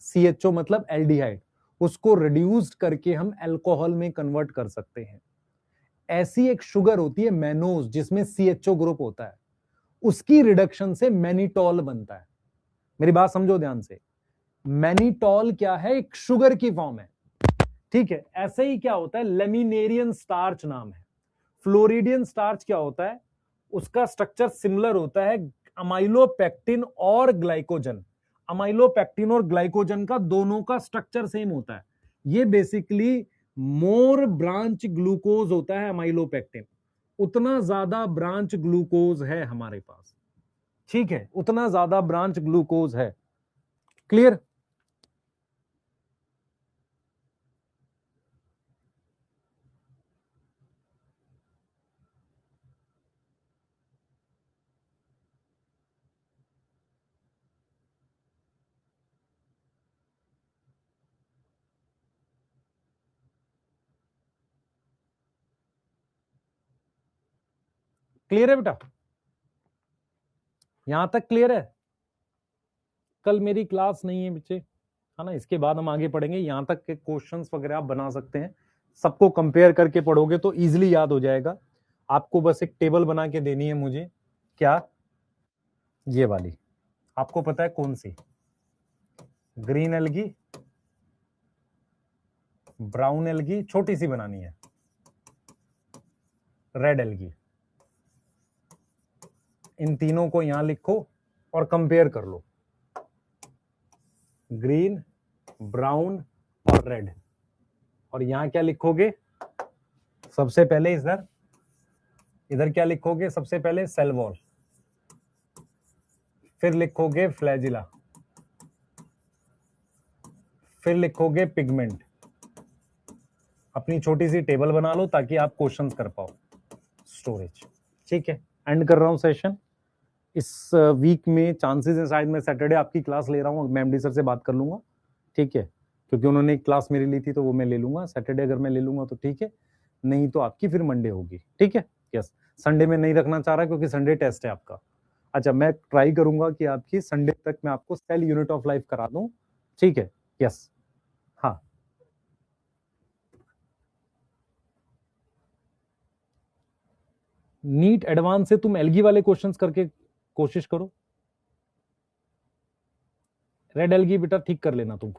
[SPEAKER 1] CHO मतलब एल्डिहाइड, उसको रिड्यूस्ड करके हम अल्कोहल में कन्वर्ट कर सकते हैं। ऐसी एक शुगर होती है मैनोज, जिसमें CHO ग्रुप होता है, उसकी रिडक्शन से मैनिटॉल बनता है। मेरी बात समझो ध्यान से। मैनिटॉल क्या है? एक शुगर की फॉर्म है, ठीक है। ऐसे ही क्या होता है, लेमिनेरियन स्टार्च नाम है। फ्लोरिडियन स्टार्च क्या होता है? उसका स्ट्रक्चर सिमिलर होता है अमाइलोपेक्टिन और ग्लाइकोजन। अमाइलोपेक्टिन और ग्लाइकोजन का दोनों का स्ट्रक्चर सेम होता है। ये बेसिकली मोर ब्रांच ग्लूकोज होता है अमाइलोपेक्टिन, उतना ज्यादा ब्रांच ग्लूकोज है हमारे पास, ठीक है, उतना ज्यादा ब्रांच ग्लूकोज है। क्लियर? क्लियर है बेटा? यहां तक क्लियर है? कल मेरी क्लास नहीं है बच्चे, है ना, इसके बाद हम आगे पढ़ेंगे। यहां तक के क्वेश्चंस वगैरह आप बना सकते हैं, सबको कंपेयर करके पढ़ोगे तो इजीली याद हो जाएगा। आपको बस एक टेबल बना के देनी है मुझे, क्या? ये वाली, आपको पता है कौन सी? ग्रीन एल्गी, ब्राउन एल्गी, छोटी सी बनानी है, रेड एल्गी। इन तीनों को यहां लिखो और कंपेयर कर लो, ग्रीन, ब्राउन और रेड। और यहां क्या लिखोगे? सबसे पहले इधर इधर क्या लिखोगे? सबसे पहले सेल वॉल, फिर लिखोगे फ्लैजिला, फिर लिखोगे पिगमेंट। अपनी छोटी सी टेबल बना लो ताकि आप क्वेश्चंस कर पाओ। स्टोरेज, ठीक है। एंड कर रहा हूं सेशन। इस वीक में चांसेस है शायद मैं सैटरडे आपकी क्लास ले रहा हूँ, मैमडी सर से बात कर लूंगा, ठीक है, क्योंकि उन्होंने एक क्लास मेरी ली थी तो वो मैं ले लूंगा सैटरडे। अगर मैं ले लूंगा तो ठीक है, नहीं तो आपकी फिर मंडे होगी, ठीक है। यस, संडे में नहीं रखना चाह रहा क्योंकि संडे टेस्ट है आपका। अच्छा, मैं ट्राई करूंगा कि आपकी संडे तक मैं आपको सेल यूनिट ऑफ लाइफ करा दूं, ठीक है। यस, हाँ, नीट एडवांस से तुम एल्गी वाले क्वेश्चंस करके कोशिश करो। रेड एल्गी बेटा ठीक कर लेना तुमको।